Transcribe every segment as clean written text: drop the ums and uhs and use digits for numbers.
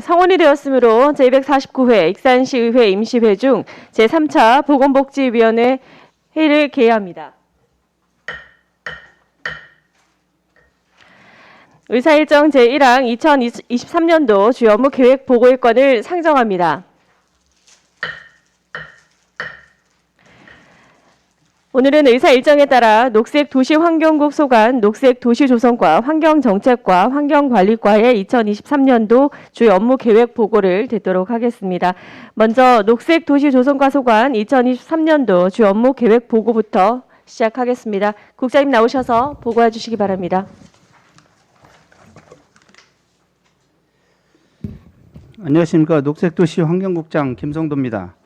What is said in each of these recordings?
성원이 되었으므로 제249회 익산시의회 임시회 중 제3차 보건복지위원회 회의를 개의합니다. 의사일정 제1항 2023년도 주요 업무 계획 보고일권을 상정합니다. 오늘은 의사 일정에 따라 녹색도시환경국 소관 녹색도시조성과 환경정책과 환경관리과의 2023년도 주요 업무 계획 보고를 듣도록 하겠습니다. 먼저 녹색도시조성과 소관 2023년도 주요 업무 계획 보고부터 시작하겠습니다. 국장님 나오셔서 보고해 주시기 바랍니다. 안녕하십니까. 녹색도시 환경국장 김성도입니다.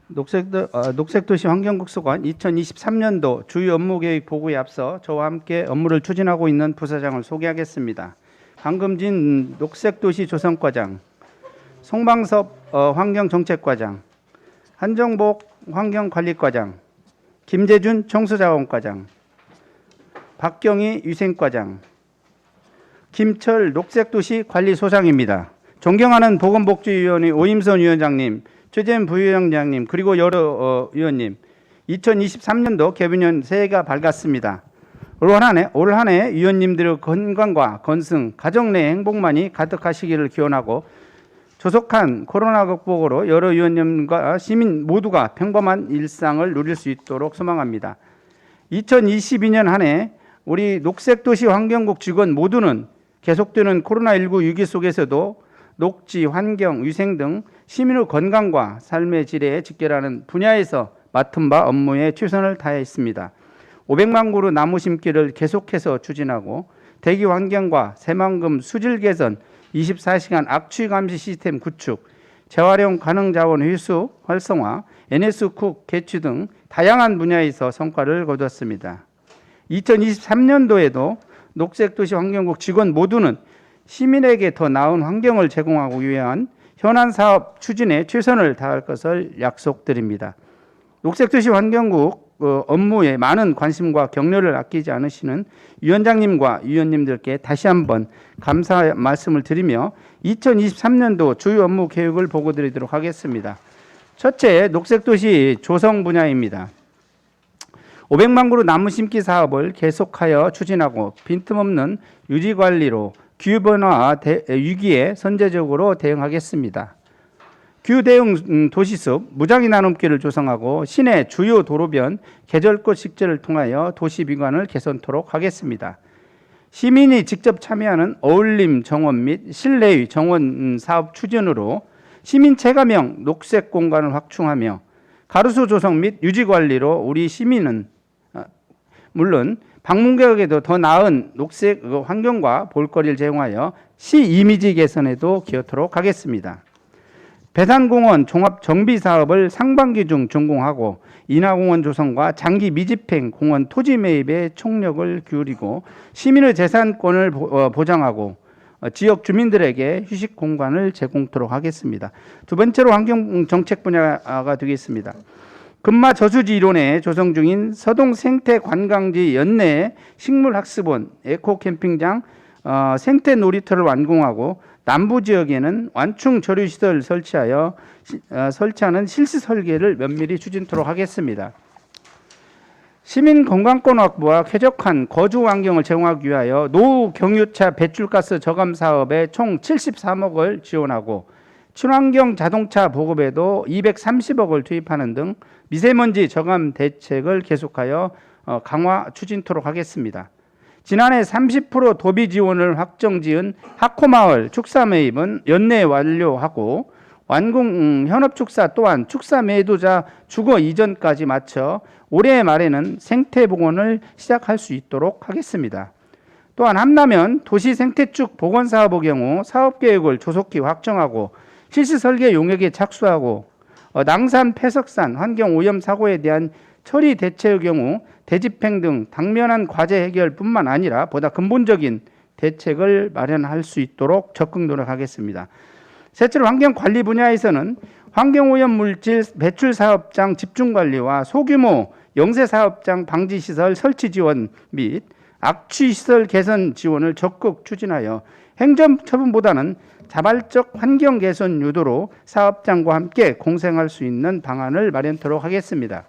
녹색도시 환경국 소관 2023년도 주요 업무계획 보고에 앞서 저와 함께 업무를 추진하고 있는 부서장을 소개하겠습니다. 강금진 녹색도시 조성과장, 송방섭 환경정책과장, 한정복 환경관리과장, 김재준 청소자원과장, 박경희 위생과장, 김철 녹색도시 관리소장입니다. 존경하는 보건복지위원회 오임선 위원장님, 최재현 부위원장님, 그리고 여러 위원님, 2023년도 개변년 새해가 밝았습니다. 올 한 해 위원님들의 건강과 건승, 가정 내 행복만이 가득하시기를 기원하고 조속한 코로나 극복으로 여러 위원님과 시민 모두가 평범한 일상을 누릴 수 있도록 소망합니다. 2022년 한 해 우리 녹색도시 환경국 직원 모두는 계속되는 코로나19 위기 속에서도 녹지, 환경, 위생 등 시민의 건강과 삶의 질에 직결하는 분야에서 맡은 바 업무에 최선을 다했습니다. 500만 그루 나무 심기를 계속해서 추진하고 대기 환경과 새만금 수질 개선, 24시간 악취 감시 시스템 구축, 재활용 가능 자원 회수 활성화, NS쿡 개최 등 다양한 분야에서 성과를 거두었습니다. 2023년도에도 녹색도시 환경국 직원 모두는 시민에게 더 나은 환경을 제공하기 위한 현안 사업 추진에 최선을 다할 것을 약속드립니다. 녹색도시 환경국 업무에 많은 관심과 격려를 아끼지 않으시는 위원장님과 위원님들께 다시 한번 감사 말씀을 드리며 2023년도 주요 업무 계획을 보고드리도록 하겠습니다. 첫째, 녹색도시 조성 분야입니다. 500만 그루 나무 심기 사업을 계속하여 추진하고 빈틈없는 유지관리로 기후변화 위기에 선제적으로 대응하겠습니다. 기후대응 도시숲 무작위 나눔길을 조성하고 시내 주요 도로변 계절꽃 식재를 통하여 도시 미관을 개선토록 하겠습니다. 시민이 직접 참여하는 어울림 정원 및 실내의 정원 사업 추진으로 시민 체감형 녹색 공간을 확충하며 가로수 조성 및 유지 관리로 우리 시민은 물론 방문객에게도 더 나은 녹색 환경과 볼거리를 제공하여 시 이미지 개선에도 기여토록 하겠습니다. 배산공원 종합 정비 사업을 상반기 중 준공하고 인하공원 조성과 장기 미집행 공원 토지 매입에 총력을 기울이고 시민의 재산권을 보장하고 지역 주민들에게 휴식 공간을 제공토록 하겠습니다. 두 번째로 환경정책 분야가 되겠습니다. 금마 저수지 이론에 조성 중인 서동 생태 관광지 연내 식물학습원, 에코캠핑장, 생태 놀이터를 완공하고 남부 지역에는 완충 조류시설 설치하는 실시 설계를 면밀히 추진토록 하겠습니다. 시민 건강권 확보와 쾌적한 거주 환경을 제공하기 위하여 노후 경유차 배출가스 저감 사업에 총 73억을 지원하고 친환경 자동차 보급에도 230억을 투입하는 등 미세먼지 저감 대책을 계속하여 강화 추진토록 하겠습니다. 지난해 30% 도비 지원을 확정지은 하코마을 축사 매입은 연내 완료하고 완공 현업 축사 또한 축사 매도자 주거 이전까지 마쳐 올해 말에는 생태 복원을 시작할 수 있도록 하겠습니다. 또한 함라면 도시 생태축 복원 사업의 경우 사업 계획을 조속히 확정하고 실시 설계 용역에 착수하고 낭산, 폐석산, 환경 오염 사고에 대한 처리 대체의 경우 대집행 등 당면한 과제 해결뿐만 아니라 보다 근본적인 대책을 마련할 수 있도록 적극 노력하겠습니다. 셋째로 환경관리 분야에서는 환경오염 물질 배출 사업장 집중관리와 소규모 영세사업장 방지시설 설치 지원 및 악취시설 개선 지원을 적극 추진하여 행정처분보다는 자발적 환경 개선 유도로 사업장과 함께 공생할 수 있는 방안을 마련토록 하겠습니다.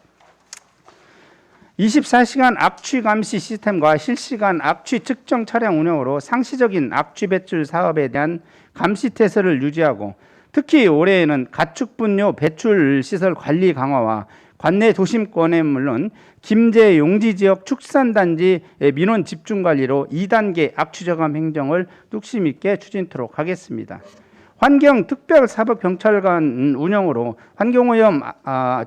24시간 악취 감시 시스템과 실시간 악취 측정 차량 운영으로 상시적인 악취 배출 사업에 대한 감시 태세를 유지하고, 특히 올해에는 가축분뇨 배출 시설 관리 강화와 관내 도심권에 물론 김제 용지 지역 축산단지 민원 집중 관리로 2단계 악취 저감 행정을 뚝심 있게 추진토록 하겠습니다. 환경 특별사법경찰관 운영으로 환경오염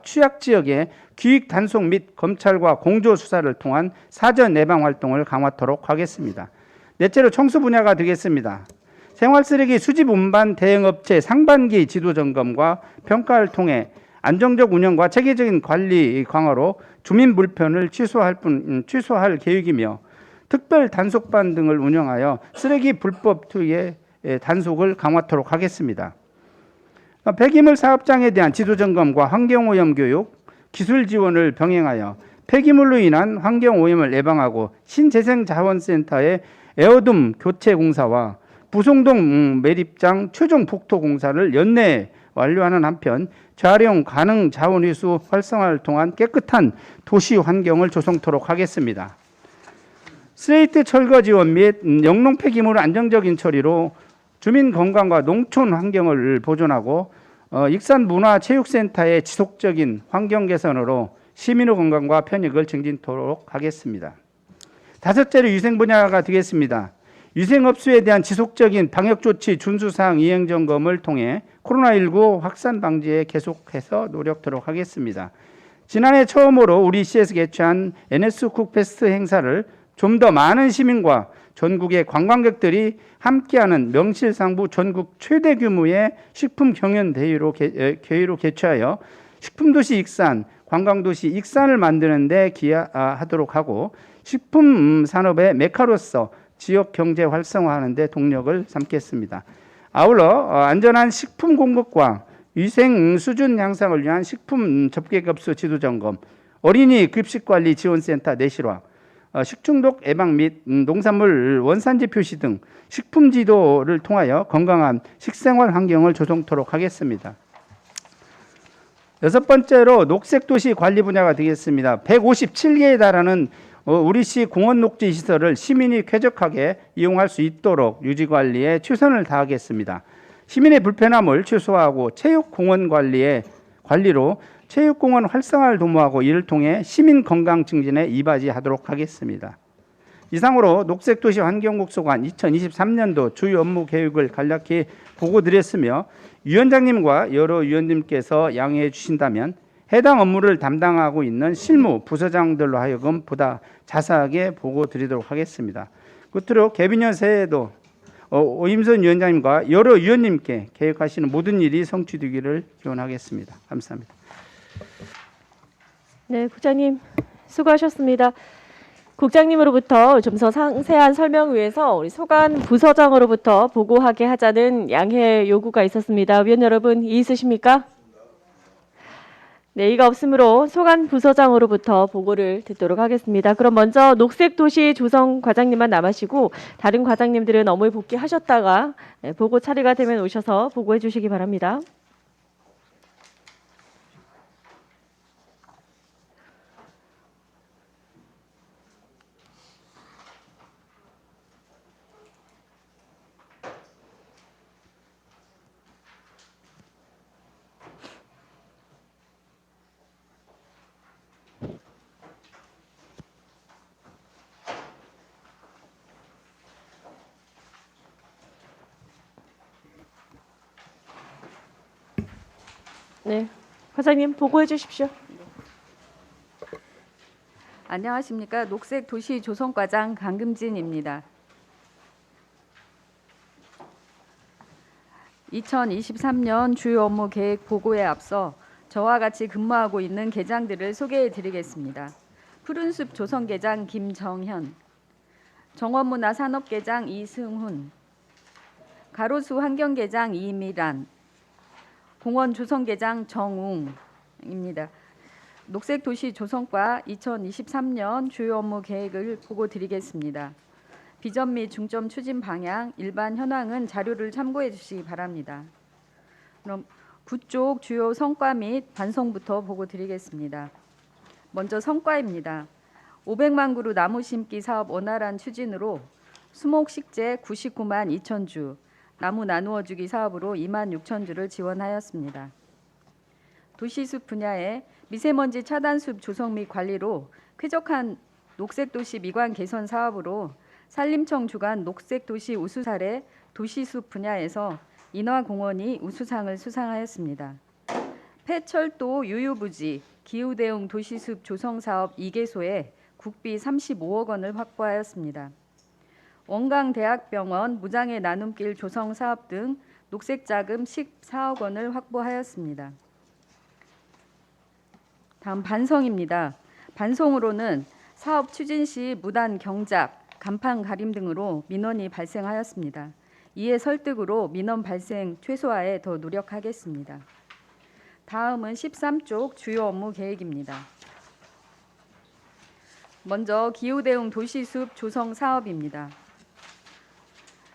취약 지역의 기획 단속 및 검찰과 공조 수사를 통한 사전 예방 활동을 강화토록 하겠습니다. 넷째로 청소 분야가 되겠습니다. 생활쓰레기 수집 운반 대행업체 상반기 지도 점검과 평가를 통해 안정적 운영과 체계적인 관리 강화로 주민 불편을 취소할 계획이며, 특별 단속반 등을 운영하여 쓰레기 불법 투기의 단속을 강화토록 하겠습니다. 폐기물 사업장에 대한 지도 점검과 환경오염 교육, 기술 지원을 병행하여 폐기물로 인한 환경오염을 예방하고, 신재생자원센터의 에어둠 교체 공사와 부송동 매립장 최종 복토 공사를 연내에 완료하는 한편, 재활용 가능 자원 회수 활성화를 통한 깨끗한 도시 환경을 조성토록 하겠습니다. 스레이트 철거 지원 및 영농 폐기물 안정적인 처리로 주민 건강과 농촌 환경을 보존하고, 익산문화체육센터의 지속적인 환경 개선으로 시민의 건강과 편익을 증진토록 하겠습니다. 다섯째로 위생 분야가 되겠습니다. 위생업소에 대한 지속적인 방역조치 준수사항 이행 점검을 통해 코로나19 확산 방지에 계속해서 노력토록 하겠습니다. 지난해 처음으로 우리 시에서 개최한 NS쿡페스트 행사를 좀 더 많은 시민과 전국의 관광객들이 함께하는 명실상부 전국 최대 규모의 식품 경연 대회로 개최하여 식품도시 익산, 관광도시 익산을 만드는 데 기여하도록 하고, 식품 산업의 메카로서 지역 경제 활성화하는 데 동력을 삼겠습니다. 아울러 안전한 식품 공급과 위생 수준 향상을 위한 식품 접객업소 지도 점검, 어린이 급식관리 지원센터 내실화, 식중독 예방 및 농산물 원산지 표시 등 식품 지도를 통하여 건강한 식생활 환경을 조성토록 하겠습니다. 여섯 번째로 녹색도시 관리 분야가 되겠습니다. 157개에 달하는 우리시 공원 녹지 시설을 시민이 쾌적하게 이용할 수 있도록 유지 관리에 최선을 다하겠습니다. 시민의 불편함을 최소화하고 체육공원 관리로 체육공원 활성화를 도모하고, 이를 통해 시민 건강 증진에 이바지하도록 하겠습니다. 이상으로 녹색도시 환경국 소관 2023년도 주요 업무 계획을 간략히 보고드렸으며, 위원장님과 여러 위원님께서 양해해 주신다면 해당 업무를 담당하고 있는 실무 부서장들로 하여금 보다 자세하게 보고드리도록 하겠습니다. 끝으로 개비년 새해에도 오임선 위원장님과 여러 위원님께 계획하시는 모든 일이 성취되기를 기원하겠습니다. 감사합니다. 네, 국장님 수고하셨습니다. 국장님으로부터 좀 더 상세한 설명 위해서 우리 소관 부서장으로부터 보고하게 하자는 양해 요구가 있었습니다. 위원 여러분, 이의 있으십니까? 네, 이가 없으므로 소관 부서장으로부터 보고를 듣도록 하겠습니다. 그럼 먼저 녹색도시 조성 과장님만 남으시고 다른 과장님들은 업무에 복귀하셨다가 보고 차례가 되면 오셔서 보고해 주시기 바랍니다. 네, 과장님 보고해 주십시오. 안녕하십니까. 녹색도시조성과장 강금진입니다. 2023년 주요 업무 계획 보고에 앞서 저와 같이 근무하고 있는 계장들을 소개해 드리겠습니다. 푸른숲 조성계장 김정현, 정원문화산업계장 이승훈, 가로수 환경계장 이미란, 공원조성계장 정웅입니다. 녹색도시 조성과 2023년 주요 업무 계획을 보고 드리겠습니다. 비전 및 중점 추진 방향, 일반 현황은 자료를 참고해 주시기 바랍니다. 그럼 구쪽 주요 성과 및 반성부터 보고 드리겠습니다. 먼저 성과입니다. 500만 그루 나무 심기 사업 원활한 추진으로 수목식재 99만 2천 주, 나무 나누어 주기 사업으로 2만 6천 주를 지원하였습니다. 도시숲 분야에 미세먼지 차단숲 조성 및 관리로 쾌적한 녹색도시 미관 개선 사업으로 산림청 주관 녹색도시 우수 사례 도시숲 분야에서 인화공원이 우수상을 수상하였습니다. 폐철도 유유부지 기후대응 도시숲 조성 사업 2개소에 국비 35억 원을 확보하였습니다. 원광대학병원 무장애 나눔길 조성 사업 등 녹색자금 14억 원을 확보하였습니다. 다음 반성입니다. 반성으로는 사업 추진 시 무단 경작, 간판 가림 등으로 민원이 발생하였습니다. 이에 설득으로 민원 발생 최소화에 더 노력하겠습니다. 다음은 13쪽 주요 업무 계획입니다. 먼저 기후대응 도시숲 조성 사업입니다.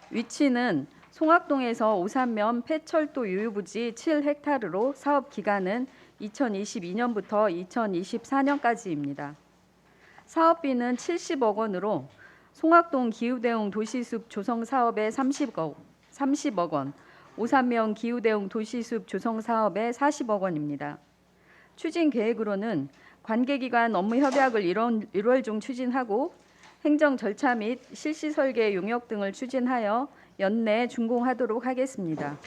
위치는 송악동에서 오산면 폐철도 유유부지 7헥타르로 사업 기간은 2022년부터 2024년까지입니다. 사업비는 70억 원으로 송악동 기후대응 도시숲 조성 사업에 30억 원, 오산면 기후대응 도시숲 조성 사업에 40억 원입니다. 추진 계획으로는 관계기관 업무 협약을 1월 중 추진하고 행정 절차 및 실시 설계 용역 등을 추진하여 연내 준공하도록 하겠습니다.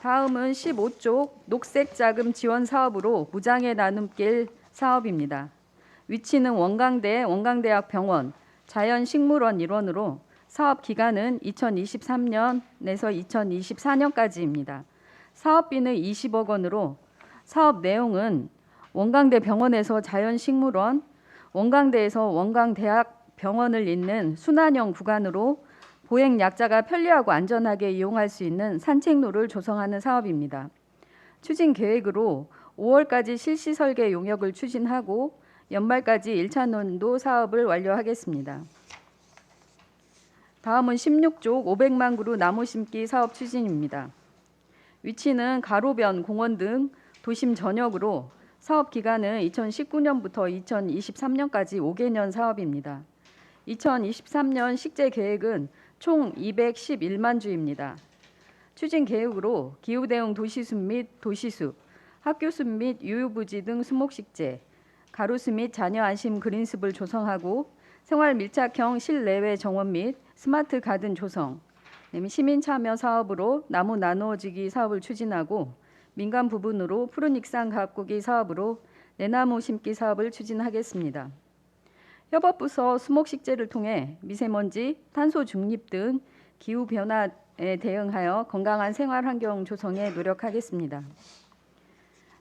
다음은 15쪽 녹색자금 지원 사업으로 무장애 나눔길 사업입니다. 위치는 원광대 원광대학병원 자연식물원 일원으로 사업 기간은 2023년에서 2024년까지입니다. 사업비는 20억 원으로 사업 내용은 원광대 병원에서 자연식물원, 원광대에서 원광대학병원을 잇는 순환형 구간으로 보행 약자가 편리하고 안전하게 이용할 수 있는 산책로를 조성하는 사업입니다. 추진 계획으로 5월까지 실시 설계 용역을 추진하고 연말까지 1차 년도 사업을 완료하겠습니다. 다음은 16쪽 500만 그루 나무 심기 사업 추진입니다. 위치는 가로변, 공원 등 도심 전역으로 사업 기간은 2019년부터 2023년까지 5개년 사업입니다. 2023년 식재 계획은 총 211만 주입니다. 추진 계획으로 기후대응 도시숲 및 도시숲, 학교숲 및 유유부지 등 수목식재, 가로수 및 자녀 안심 그린숲을 조성하고 생활 밀착형 실내외 정원 및 스마트 가든 조성, 시민 참여 사업으로 나무 나누어주기 사업을 추진하고 민간 부분으로 푸른 익산 가꾸기 사업으로 내나무 심기 사업을 추진하겠습니다. 협업부서 수목식재를 통해 미세먼지, 탄소 중립 등 기후변화에 대응하여 건강한 생활환경 조성에 노력하겠습니다.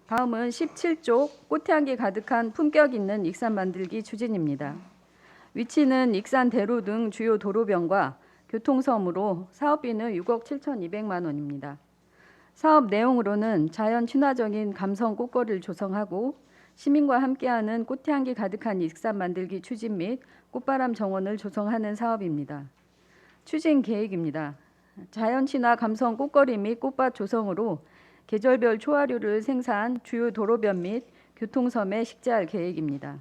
다음은 17쪽 꽃향기 가득한 품격 있는 익산 만들기 추진입니다. 위치는 익산 대로 등 주요 도로변과 교통섬으로 사업비는 6억 7,200만 원입니다. 사업 내용으로는 자연 친화적인 감성 꽃거리를 조성하고 시민과 함께하는 꽃향기 가득한 익산 만들기 추진 및 꽃바람 정원을 조성하는 사업입니다. 추진 계획입니다. 자연 친화 감성 꽃거리 및 꽃밭 조성으로 계절별 초하류를 생산 주요 도로변 및 교통섬에 식재할 계획입니다.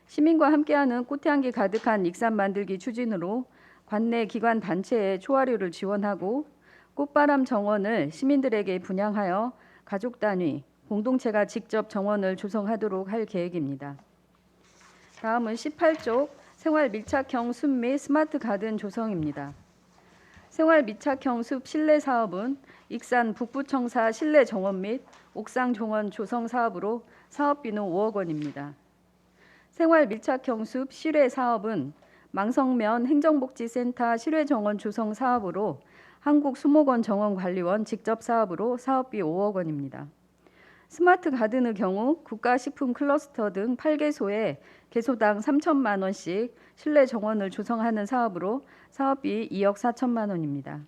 시민과 함께하는 꽃향기 가득한 익산 만들기 추진으로 관내 기관 단체에 초하류를 지원하고 꽃바람 정원을 시민들에게 분양하여 가족 단위, 공동체가 직접 정원을 조성하도록 할 계획입니다. 다음은 18쪽 생활 밀착형 숲 및 스마트 가든 조성입니다. 생활 밀착형 숲 실내 사업은 익산 북부청사 실내 정원 및 옥상 정원 조성 사업으로 사업비는 5억 원입니다. 생활 밀착형 숲 실외 사업은 망성면 행정복지센터 실외 정원 조성 사업으로 한국수목원 정원관리원 직접 사업으로 사업비 5억 원입니다. 스마트 가든의 경우 국가식품 클러스터 등 8개소에 개소당 3천만 원씩 실내 정원을 조성하는 사업으로 사업비 2억 4천만 원입니다.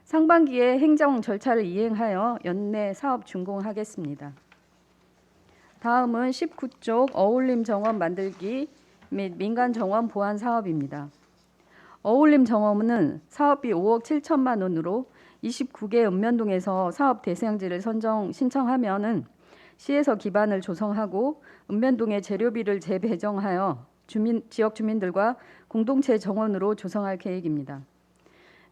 상반기에 행정 절차를 이행하여 연내 사업 준공하겠습니다. 다음은 19쪽 어울림 정원 만들기 및 민간 정원 보완 사업입니다. 어울림 정원은 사업비 5억 7천만 원으로 29개 읍면동에서 사업 대상지를 선정 신청하면은 시에서 기반을 조성하고 읍면동의 재료비를 재배정하여 지역 주민들과 공동체 정원으로 조성할 계획입니다.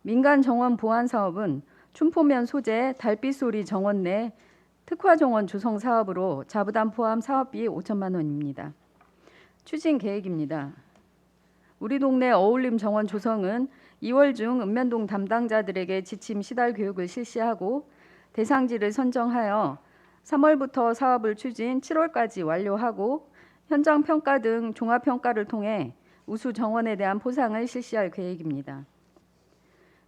민간 정원 보완 사업은 춘포면 소재 달빛소리 정원 내 특화 정원 조성 사업으로 자부담 포함 사업비 5천만 원입니다. 추진 계획입니다. 우리 동네 어울림 정원 조성은 2월 중 읍면동 담당자들에게 지침 시달 교육을 실시하고 대상지를 선정하여 3월부터 사업을 추진 7월까지 완료하고 현장 평가 등 종합 평가를 통해 우수 정원에 대한 포상을 실시할 계획입니다.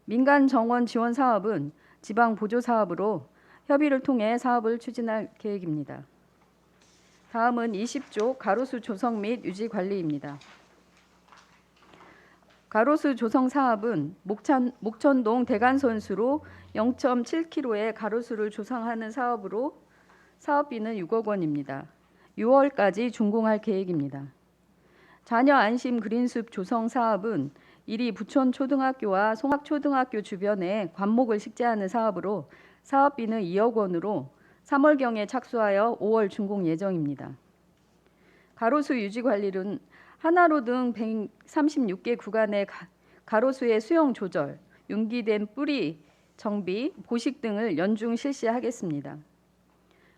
민간 정원 지원 사업은 지방 보조 사업으로 협의를 통해 사업을 추진할 계획입니다. 다음은 20조 가로수 조성 및 유지 관리입니다. 가로수 조성 사업은 목천동 대간선수로 0.7km의 가로수를 조성하는 사업으로 사업비는 6억 원입니다. 6월까지 준공할 계획입니다. 자녀 안심 그린숲 조성 사업은 이리 부천초등학교와 송악초등학교 주변에 관목을 식재하는 사업으로 사업비는 2억 원으로 3월경에 착수하여 5월 준공 예정입니다. 가로수 유지 관리는 하나로 등 136개 구간의 가로수의 수영 조절, 융기된 뿌리 정비, 보식 등을 연중 실시하겠습니다.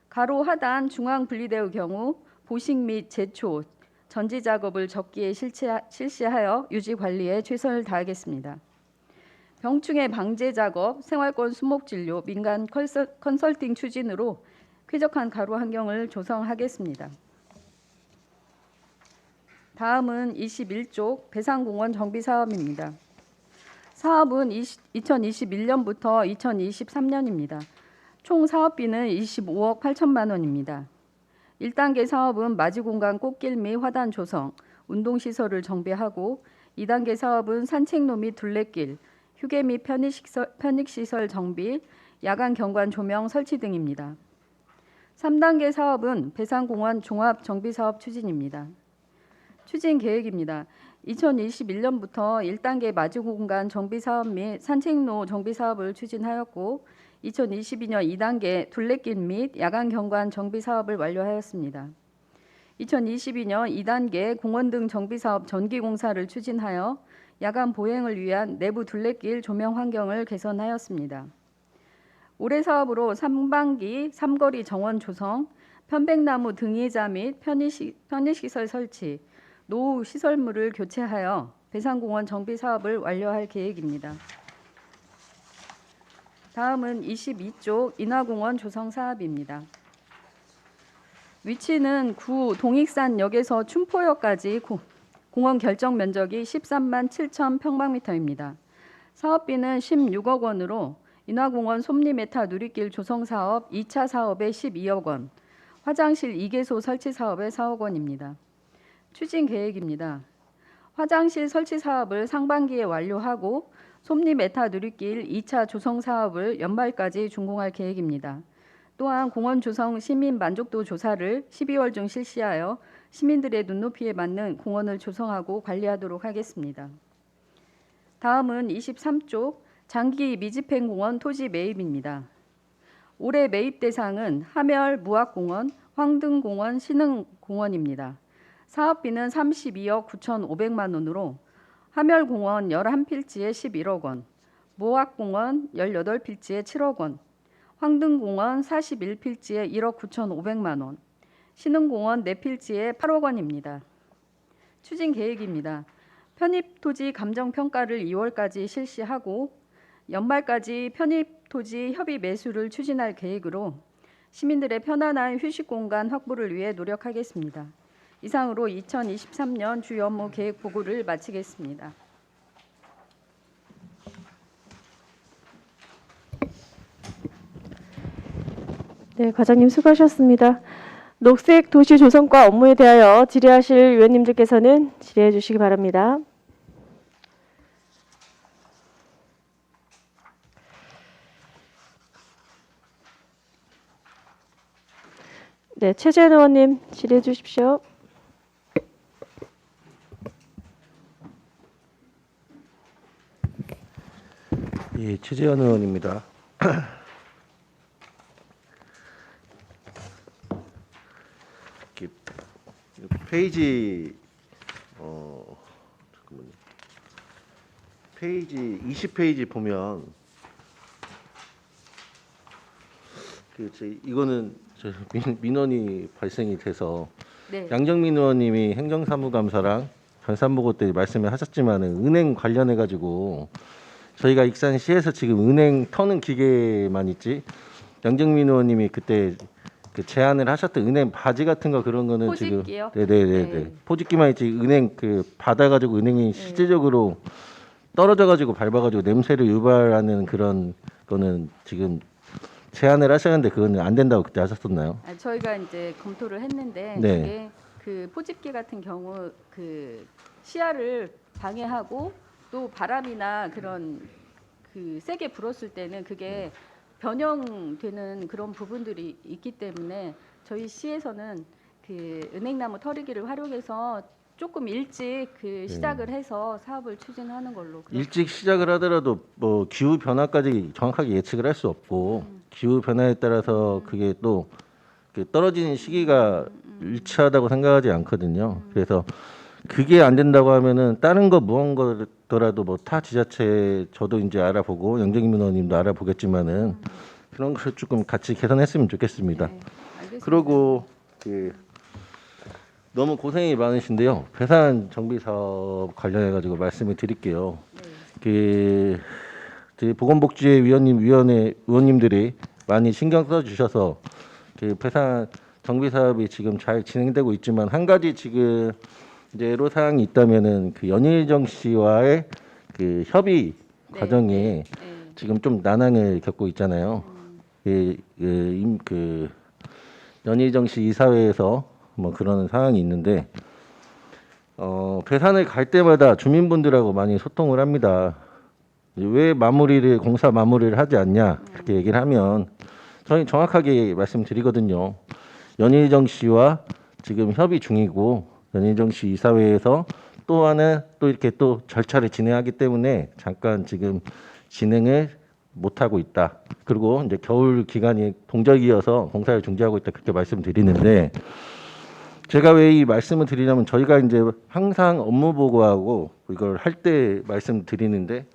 가로 하단 중앙 분리대의 경우 보식 및 제초, 전지 작업을 적기에 실시하여 유지 관리에 최선을 다하겠습니다. 병충해 방제 작업, 생활권 수목 진료, 민간 컨설팅 추진으로 쾌적한 가로 환경을 조성하겠습니다. 다음은 21쪽 배상공원 정비 사업입니다. 사업은 2021년부터 2023년입니다. 총 사업비는 25억 8천만 원입니다. 1단계 사업은 맞이공간 꽃길 및 화단 조성, 운동시설을 정비하고 2단계 사업은 산책로 및 둘레길, 휴게 및 편익시설 정비, 야간 경관 조명 설치 등입니다. 3단계 사업은 배상공원 종합정비사업 추진입니다. 추진 계획입니다. 2021년부터 1단계 맞이공간 정비사업 및 산책로 정비사업을 추진하였고 2022년 2단계 둘레길 및 야간 경관 정비사업을 완료하였습니다. 2022년 2단계 공원 등 정비사업 전기공사를 추진하여 야간 보행을 위한 내부 둘레길 조명 환경을 개선하였습니다. 올해 사업으로 상반기 삼거리 정원 조성, 편백나무 등의자 및 편의시설 설치, 노후 시설물을 교체하여 배상공원 정비 사업을 완료할 계획입니다. 다음은 22쪽 인하공원 조성 사업입니다. 위치는 구 동익산역에서 춘포역까지 공원 결정 면적이 13만 7천 평방미터입니다. 사업비는 16억 원으로 인하공원 솜리메타 누리길 조성 사업 2차 사업에 12억 원, 화장실 2개소 설치 사업에 4억 원입니다. 추진 계획입니다. 화장실 설치 사업을 상반기에 완료하고 솜리메타 누리길 2차 조성 사업을 연말까지 준공할 계획입니다. 또한 공원 조성 시민 만족도 조사를 12월 중 실시하여 시민들의 눈높이에 맞는 공원을 조성하고 관리하도록 하겠습니다. 다음은 23쪽 장기 미집행공원 토지 매입입니다. 올해 매입 대상은 하멸 무학공원, 황등공원, 신흥공원입니다. 사업비는 32억 9,500만 원으로 하멸공원 11필지에 11억 원, 무학공원 18필지에 7억 원, 황등공원 41필지에 1억 9,500만 원, 신흥공원 4필지에 8억 원입니다. 추진 계획입니다. 편입토지 감정평가를 2월까지 실시하고 연말까지 편입토지 협의 매수를 추진할 계획으로 시민들의 편안한 휴식공간 확보를 위해 노력하겠습니다. 이상으로 2023년 주요 업무 계획 보고를 마치겠습니다. 네, 과장님 수고하셨습니다. 녹색 도시 조성과 업무에 대하여 질의하실 위원님들께서는 질의해 주시기 바랍니다. 네, 최재현 의원님 질의해 주십시오. 예, 최재현 의원입니다. 이렇게 페이지 잠깐만요. 페이지 20페이지 보면 이거는 민원이 발생이 돼서 네. 양정민 의원님이 행정사무감사랑 변산보고 때 말씀을 하셨지만은 은행 관련해 가지고 저희가 익산시에서 지금 은행 터는 기계만 있지 양정민 의원님이 그때 그 제안을 하셨던 은행 바지 같은 거 그런 거는 포집기요? 지금 네네네 네. 포집기만 있지 은행 그 받아가지고 은행이 실제적으로 떨어져가지고 밟아가지고 냄새를 유발하는 그런 거는 지금 제안을 하셨는데 그거는 안 된다고 그때 하셨었나요? 아, 저희가 이제 검토를 했는데 네. 그게 그 포집기 같은 경우 그 시야를 방해하고 또 바람이나 그런 그 세게 불었을 때는 그게 변형되는 그런 부분들이 있기 때문에 저희 시에서는 그 은행나무 털이기를 활용해서 조금 일찍 그 시작을 해서 사업을 추진하는 걸로 그렇게 일찍 시작을 하더라도 뭐 기후 변화까지 정확하게 예측을 할 수 없고 기후 변화에 따라서 그게 또 그 떨어지는 시기가 일치하다고 생각하지 않거든요. 그래서 그게 안 된다고 하면은 다른 거 무언 거더라도 뭐 타 지자체 저도 이제 알아보고 양정민 의원님도 알아보겠지만은 그런 걸 조금 같이 개선했으면 좋겠습니다. 네, 알겠습니다. 그리고 그 너무 고생이 많으신데요. 배산 정비 사업 관련해 가지고 말씀을 드릴게요. 그 저희 보건복지위 위원회 의원님들이 많이 신경 써 주셔서 그 배산 정비 사업이 지금 잘 진행되고 있지만 한 가지 지금 이제 애로 사항이 있다면은 그 연일정 씨와의 그 협의 네, 과정에 네. 지금 좀 난항을 겪고 있잖아요. 그 연희정 씨 이사회에서 뭐 그런 상황이 있는데 배산을 갈 때마다 주민분들하고 많이 소통을 합니다. 왜 공사 마무리를 하지 않냐 그렇게 얘기를 하면 저희 정확하게 말씀드리거든요. 연희정 씨와 지금 협의 중이고 연희정 씨 이사회에서 또 이렇게 또 절차를 진행하기 때문에 잠깐 지금 진행을 못 하고 있다. 그리고 이제 겨울 기간이 동절기여서 공사를 중지하고 있다 그렇게 말씀드리는데 제가 왜 이 말씀을 드리냐면 저희가 이제 항상 업무 보고하고 이걸 할 때 말씀드리는데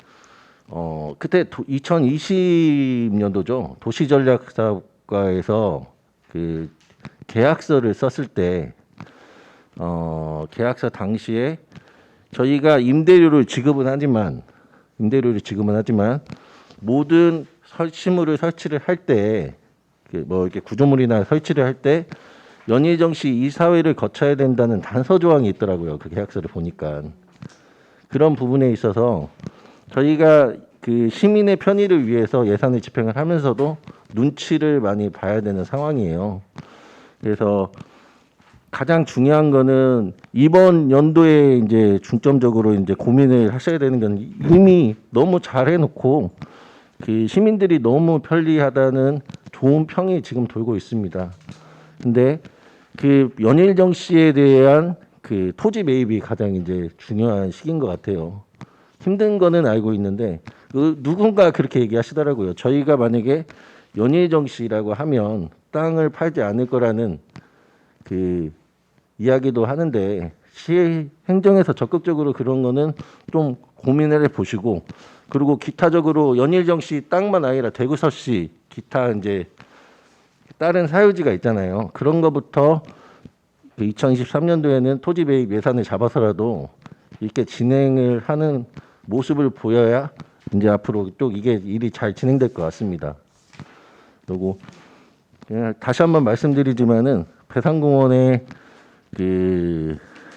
그때 2020년도죠 도시전략사업과에서 그 계약서를 썼을 때 계약서 당시에 저희가 임대료를 지급은 하지만 모든 설치물을 설치를 할 때 뭐 이렇게 구조물이나 설치를 할 때 연희정 씨 이사회를 거쳐야 된다는 단서 조항이 있더라고요. 그 계약서를 보니까 그런 부분에 있어서 저희가 그 시민의 편의를 위해서 예산을 집행을 하면서도 눈치를 많이 봐야 되는 상황이에요. 그래서 가장 중요한 거는 이번 연도에 이제 중점적으로 이제 고민을 하셔야 되는 건 이미 너무 잘 해놓고 그 시민들이 너무 편리하다는 좋은 평이 지금 돌고 있습니다. 근데 그 연일정 씨에 대한 그 토지 매입이 가장 이제 중요한 시기인 것 같아요. 힘든 거는 알고 있는데 누군가 그렇게 얘기하시더라고요. 저희가 만약에 연일정 씨라고 하면 땅을 팔지 않을 거라는 그 이야기도 하는데 시 행정에서 적극적으로 그런 거는 좀 고민을 해 보시고 그리고 기타적으로 연일정 씨 땅만 아니라 대구서씨 기타 이제 다른 사유지가 있잖아요. 그런 거부터 2023년도에는 토지 매입 예산을 잡아서라도 이렇게 진행을 하는 모습을 보여야 이제 앞으로 또 이게 일이 잘 진행될 것 같습니다. 그리고 그냥 다시 한번 말씀드리지만은 배산공원에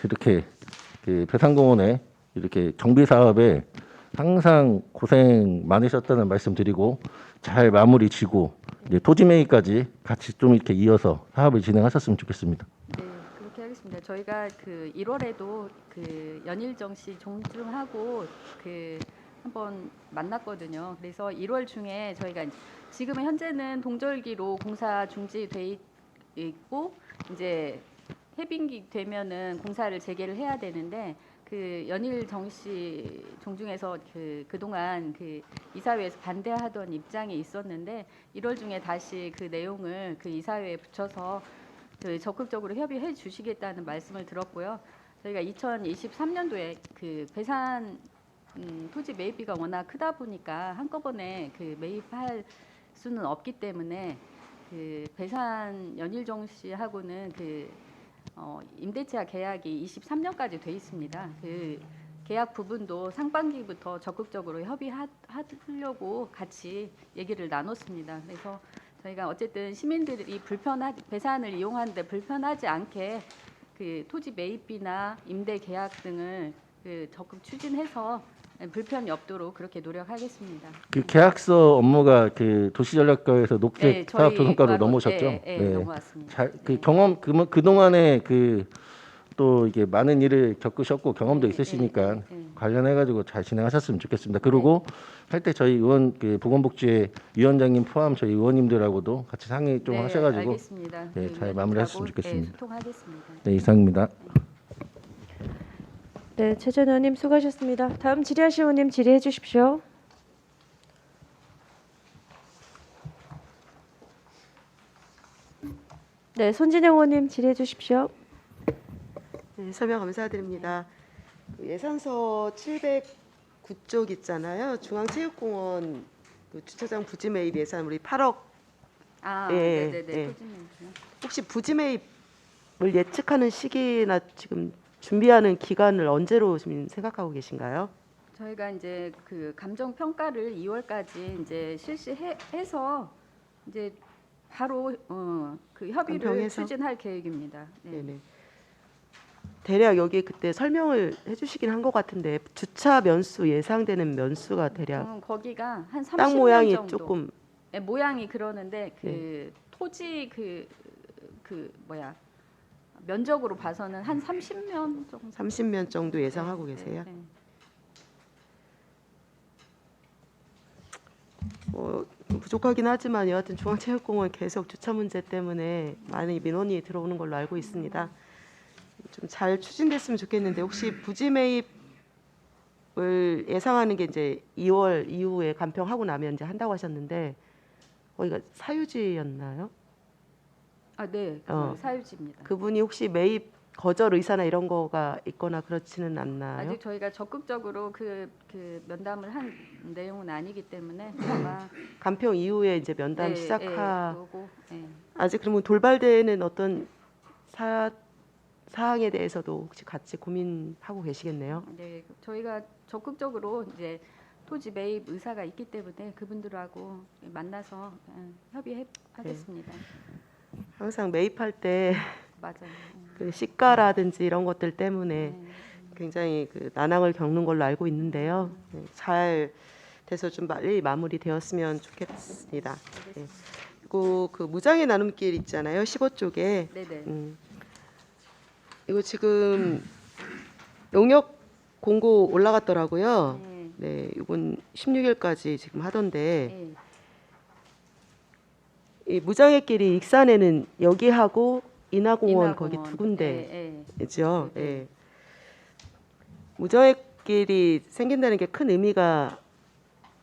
이렇게 배산공원에 이렇게 정비 사업에 항상 고생 많으셨다는 말씀드리고 잘 마무리 지고 이제 토지 매입까지 같이 좀 이렇게 이어서 사업을 진행하셨으면 좋겠습니다. 네, 그렇게 하겠습니다. 저희가 그 1월에도 그 연일정 씨 종중하고 그 한번 만났거든요. 그래서 1월 중에 저희가 지금은 현재는 동절기로 공사 중지돼 있고 이제 해빙기 되면은 공사를 재개를 해야 되는데 그 연일 정시 종중에서 그동안 그 이사회에서 반대하던 입장이 있었는데 1월 중에 다시 그 내용을 그 이사회에 붙여서 그 적극적으로 협의해 주시겠다는 말씀을 들었고요. 저희가 2023년도에 그 배산 토지 매입비가 워낙 크다 보니까 한꺼번에 그 매입할 수는 없기 때문에 그 배산 연일 정시하고는 그 임대차 계약이 23년까지 돼 있습니다. 그 계약 부분도 상반기부터 적극적으로 협의하려고 같이 얘기를 나눴습니다. 그래서 저희가 어쨌든 시민들이 배산을 이용하는데 불편하지 않게 그 토지 매입비나 임대 계약 등을 그 적극 추진해서 불편이 없도록 그렇게 노력하겠습니다. 그 계약서 업무가 그 도시전략과에서 녹색 사업 조성과로 넘어오셨죠? 네, 넘어왔습니다. 그 경험 그 동안에 그 또 이게 많은 일을 겪으셨고 경험도 있으시니까 관련해 가지고 잘 진행하셨으면 좋겠습니다. 그리고 할 때 저희 의원 그 보건복지회 위원장님 포함 저희 의원님들하고도 같이 상의 좀 하셔가지고 알겠습니다. 네, 잘 마무리하셨으면 좋겠습니다. 소통하겠습니다. 네, 이상입니다. 네, 최 전 의원님 수고하셨습니다. 다음 질의하실 의원님 질의해 주십시오. 네, 손진영 의원님 질의해 주십시오. 네, 설명 감사드립니다. 그 예산서 709쪽 있잖아요. 중앙체육공원 그 주차장 부지 매입 예산 우리 8억. 아, 예, 네네네. 예. 토지매입이요? 혹시 부지 매입을 예측하는 시기나 지금 준비하는 기간을 언제로 지금 생각하고 계신가요? 저희가 이제 그 감정 평가를 2월까지 이제 실시해서 이제 바로 그 협의를 감평해서? 추진할 계획입니다. 네. 네네. 대략 여기 그때 설명을 해주시긴 한 것 같은데 주차 면수 예상되는 면수가 대략 거기가 한 30년 땅 모양이 정도. 조금 네, 모양이 그러는데 그 토지 그 뭐야 면적으로 봐서는 한 30면 정도. 30면 정도 예상하고 네, 계세요. 네. 뭐 부족하긴 하지만 여하튼 중앙체육공원 계속 주차 문제 때문에 많은 민원이 들어오는 걸로 알고 있습니다. 좀 잘 추진됐으면 좋겠는데 혹시 부지 매입을 예상하는 게 이제 2월 이후에 간평하고 나면 이제 한다고 하셨는데 거기가 사유지였나요? 아, 네. 어. 사유지입니다. 그분이 혹시 매입 거절 의사나 이런 거가 있거나 그렇지는 않나요? 아직 저희가 적극적으로 그 면담을 한 내용은 아니기 때문에 아마 간평 이후에 이제 면담 네, 시작하고 네. 아직 그러면 돌발되는 어떤 사항에 대해서도 혹시 같이 고민하고 계시겠네요. 네, 저희가 적극적으로 이제 토지 매입 의사가 있기 때문에 그분들하고 만나서 협의하겠습니다. 항상 매입할 때 맞아요. 그 시가라든지 이런 것들 때문에 네. 굉장히 그 난항을 겪는 걸로 알고 있는데요. 네, 잘 돼서 좀 빨리 마무리되었으면 좋겠습니다. 네. 그리고 그 무장의 나눔길 있잖아요. 15쪽에 네네. 이거 지금 용역 공고 올라갔더라고요. 네. 네, 이건 16일까지 지금 하던데 네. 이 무장의 길이 익산에는 여기하고 인하공원 거기 인하공원. 두 군데죠. 네, 네. 예. 무장의 길이 생긴다는 게 큰 의미가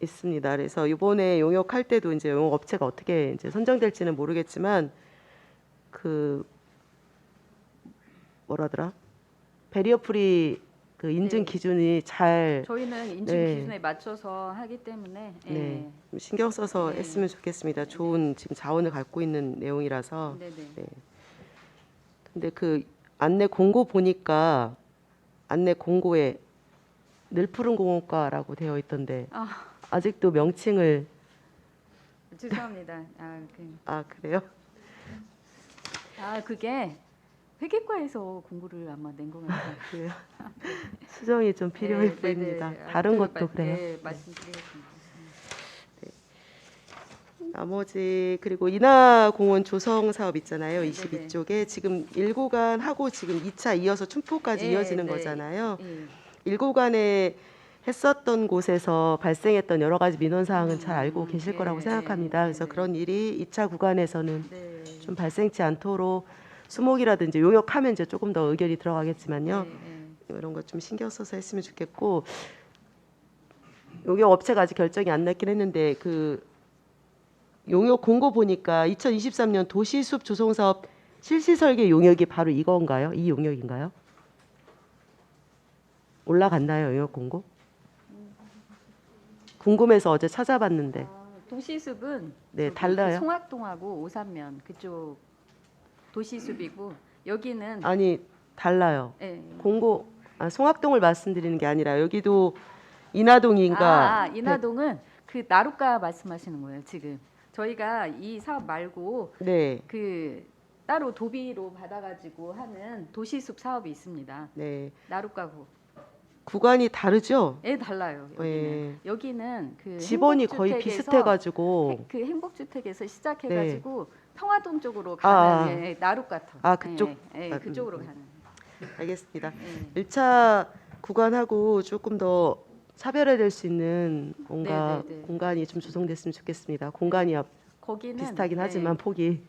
있습니다. 그래서 이번에 용역할 때도 이제 용역 업체가 어떻게 이제 선정될지는 모르겠지만 그 뭐라더라 베리어 프리 그 인증 네. 기준이 잘 저희는 인증 네. 기준에 맞춰서 하기 때문에 네, 좀 신경 써서 네. 했으면 좋겠습니다. 좋은 지금 자원을 갖고 있는 내용이라서. 네네. 네. 근데 그 안내 공고 보니까 안내 공고에 늘푸른 공원과라고 되어 있던데 아. 아직도 명칭을 죄송합니다. 그래요? 그게 회계과에서 공부를 아마 낸 것 같아요. 그래요? 수정이 좀 필요해 네, 보입니다. 네네. 다른 그 것도 그래요. 네, 말씀드리겠습니다. 나머지 그리고 인하공원 조성 사업 있잖아요. 네네. 22쪽에 지금 1구간 하고 지금 2차 이어서 춘포까지 네, 이어지는 네. 거잖아요. 예. 1구간에 했었던 곳에서 발생했던 여러 가지 민원 사항은 잘 알고 계실 예, 거라고 예, 생각합니다. 그래서 네. 그런 일이 2차 구간에서는 네. 좀 발생치 않도록 수목이라든지 용역하면 이제 조금 더 의견이 들어가겠지만요. 이런 것 좀 신경 써서 했으면 좋겠고 용역 업체가 아직 결정이 안 났긴 했는데 그 용역 공고 보니까 2023년 도시숲 조성 사업 실시 설계 용역이 바로 이건가요? 이 용역인가요? 올라갔나요, 용역 공고? 궁금해서 어제 찾아봤는데. 도시숲은 네, 저기 달라요? 그 송악동하고 오산면 그쪽 도시숲이고 여기는 아니 달라요. 예. 공고 송악동을 말씀드리는 게 아니라 여기도 인하동인가? 인하동은 그 나루가 말씀하시는 거예요. 지금 저희가 이 사업 말고 네, 그 따로 도비로 받아가지고 하는 도시숲 사업이 있습니다. 네. 나루가구. 구간이 다르죠? 예, 달라요. 여기는. 예. 여기는 그 지번이 거의 행복주택에서 비슷해가지고. 그 행복주택에서 시작해가지고 네. 평화동 쪽으로 아, 가는 예, 나루가터. 그쪽. 그쪽으로 가는. 알겠습니다. 예. 1차 구간하고 조금 더 차별화될 수 있는 뭔가 네, 네, 네. 공간이 좀 조성됐으면 좋겠습니다. 공간이 거기는 비슷하긴 네, 하지만 폭이.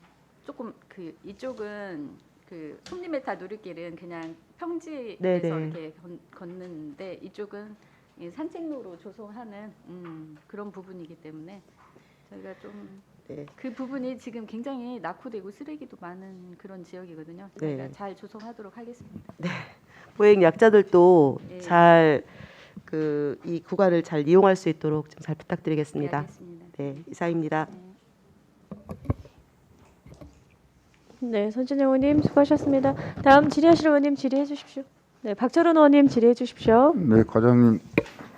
조금 그 이쪽은 그 톱니메타 누리길은 그냥 평지에서 네네. 이렇게 걷는데 이쪽은 이 산책로로 조성하는 그런 부분이기 때문에 저희가 좀 네. 그 부분이 지금 굉장히 낙후되고 쓰레기도 많은 그런 지역이거든요. 저희가 네. 잘 조성하도록 하겠습니다. 보행 약자들도 네. 잘 그 이 구간을 잘 이용할 수 있도록 좀 잘 부탁드리겠습니다. 네, 알겠습니다. 네, 이상입니다. 네, 손진영 의원님 수고하셨습니다. 다음 질의하실 의원님 질의해 주십시오. 네, 박철원 의원님 질의해 주십시오. 네, 과장님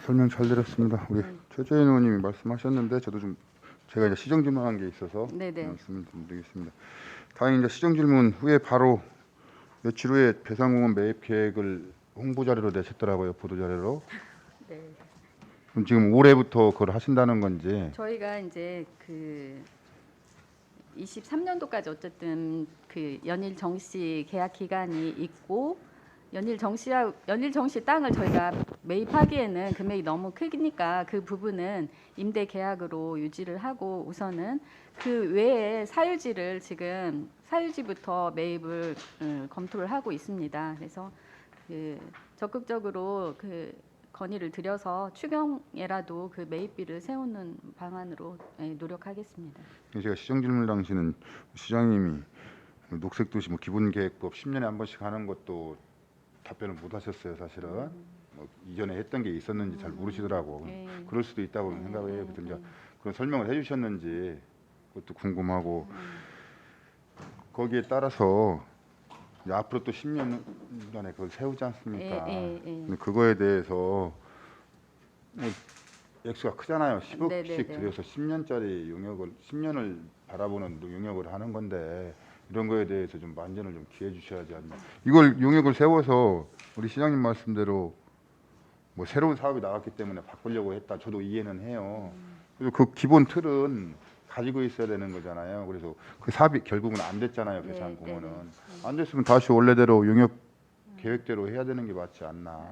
설명 잘 들었습니다. 우리 최재인 의원님이 말씀하셨는데 저도 좀 제가 이제 시정 질문한 게 있어서 네네. 말씀을 좀 드리겠습니다. 다행히 이제 시정 질문 후에 바로 며칠 후에 배상공원 매입 계획을 홍보 자료로 내셨더라고요, 보도 자료로. 네. 그럼 지금 올해부터 그걸 하신다는 건지. 저희가 이제 그 23년도까지 어쨌든 그 연일 정시 계약 기간이 있고 연일 정시 땅을 저희가 매입하기에는 금액이 너무 크니까 그 부분은 임대 계약으로 유지를 하고 우선은 그 외에 사유지를 지금 사유지부터 매입을 검토를 하고 있습니다. 그래서 그 적극적으로 그 건의를 드려서 추경에라도 그 매입비를 세우는 방안으로 노력하겠습니다. 제가 시정 질문 당시는 시장님이 녹색도시 뭐 기본계획법 10년에 한 번씩 하는 것도 답변을 못 하셨어요, 사실은. 뭐 이전에 했던 게 있었는지 잘 모르시더라고. 그럴 수도 있다고 생각을 해요. 그래서 이제 그런 설명을 해주셨는지 그것도 궁금하고 거기에 따라서 이제 앞으로 또 10년간에 그걸 세우지 않습니까? 근데 그거에 대해서 뭐 액수가 크잖아요. 10억씩 네네네. 들여서 10년짜리 용역을 10년을 바라보는 용역을 하는 건데 이런 거에 대해서 좀 만전을 좀 기해 주셔야지 않나. 이걸 용역을 세워서 우리 시장님 말씀대로 뭐 새로운 사업이 나왔기 때문에 바꾸려고 했다. 저도 이해는 해요. 그래서 그 기본 틀은 가지고 있어야 되는 거잖아요. 그래서 그 사업이 결국은 안 됐잖아요. 네, 배상공원은 네, 안 됐으면 다시 원래대로 용역 계획대로 해야 되는 게 맞지 않나.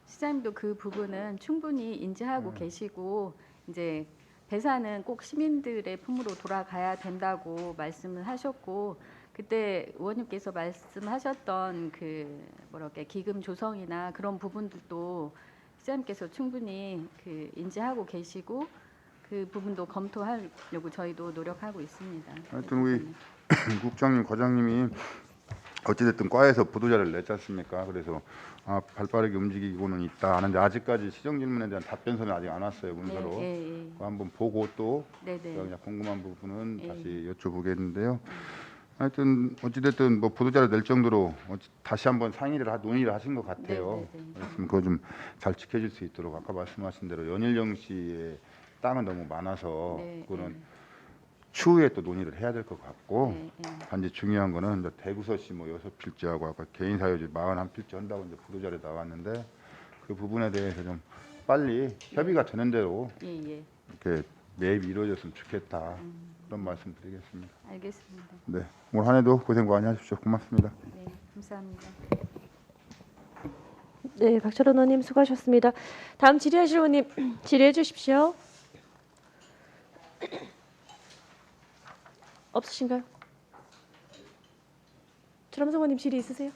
시장님도 그 부분은 충분히 인지하고 계시고 이제 배산은 꼭 시민들의 품으로 돌아가야 된다고 말씀을 하셨고 그때 의원님께서 말씀하셨던 그 뭐랄까 기금 조성이나 그런 부분들도 시장님께서 충분히 그 인지하고 계시고 그 부분도 검토하려고 저희도 노력하고 있습니다. 하여튼 우리 국장님, 과장님이 어찌됐든 과에서 보도자를 냈지 않습니까? 그래서 발빠르게 움직이고는 있다 하는데 아직까지 시정 질문에 대한 답변서는 아직 안 왔어요, 문서로. 그거 한번 보고 또 네네. 그냥 궁금한 부분은 예. 다시 여쭤보겠는데요. 하여튼 어찌됐든 뭐 보도자를 낼 정도로 다시 한번 논의를 하신 것 같아요. 네네네. 그랬으면 그거 좀 잘 지켜질 수 있도록 아까 말씀하신 대로 연일영 씨의 땅은 너무 많아서 네, 그거는 추후에 또 논의를 해야 될 것 같고 네. 단지 중요한 거는 이제 대구서시 뭐 6필지하고 아까 개인 사유지 41필지 한다고 이제 보도자료 나왔는데 그 부분에 대해서 좀 빨리 협의가 되는 대로 예. 이렇게 매입이 이루어졌으면 좋겠다 그런 말씀 드리겠습니다. 알겠습니다. 네, 올 한 해도 고생 많이 하십시오. 고맙습니다. 네, 감사합니다. 네, 박철원 의원님 수고하셨습니다. 다음 질의하실 의원님 질의해 주십시오. 없으신가요? 조남성 의원님 질의 있으세요?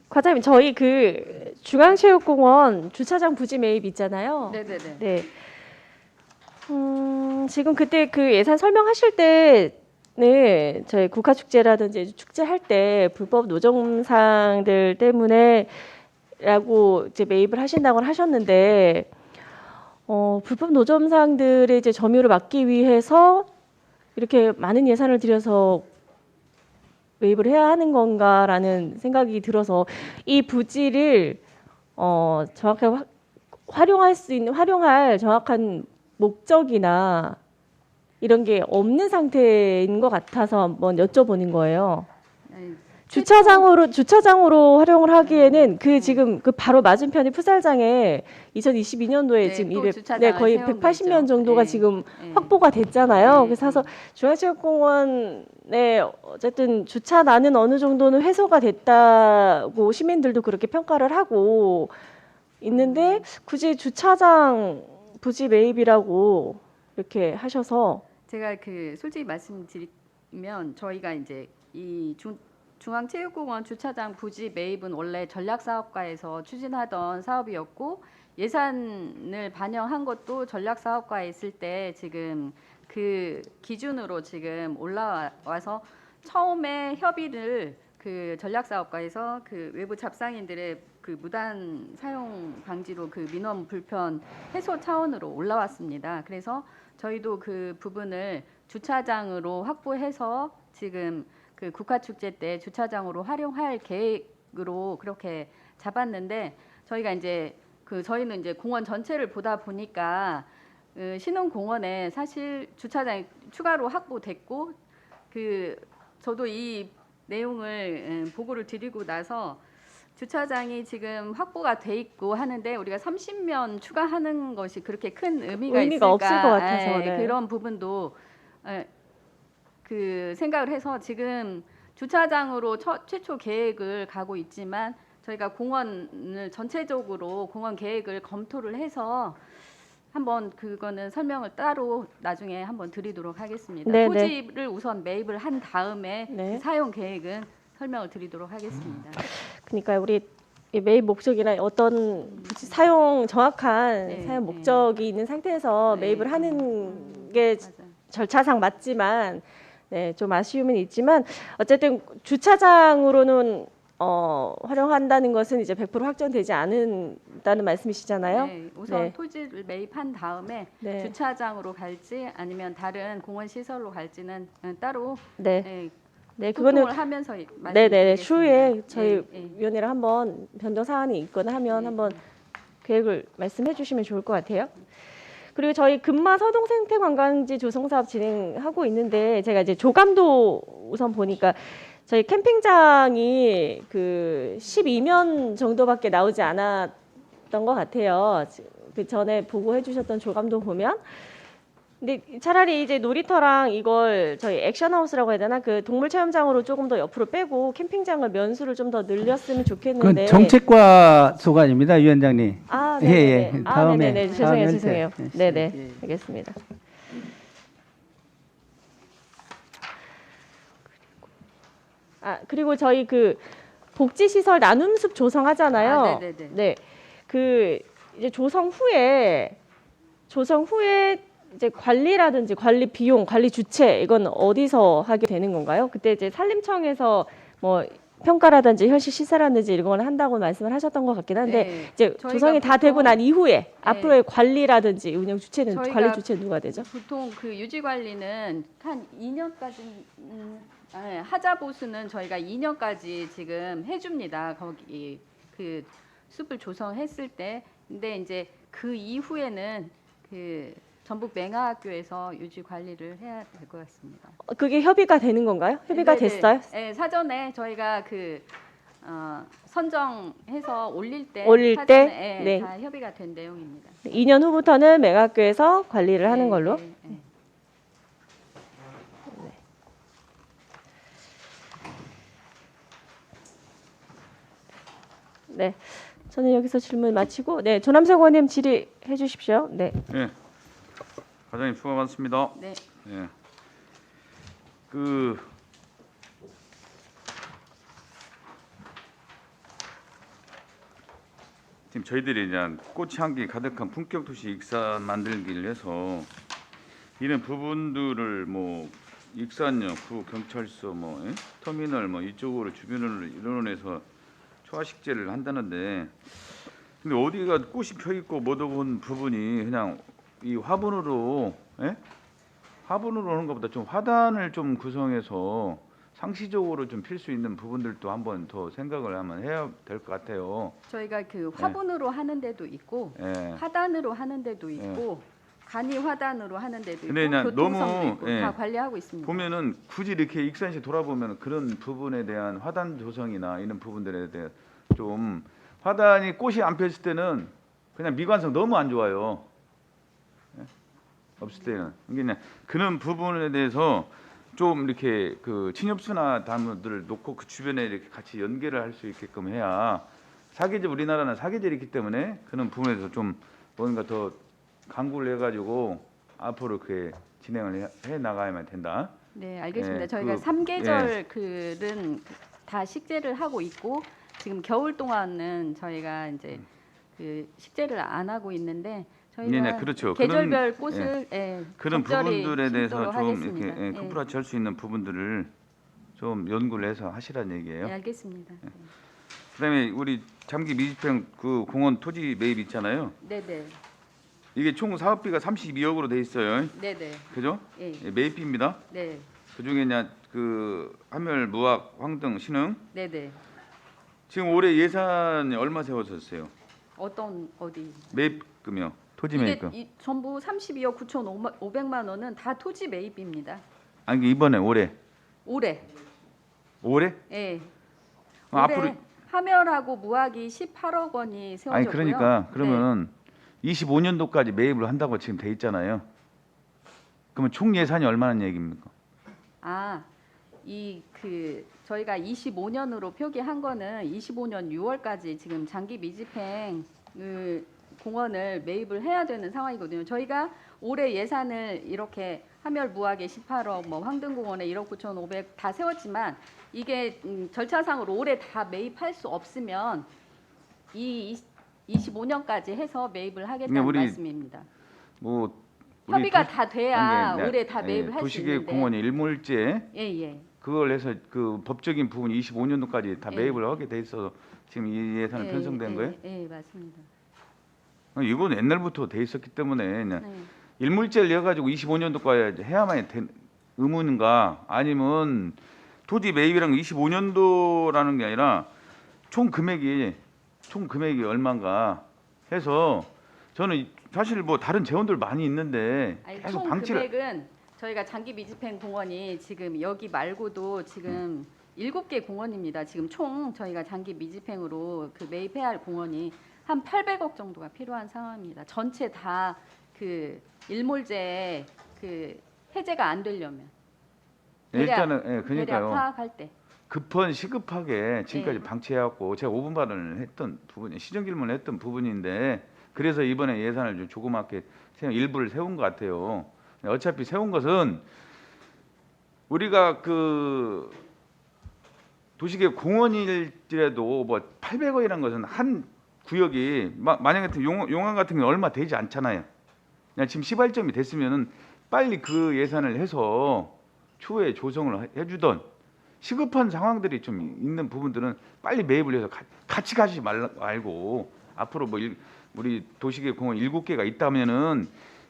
과장님, 저희 그 중앙체육공원 주차장 부지 매입 있잖아요. 네네네. 네. 지금 그때 그 예산 설명하실 때는 저희 국가축제라든지 축제할 때 불법 노점상들 때문에라고 이제 매입을 하신다고 하셨는데, 불법 노점상들의 이제 점유를 막기 위해서 이렇게 많은 예산을 들여서 매입을 해야 하는 건가라는 생각이 들어서 이 부지를 정확하게 활용할 정확한 목적이나 이런 게 없는 상태인 것 같아서 한번 여쭤보는 거예요. 아니, 주차장으로 활용을 하기에는 그 지금 그 바로 맞은편의 푸살장에 2022년도에 네, 지금 또 200, 주차장을 거의 세운 180명 거죠. 정도가 네. 지금 네. 확보가 됐잖아요. 네, 그래서 중앙체육공원에 어쨌든 주차나는 어느 정도는 해소가 됐다고 시민들도 그렇게 평가를 하고 있는데 굳이 주차장 부지 매입이라고 이렇게 하셔서 제가 그 솔직히 말씀드리면 저희가 이제 이 중앙체육공원 주차장 부지 매입은 원래 전략사업과에서 추진하던 사업이었고 예산을 반영한 것도 전략사업과에 있을 때 지금 그 기준으로 지금 올라와서 처음에 협의를 그 전략사업과에서 그 외부 잡상인들의 그 무단 사용 방지로 그 민원 불편 해소 차원으로 올라왔습니다. 그래서 저희도 그 부분을 주차장으로 확보해서 지금 그 국가축제 때 주차장으로 활용할 계획으로 그렇게 잡았는데 저희가 이제 저희는 이제 공원 전체를 보다 보니까 신흥공원에 사실 주차장이 추가로 확보됐고 저도 이 내용을 보고를 드리고 나서 주차장이 지금 확보가 돼 있고 하는데 우리가 30면 추가하는 것이 그렇게 큰 의미가 있을까? 없을 것 같아서 네. 그런 부분도 그 생각을 해서 지금 주차장으로 최초 계획을 가고 있지만 저희가 공원을 전체적으로 공원 계획을 검토를 해서 한번 그거는 설명을 따로 나중에 한번 드리도록 하겠습니다. 네, 토지를 우선 매입을 한 다음에 네. 그 사용 계획은 설명을 드리도록 하겠습니다. 그러니까 우리 이 매입 목적이나 어떤 정확한 네, 사용 네. 목적이 있는 상태에서 네. 매입을 하는 게 맞아요. 절차상 맞지만 네, 좀 아쉬움은 있지만 어쨌든 주차장으로는 활용한다는 것은 이제 100% 확정되지 않는다는 말씀이시잖아요. 네, 우선 네. 토지를 매입한 다음에 네. 주차장으로 갈지 아니면 다른 공원 시설로 갈지는 따로 네. 네, 네, 그거는 소통을 하면서 네네 말씀드리겠습니다. 추후에 저희 예, 예. 위원회랑 한번 변경 사안이 있거나 하면 네, 한번 계획을 말씀해 주시면 좋을 것 같아요. 그리고 저희 금마 서동 생태 관광지 조성 사업 진행하고 있는데 제가 이제 조감도 우선 보니까 저희 캠핑장이 그 12면 정도밖에 나오지 않았던 것 같아요. 그 전에 보고해 주셨던 조감도 보면. 근데 차라리 이제 놀이터랑 이걸 저희 액션하우스라고 해야 되나 그 동물 체험장으로 조금 더 옆으로 빼고 캠핑장을 면수를 좀 더 늘렸으면 좋겠는데. 그건 정책과 소관입니다, 위원장님. 아, 예, 네네. 예. 아, 다음에, 네네. 다음에 할 죄송해요. 때. 네네. 예. 알겠습니다. 그리고 저희 그 복지시설 나눔숲 조성하잖아요. 아, 네네네. 네. 그 이제 조성 후에 이제 관리라든지 관리 비용, 관리 주체 이건 어디서 하게 되는 건가요? 그때 이제 산림청에서 뭐 평가라든지 현실 시설라든지 이런 걸 한다고 말씀을 하셨던 것 같긴 한데 네, 이제 저희가 조성이 다 되고 난 이후에 앞으로의 관리라든지 운영 주체는 저희가 관리 주체 누가 되죠? 보통 그 유지 관리는 한 2년까지 하자 보수는 저희가 2년까지 지금 해줍니다. 거기 그 숲을 조성했을 때. 근데 이제 그 이후에는 그 전북 맹하학교에서 유지 관리를 해야 될 것 같습니다. 그게 협의가 되는 건가요? 협의가 네네. 됐어요? 네, 사전에 저희가 그 선정해서 올릴 때 때? 네. 다 협의가 된 내용입니다. 2년 후부터는 맹학교에서 관리를 하는 네, 걸로. 네, 네. 네. 저는 여기서 질문 마치고 네, 조남석 의원님 질의해 주십시오. 네. 예. 과장님 수고 많습니다. 네. 예. 그 지금 저희들이 이제 꽃이 향기 가득한 품격 도시 익산 만들기를 해서 이런 부분들을 뭐 익산역, 구 경찰서, 뭐 터미널 뭐 이쪽으로 주변을 이뤄내서 초화식재를 한다는데, 근데 어디가 꽃이 펴 있고 못오은 부분이 그냥 이 화분으로 화분으로 하는 것보다 좀 화단을 좀 구성해서 상시적으로 좀 필 수 있는 부분들도 한번 더 생각을 한번 해야 될 것 같아요. 저희가 그 화분으로 하는 데도 있고 예. 화단으로 하는 데도 있고 간이 화단으로 하는 데도 있고 근데 그냥 교통성도 너무, 있고 예. 다 관리하고 있습니다. 보면은 굳이 이렇게 익산시 돌아보면 그런 부분에 대한 화단 조성이나 이런 부분들에 대해 좀 화단이 꽃이 안 폈을 때는 그냥 미관성 너무 안 좋아요. 예? 없을 때는 그냥 그런 부분에 대해서 좀 이렇게 그 침엽수나 나무들을 놓고 그 주변에 이렇게 같이 연계를 할 수 있게끔 해야 사계절, 우리나라는 사계절이 있기 때문에 그런 부분에서 좀 뭔가 더 강구를 해가지고 앞으로 그 진행을 해 나가야만 된다. 네, 알겠습니다. 예, 저희가 그- 3계절 글은 다 식재를 하고 있고 지금 겨울 동안은 저희가 이제 그 식재를 안 하고 있는데 저희가 네, 그렇죠. 계절별 꽃을 그런 적절히 부분들에 대해서 심도록 좀 하겠습니다. 이렇게 예. 컴플라치 할 수 있는 부분들을 좀 연구를 해서 하시라는 얘기예요. 네, 알겠습니다. 그다음에 우리 잠기 미집행 그 공원 토지 매입 있잖아요. 네, 네, 이게 총 사업비가 32억으로 돼 있어요. 네, 네, 그죠? 예, 예, 매입비입니다. 네, 그 중에 이제 그 함열, 무학, 황등, 신흥. 네, 네. 지금 올해 예산이 얼마 세워졌어요? 어디? 매입금이요. 토지 이게 매입금. 전부 32억 9,500만 원은 다 토지 매입입니다. 아니 이번에 올해. 올해. 올해? 예. 아, 올해 앞으로 함열하고 무학이 18억 원이 세워졌고요. 아니 그러니까 네. 그러면 25년도까지 매입을 한다고 지금 돼 있잖아요. 그러면 총 예산이 얼마나 얘기입니까? 저희가 25년으로 표기한 거는 25년 6월까지 지금 장기 미집행 공원을 매입을 해야 되는 상황이거든요. 저희가 올해 예산을 이렇게 함열 무학에 18억, 뭐 황등공원에 1억 9,500 다 세웠지만 이게 절차상으로 올해 다 매입할 수 없으면 이 25년까지 해서 매입을 하겠다는 우리 말씀입니다. 뭐 우리 협의가 다 돼야 아니, 올해 다 매입을 할 수 도시계획 있는데. 공원이 일몰제 예. 그걸 해서 그 법적인 부분 25년도까지 다 예. 매입을 하게 돼 있어서 지금 이 예산을 편성된 거예요? 예, 맞습니다. 이건 옛날부터 돼 있었기 때문에 그냥 네. 일몰제를 해가지고 25년도까지 해야만 된 의무인가 아니면 토지 매입이랑 25년도라는 게 아니라 총 금액이 얼마인가 해서 저는 사실 뭐 다른 재원들 많이 있는데 아니, 계속 총 방치를 금액은 저희가 장기 미집행 공원이 지금 여기 말고도 지금 7개 공원입니다. 지금 총 저희가 장기 미집행으로 그 매입해야 할 공원이 한 800억 정도가 필요한 상황입니다. 전체 다 그 일몰제 그 해제가 안 되려면 일단은 대략 그러니까요. 파악할 때 시급하게 지금까지 네. 방치해갖고 제가 5분 발언을 했던 부분이 시정 질문을 했던 부분인데 그래서 이번에 예산을 좀 조그맣게 일부를 세운 것 같아요. 어차피 세운 것은 우리가 그 도시계획 공원일지라도 뭐 800억이라는 것은 한 구역이 만약 같은 용안 같은 경우는 얼마 되지 않잖아요. 그냥 지금 시발점이 됐으면은 빨리 그 예산을 해서 추후에 조성을 해주던 시급한 상황들이 좀 있는 부분들은 빨리 매입을 해서 같이 가지 말고 앞으로 뭐 우리 도시계획 공원 7개가 있다면은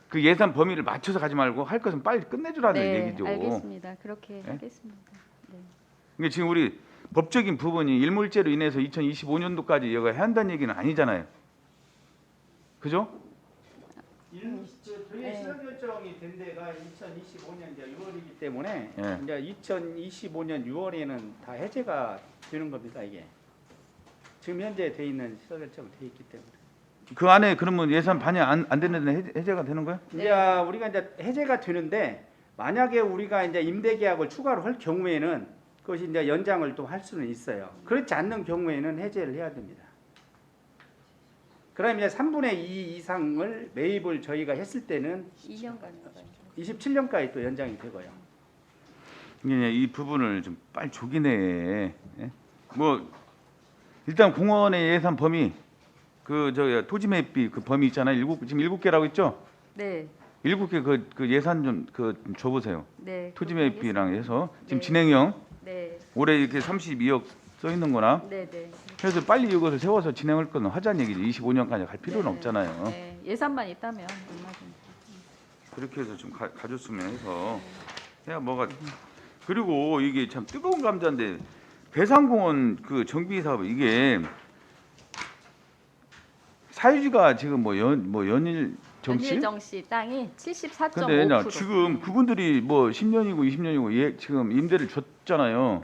그 예산 범위를 맞춰서 가지 말고 할 것은 빨리 끝내주라는 네, 얘기죠. 알겠습니다. 그렇게 네? 하겠습니다. 네. 그러니까 지금 우리 법적인 부분이 일몰제로 인해서 2025년도까지 여가 해야 한다는 얘기는 아니잖아요. 그죠? 저희 시정 결정이 된 데가 2025년 이제 6월이기 때문에 예. 이제 2025년 6월에는 다 해제가 되는 겁니다. 이게 지금 현재 돼 있는 시정 결정 돼 있기 때문에. 그 안에 그러면 예산 반영 안 됐는데 해제가 되는 거예요? 이제 우리가 이제 해제가 되는데 만약에 우리가 이제 임대 계약을 추가로 할 경우에는 그것이 이제 연장을 또 할 수는 있어요. 그렇지 않는 경우에는 해제를 해야 됩니다. 그럼 이제 3분의 2 이상을 매입을 저희가 했을 때는 2년간인가요? 27년까지 또 연장이 되고요. 이 부분을 좀 빨리 조기내에 뭐 일단 공원의 예산 범위 토지 매입비 그 범위 있잖아요. 지금 7개라고 했죠? 네. 7개 그 예산 좀 줘보세요. 네. 토지 그렇게 매입비랑 해서 지금 네. 진행형 네. 올해 이렇게 32억 써 있는 거나 네, 네. 그래서 빨리 이것을 세워서 진행할 건 하자는 얘기죠. 25년까지 갈 필요는 네. 없잖아요. 네. 예산만 있다면 얼마든지. 그렇게 해서 좀 가졌으면 해서 해야 뭐가 그리고 이게 참 뜨거운 감자인데 배산공원 그 정비 사업 이게 사유지가 지금 연일 정씨? 연일정 씨 땅이 74.5%. 근데 지금 그분들이 뭐 10년이고 20년이고 지금 임대를 줬잖아요.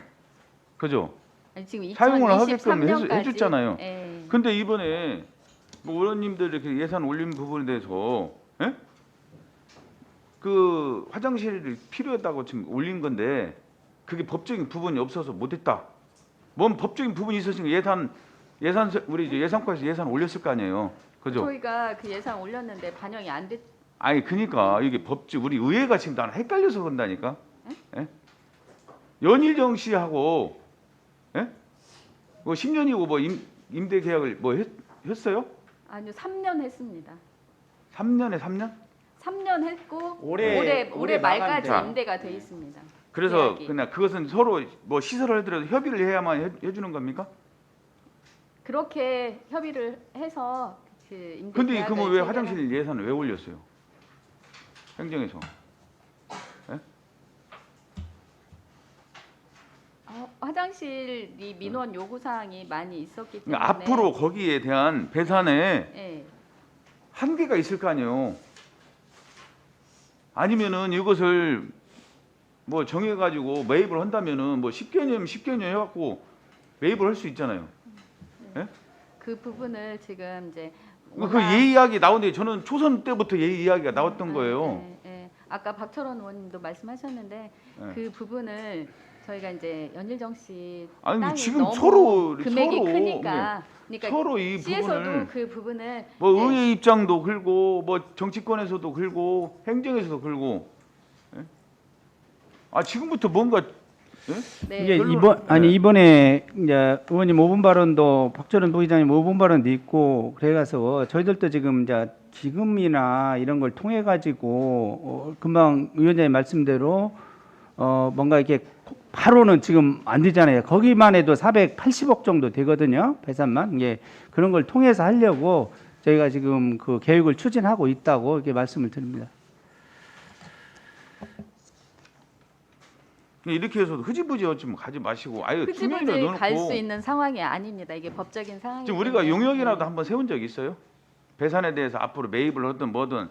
그죠? 아니, 지금 사용을 하게끔 2023년까지. 해줬잖아요. 예. 근데 이번에 뭐 의원님들 이렇게 예산 올린 부분에 대해서 예? 그 화장실이 필요했다고 지금 올린 건데 그게 법적인 부분이 없어서 못했다. 뭔 법적인 부분이 있었으니까 우리 이제 예산과에서 예산 올렸을 거 아니에요. 그죠? 저희가 그 예산 올렸는데 반영이 안 됐. 아니 그러니까 이게 우리 의회가 지금 나는 헷갈려서 그런다니까. 예? 연일정 씨하고 예? 뭐 10년이고 뭐 임대 계약을 뭐 했어요? 아니요, 3년 했습니다. 3년에 3년? 3년 했고 올해 올해 말까지 마감돼. 임대가 돼 있습니다. 그래서 계약이. 그냥 그것은 서로 뭐 시설을 하더라도 협의를 해야만 해주는 겁니까? 그렇게 협의를 해서 그 임대 근데 계약을 그러면 왜 체결한- 화장실 예산을 왜 올렸어요? 행정에서. 화장실이 민원 요구 사항이 많이 있었기 때문에 그러니까 앞으로 거기에 대한 배산에 예. 한계가 있을 거 아니에요. 아니면은 이것을 뭐 정해가지고 매입을 한다면은 뭐 10개년 해갖고 매입을 할 수 있잖아요. 그 부분을 지금 이제 그 예의 이야기 나오는데 저는 초선 때부터 예의 이야기가 나왔던 거예요. 아까 박철원 의원님도 말씀하셨는데 예. 그 부분을 저희가 이제 연일정 씨 아니, 땅이 지금 너무 서로 금액이 서로, 크니까 그러니까 서로 이 시에서도 부분을 그 부분을 뭐 이제 의회 입장도 걸고 뭐 정치권에서도 걸고 행정에서도 걸고. 예? 아 지금부터 뭔가 네, 이게 결론은- 이번에 이제 의원님 5분 발언도 박철원 부의장님 5분 발언도 있고 그래가서 저희들도 지금 이제 기금이나 이런 걸 통해 가지고 금방 위원장님 말씀대로 뭔가 이렇게 바로는 지금 안 되잖아요. 거기만 해도 480억 정도 되거든요. 배산만. 예. 그런 걸 통해서 하려고 저희가 지금 그 계획을 추진하고 있다고 이렇게 말씀을 드립니다. 이렇게 해서도 흐지부지 좀 가지 마시고 아예 투명하게 흐지부지 넣어놓고 갈 수 있는 상황이 아닙니다. 이게 법적인 상황이. 지금 우리가 용역이라도 한번 세운 적 있어요? 배산에 대해서 앞으로 매입을 하든 뭐든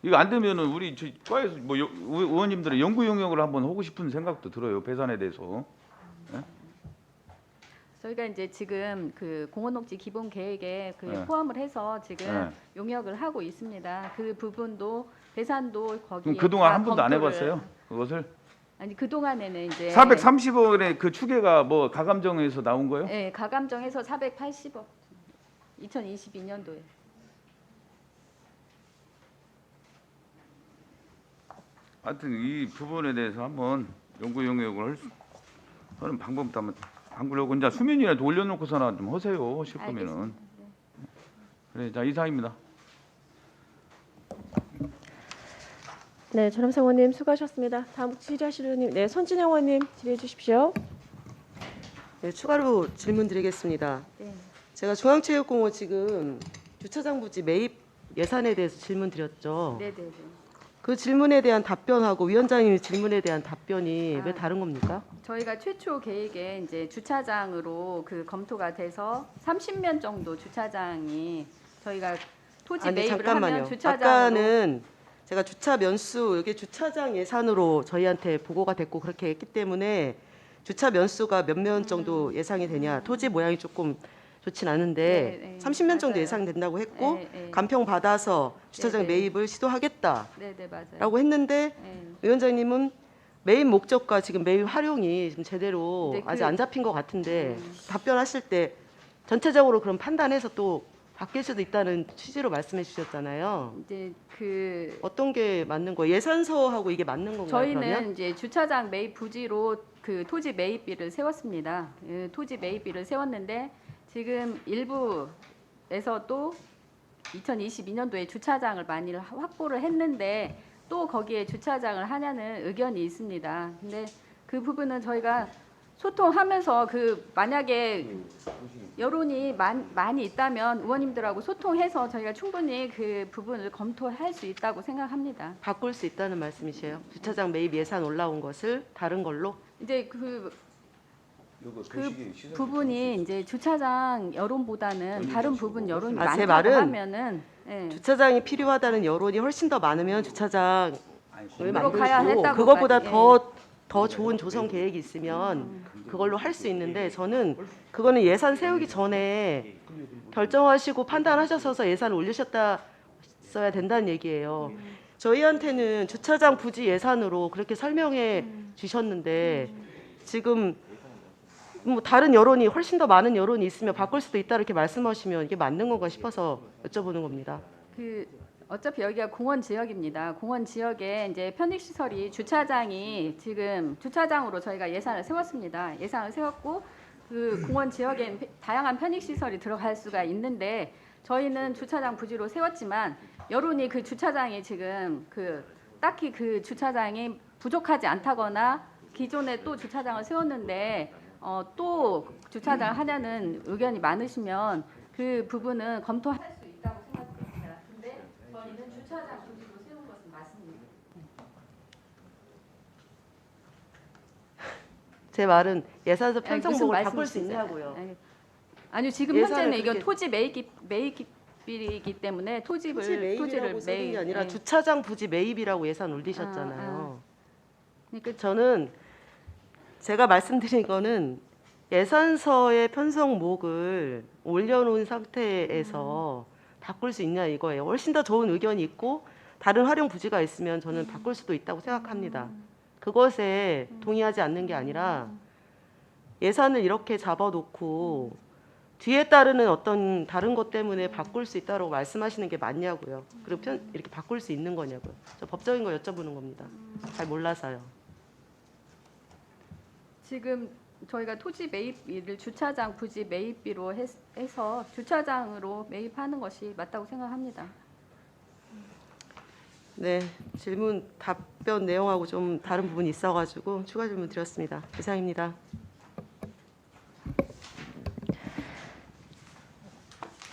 이거 안 되면은 우리 저희 과에서 뭐 의원님들은 연구 용역을 한번 하고 싶은 생각도 들어요. 배산에 대해서. 저희가 이제 지금 그 공원녹지 기본 계획에 그 네. 포함을 해서 지금 네. 용역을 하고 있습니다. 그 부분도 배산도 거기에 그럼 그동안 다 한 번도 안 검토를- 해봤어요? 그것을? 아니 그 동안에는 이제 430억의 그 추계가 뭐 가감정에서 나온 거예요? 네, 가감정에서 480억 2022년도에. 하여튼 이 부분에 대해서 한번 연구 용역을 하는 방법도 한번 한글로 이제 수면이라도 올려놓고서나 좀 하세요. 하실 거면은. 알겠습니다. 그래, 자 이상입니다. 네, 전함성 의원님 수고하셨습니다. 다음 질의하실 의원님, 네, 손진영 의원님 질의해 주십시오. 네, 추가로 질문 드리겠습니다. 네. 제가 중앙체육공원 지금 주차장 부지 매입 예산에 대해서 질문 드렸죠. 네, 네, 네. 그 질문에 대한 답변하고 위원장님 질문에 대한 답변이 아. 왜 다른 겁니까? 저희가 최초 계획에 이제 주차장으로 그 검토가 돼서 30면 정도 주차장이 저희가 토지 아니 매입을 잠깐만요. 하면 주차장으로 아까는 제가 주차 면수 여기 주차장 예산으로 저희한테 보고가 됐고 그렇게 했기 때문에 주차 면수가 몇 면 정도 예상이 되냐 토지 모양이 조금 좋진 않은데 네, 네, 30면 정도 맞아요. 예상된다고 했고 네, 네. 간평 받아서 주차장 네, 네. 매입을 시도하겠다라고 네, 네, 맞아요. 했는데 네. 위원장님은 매입 목적과 지금 매입 활용이 지금 제대로 네, 아직 그- 안 잡힌 것 같은데 답변하실 때 전체적으로 그럼 판단해서 또 바뀔 수도 있다는 취지로 말씀해 주셨잖아요. 이제 그 어떤 게 맞는 거예요? 예산서하고 이게 맞는 건가요? 저희는 그러면? 이제 주차장 매입 부지로 그 토지 매입비를 세웠습니다. 토지 매입비를 세웠는데 지금 일부에서 또 2022년도에 주차장을 많이 확보를 했는데 또 거기에 주차장을 하냐는 의견이 있습니다. 근데 그 부분은 저희가 소통하면서 그 만약에 여론이 많이 있다면 의원님들하고 소통해서 저희가 충분히 그 부분을 검토할 수 있다고 생각합니다. 바꿀 수 있다는 말씀이세요? 주차장 매입 예산 올라온 것을 다른 걸로? 이제 그 부분이 이제 주차장 여론보다는 다른 부분 여론이 아, 제 많다고 말은 하면은 주차장이 필요하다는 여론이 훨씬 더 많으면 주차장을 가야 만들고 했다고 그것보다 말- 더 좋은 조성 계획이 있으면 그걸로 할 수 있는데 저는 그거는 예산 세우기 전에 결정하시고 판단하셔서 예산을 올리셨어야 된다는 얘기예요. 저희한테는 주차장 부지 예산으로 그렇게 설명해 주셨는데 지금 뭐 다른 여론이 훨씬 더 많은 여론이 있으면 바꿀 수도 있다 이렇게 말씀하시면 이게 맞는 건가 싶어서 여쭤보는 겁니다. 그 어차피 여기가 공원 지역입니다. 공원 지역에 이제 편익 시설이 주차장이 지금 주차장으로 저희가 예산을 세웠습니다. 예산을 세웠고 그 공원 지역에 다양한 편익 시설이 들어갈 수가 있는데 저희는 주차장 부지로 세웠지만 여론이 그 주차장이 지금 그 딱히 그 주차장이 부족하지 않다거나 기존에 또 주차장을 세웠는데 또 주차장을 하냐는 의견이 많으시면 그 부분은 검토할 수 있다고 생각됩니다. 근데 저희는 주차장 부지로 세운 것은 맞습니다. 제 말은 예산서 무슨 편성목을 바꿀 수 말씀이시세요? 있냐고요. 아니요, 지금 예산을 현재는 이건 그렇게- 토지 매입비이기 때문에 토지 토지를 매입이라고 쓰는 게 아니라 예. 주차장 부지 매입이라고 예산 올리셨잖아요. 그러니까 저는 제가 말씀드린 거는 예산서의 편성목을 올려놓은 상태에서 바꿀 수 있냐 이거예요. 훨씬 더 좋은 의견이 있고 다른 활용 부지가 있으면 저는 바꿀 수도 있다고 생각합니다. 그것에 동의하지 않는 게 아니라 예산을 이렇게 잡아놓고 뒤에 따르는 어떤 다른 것 때문에 바꿀 수 있다고 말씀하시는 게 맞냐고요. 그리고 이렇게 바꿀 수 있는 거냐고요. 저 법적인 거 여쭤보는 겁니다. 잘 몰라서요. 지금 저희가 토지 매입비를 주차장 부지 매입비로 해서 주차장으로 매입하는 것이 맞다고 생각합니다. 네, 질문 답변 내용하고 좀 다른 부분이 있어가지고 추가 질문 드렸습니다. 이상입니다.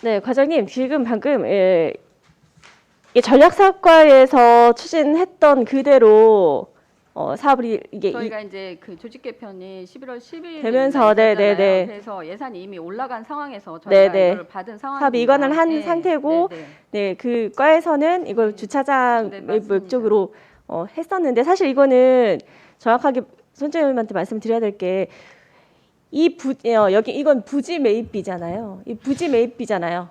네, 과장님 지금 방금 이게 전략사업과에서 추진했던 그대로 사업을 이게 저희가 이제 그 조직 개편이 11월 10일 되면서 네네네. 그래서 예산이 이미 올라간 상황에서 저희가 네네. 이걸 받은 상황입니다. 사업 이관을 한 네, 상태고 네네. 네, 그 과에서는 이걸 주차장 네, 매입 맞습니다. 목적으로 했었는데 사실 이거는 정확하게 손재 의원님한테 말씀드려야 될 게 여기 이건 부지 매입비잖아요. 이 부지 매입비잖아요.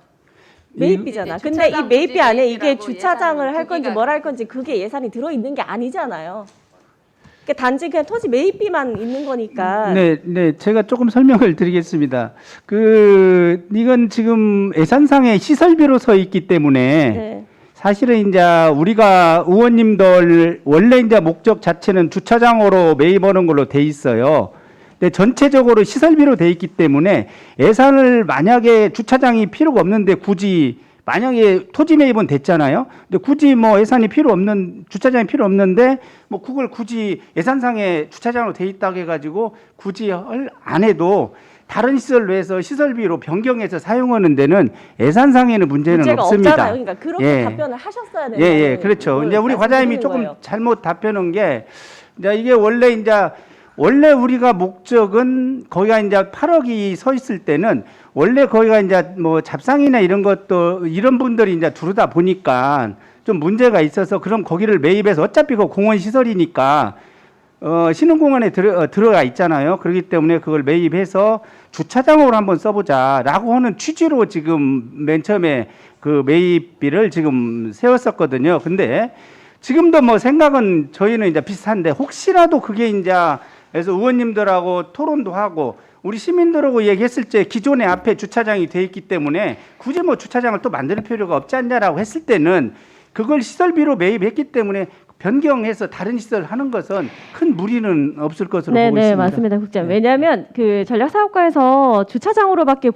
매입비잖아. 네, 근데 이 주차장 매입비 부지 안에 이게 매입이라고 주차장을 예산을 할 건지 두기가- 뭘 할 건지 그게 예산이 들어 있는 게 아니잖아요. 그러니까 단지 그냥 토지 매입비만 있는 거니까. 네, 제가 조금 설명을 드리겠습니다. 이건 지금 예산상에 시설비로 서 있기 때문에 네. 사실은 이제 우리가 의원님들 원래 이제 목적 자체는 주차장으로 매입하는 걸로 돼 있어요. 근데 전체적으로 시설비로 돼 있기 때문에 예산을 만약에 주차장이 필요가 없는데 굳이 만약에 토지 매입은 됐잖아요. 근데 굳이 뭐 예산이 필요 없는 주차장이 필요 없는데 뭐 그걸 굳이 예산상에 주차장으로 돼 있다고 해가지고 굳이 안 해도 다른 시설로 해서 시설비로 변경해서 사용하는 데는 예산상에는 문제는 문제가 없습니다. 없잖아요. 그러니까 그렇게 예. 답변을 하셨어야 되는 예, 그렇죠. 이제 우리 과장님이 조금 잘못 답변한 게 이제 이게 원래 우리가 목적은 거기가 이제 8억이 서 있을 때는 원래 거기가 이제 뭐 잡상이나 이런 것도 이런 분들이 이제 두르다 보니까 좀 문제가 있어서 그럼 거기를 매입해서 어차피 그 공원 시설이니까 신흥공원에 들어가 있잖아요. 그렇기 때문에 그걸 매입해서 주차장으로 한번 써보자라고 하는 취지로 지금 맨 처음에 그 매입비를 지금 세웠었거든요. 근데 지금도 뭐 생각은 저희는 이제 비슷한데 혹시라도 그게 이제 그래서 의원님들하고 토론도 하고 우리 시민들하고 얘기했을 때 기존에 앞에 주차장이 돼 있기 때문에 굳이 뭐 주차장을 또 만들 필요가 없지 않냐라고 했을 때는 그걸 시설비로 매입했기 때문에 변경해서 다른 시설 하는 것은 큰 무리는 없을 것으로 보고 있습니다. 네, 맞습니다, 국장. 왜냐하면 그 전략사업과에서 주차장으로밖에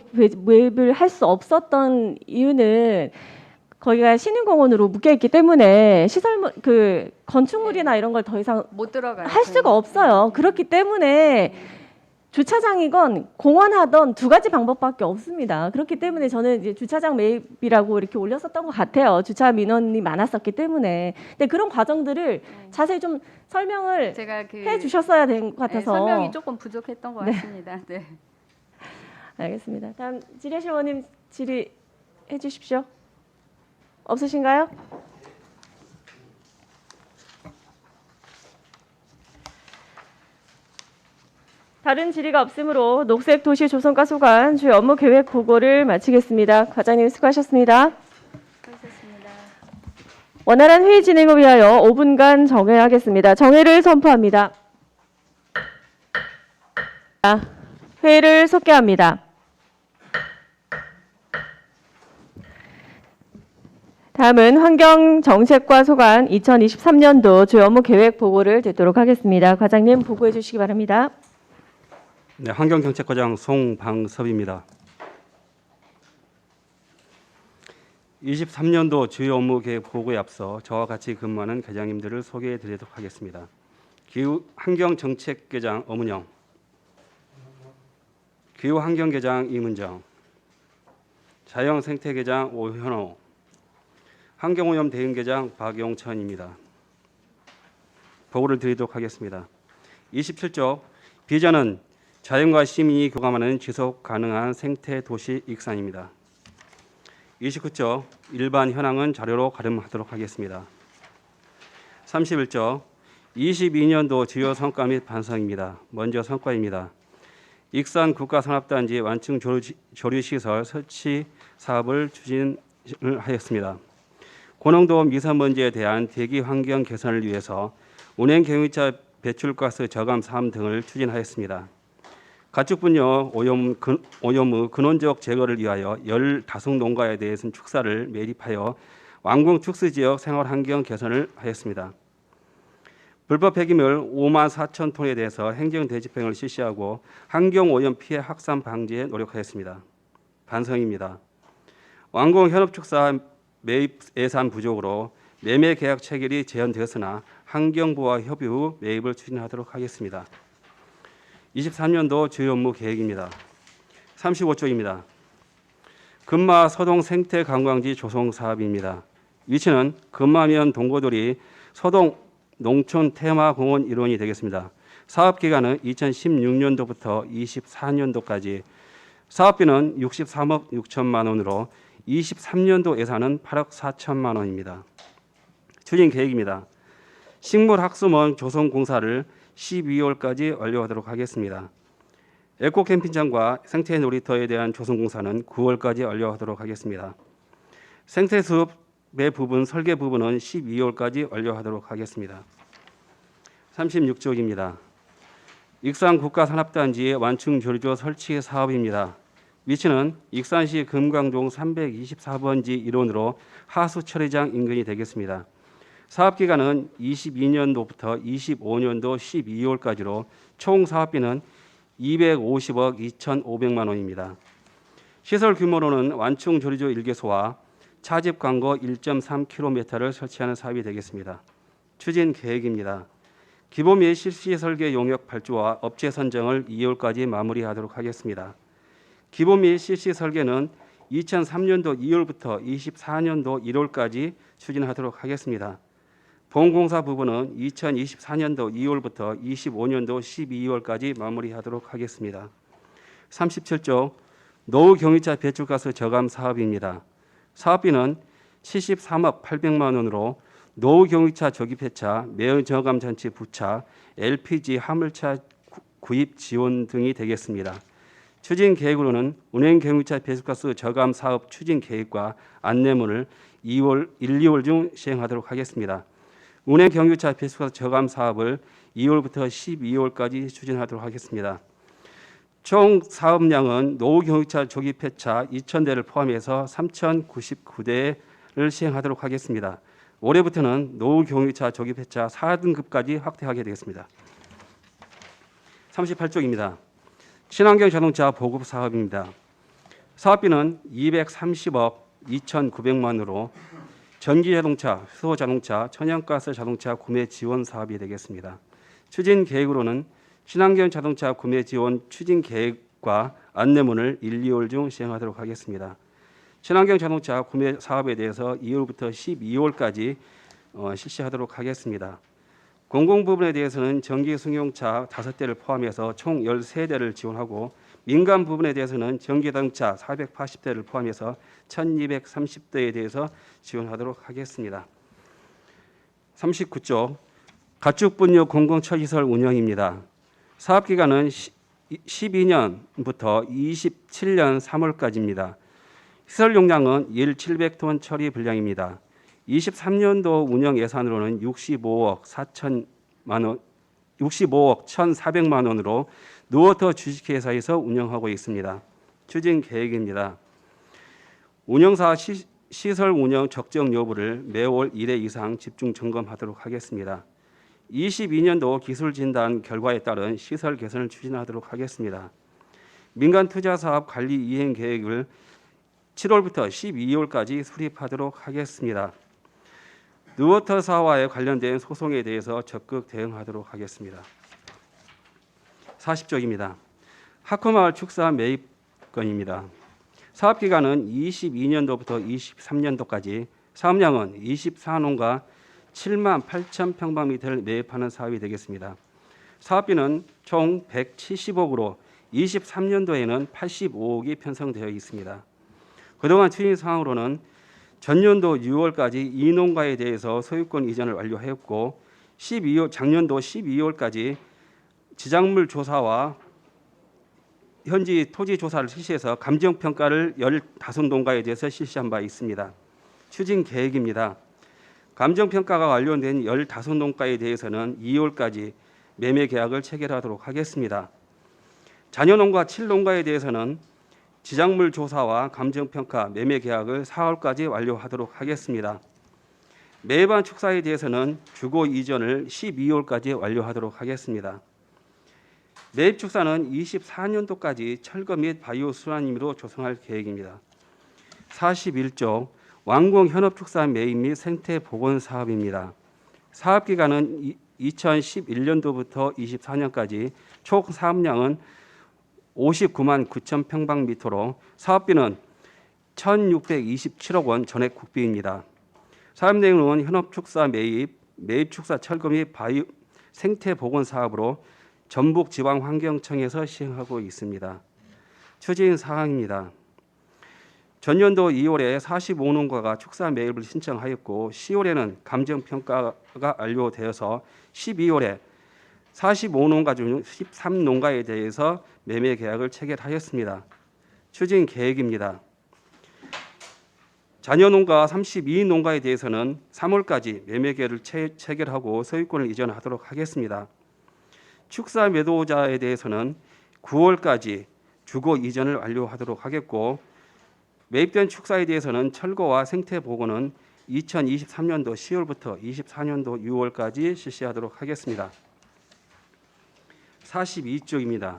매입을 할 수 없었던 이유는 거기가 시민공원으로 묶여 있기 때문에 시설 그 건축물이나 이런 걸 더 이상 못 들어가요. 할 수가 없어요. 그렇기 때문에 주차장이건 공원하던 두 가지 방법밖에 없습니다. 그렇기 때문에 저는 이제 주차장 매입이라고 이렇게 올렸었던 것 같아요. 주차 민원이 많았었기 때문에. 근데 그런 과정들을 자세히 좀 설명을 제가 해주셨어야 된 것 같아서. 설명이 조금 부족했던 것 같습니다. 네. 알겠습니다. 다음 질의하실 의원님 질의해 주십시오. 없으신가요? 다른 질의가 없으므로 녹색도시조성과 소관 주요 업무 계획 보고를 마치겠습니다. 과장님 수고하셨습니다. 수고하셨습니다. 원활한 회의 진행을 위하여 5분간 정회하겠습니다. 정회를 선포합니다. 회의를 속개합니다. 다음은 환경정책과 소관 2023년도 주요 업무 계획 보고를 듣도록 하겠습니다. 과장님 보고해 주시기 바랍니다. 네, 환경정책과장 송방섭입니다. 23년도 주요 업무 계획 보고에 앞서 저와 같이 근무하는 계장님들을 소개해 드리도록 하겠습니다. 환경정책계장 엄은영, 기후환경계장 이문정, 자연생태계장 오현호, 환경오염 대응계장 박용천입니다. 보고를 드리도록 하겠습니다. 27조 비전은 자연과 시민이 교감하는 지속 가능한 생태 도시 익산입니다. 29조 일반 현황은 자료로 가름하도록 하겠습니다. 31조 22년도 주요 성과 및 반성입니다. 먼저 성과입니다. 익산 국가산업단지 완충 조류시설 설치 사업을 추진을 하였습니다. 고농도 미세먼지에 대한 대기 환경 개선을 위해서 운행 경유차 배출가스 저감 사업 등을 추진하였습니다. 가축분뇨 오염의 근원적 제거를 위하여 15농가에 대해서는 축사를 매립하여 완공 축수 지역 생활환경 개선을 하였습니다. 불법 폐기물 5만 4천 톤에 대해서 행정 대집행을 실시하고 환경오염 피해 확산 방지에 노력하였습니다. 반성입니다. 완공 현업 축사 매입 예산 부족으로 매매 계약 체결이 제한되었으나 환경부와 협의 후 매입을 추진하도록 하겠습니다. 23년도 주요 업무 계획입니다. 35조입니다. 금마 서동 생태 관광지 조성 사업입니다. 위치는 금마면 동고돌이 서동 농촌 테마 공원 일원이 되겠습니다. 사업 기간은 2016년도부터 24년도까지. 사업비는 63억 6천만 원으로 23년도 예산은 8억 4천만 원입니다. 추진 계획입니다. 식물학습원 조성 공사를 12월까지 완료하도록 하겠습니다. 에코 캠핑장과 생태 놀이터에 대한 조성 공사는 9월까지 완료하도록 하겠습니다. 생태숲의 부분 설계 부분은 12월까지 완료하도록 하겠습니다. 36조입니다. 익산 국가산업단지의 완충 조류조 설치 사업입니다. 위치는 익산시 금강동 324번지 일원으로 하수 처리장 인근이 되겠습니다. 사업 기간은 22년도부터 25년도 12월까지로 총 사업비는 250억 2,500만 원입니다. 시설 규모로는 완충 조리조 1개소와 차집 광고 1.3km를 설치하는 사업이 되겠습니다. 추진 계획입니다. 기본 및 실시 설계 용역 발주와 업체 선정을 2월까지 마무리하도록 하겠습니다. 기본 및 실시 설계는 2003년도 2월부터 24년도 1월까지 추진하도록 하겠습니다. 본공사 부분은 2024년도 2월부터 25년도 12월까지 마무리하도록 하겠습니다. 37조 노후 경유차 배출가스 저감 사업입니다. 사업비는 73억 800만 원으로 노후 경유차 조기 폐차, 매연 저감 장치 부차, LPG 화물차 구입 지원 등이 되겠습니다. 추진 계획으로는 운행 경유차 배출가스 저감 사업 추진 계획과 안내문을 1, 2월 중 시행하도록 하겠습니다. 운행 경유차 배수가 저감 사업을 2월부터 12월까지 추진하도록 하겠습니다. 총 사업량은 노후 경유차 조기 폐차 2,000대를 포함해서 3,099대를 시행하도록 하겠습니다. 올해부터는 노후 경유차 조기 폐차 4등급까지 확대하게 되겠습니다. 38쪽입니다. 친환경 자동차 보급 사업입니다. 사업비는 230억 2,900만 원으로 전기 자동차, 수소 자동차, 천연가스 자동차 구매 지원 사업이 되겠습니다. 추진 계획으로는 친환경 자동차 구매 지원 추진 계획과 안내문을 1, 2월 중 시행하도록 하겠습니다. 친환경 자동차 구매 사업에 대해서 2월부터 12월까지 실시하도록 하겠습니다. 공공 부분에 대해서는 전기 승용차 5대를 포함해서 총 13대를 지원하고 민간 부분에 대해서는 전기 자동차 480대를 포함해서 1,230대에 대해서 지원하도록 하겠습니다. 39쪽 가축 분뇨 공공처시설 운영입니다. 사업 기간은 12년부터 27년 3월까지입니다. 시설 용량은 1,700톤 처리 분량입니다. 23년도 운영 예산으로는 65억 1,400만 원으로 누워터 주식회사에서 운영하고 있습니다. 추진 계획입니다. 운영사 시설 운영 적정 여부를 매월 1회 이상 집중 점검하도록 하겠습니다. 22년도 기술 진단 결과에 따른 시설 개선을 추진하도록 하겠습니다. 민간 투자 사업 관리 이행 계획을 7월부터 12월까지 수립하도록 하겠습니다. 누워터사와에 관련된 소송에 대해서 적극 대응하도록 하겠습니다. 40쪽입니다. 하커마을 축사 매입 건입니다. 사업 기간은 22년도부터 23년도까지, 사업량은 24농가 7만 8천 평방미터를 매입하는 사업이 되겠습니다. 사업비는 총 170억으로 23년도에는 85억이 편성되어 있습니다. 그동안 추진 사항으로는 전년도 6월까지 이 농가에 대해서 소유권 이전을 완료하였고 작년도 12월까지 지작물 조사와 현지 토지 조사를 실시해서 감정 평가를 15농가에 대해서 실시한 바 있습니다. 추진 계획입니다. 감정 평가가 완료된 15농가에 대해서는 2월까지 매매 계약을 체결하도록 하겠습니다. 잔여 농가 7농가에 대해서는 지작물 조사와 감정평가, 매매 계약을 4월까지 완료하도록 하겠습니다. 매입한 축사에 대해서는 주거 이전을 12월까지 완료하도록 하겠습니다. 매입 축사는 24년도까지 철거 및 바이오 순환임으로 조성할 계획입니다. 41조 완공 현업 축사 매입 및 생태 복원 사업입니다. 사업 기간은 2011년도부터 24년까지 총 사업량은 59만 9천 평방미터로 사업비는 1,627억 원 전액 국비입니다. 사업 내용은 현업축사 매입, 매입축사 철거 및 바이오 생태보건 사업으로 전북지방환경청에서 시행하고 있습니다. 추진 사항입니다. 전년도 2월에 45농가가 축사 매입을 신청하였고 10월에는 감정평가가 완료되어서 12월에 45농가 중 13농가에 대해서 매매 계약을 체결하였습니다. 추진 계획입니다. 잔여 농가 32농가에 대해서는 3월까지 매매 계약을 체결하고 소유권을 이전하도록 하겠습니다. 축사 매도자에 대해서는 9월까지 주거 이전을 완료하도록 하겠고 매입된 축사에 대해서는 철거와 생태 복원은 2023년도 10월부터 24년도 6월까지 실시하도록 하겠습니다. 42쪽입니다.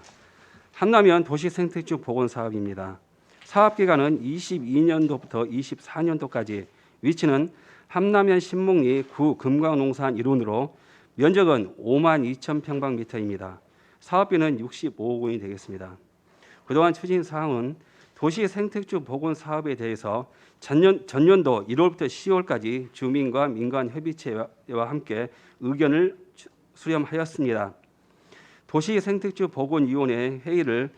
한남면 도시생태축 복원 사업입니다. 사업 기간은 22년도부터 24년도까지, 위치는 한남면 신목리 구 금강농산 일원으로 면적은 5만 2천 평방미터입니다. 사업비는 65억 원이 되겠습니다. 그동안 추진 사항은 도시생태축 복원 사업에 대해서 전년도 1월부터 10월까지 주민과 민간 협의체와 함께 의견을 수렴하였습니다. 도시생태축 복원위원회 회의를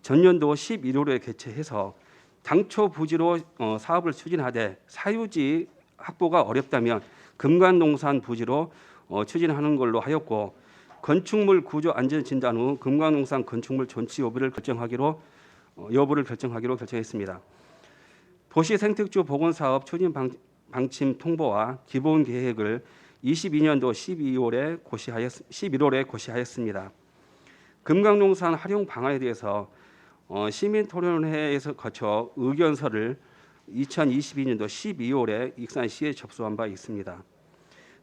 전년도 11월에 개최해서 당초 부지로 사업을 추진하되 사유지 확보가 어렵다면 금관농산 부지로 추진하는 걸로 하였고 건축물 구조 안전 진단 후 금관농산 건축물 존치 여부를 결정하기로 결정했습니다. 도시생태축 복원 사업 추진 방침 통보와 기본 계획을 22년도 11월에 고시하였습니다. 금강농산 활용 방안에 대해서 시민토론회에서 거쳐 의견서를 2022년도 12월에 익산시에 접수한 바 있습니다.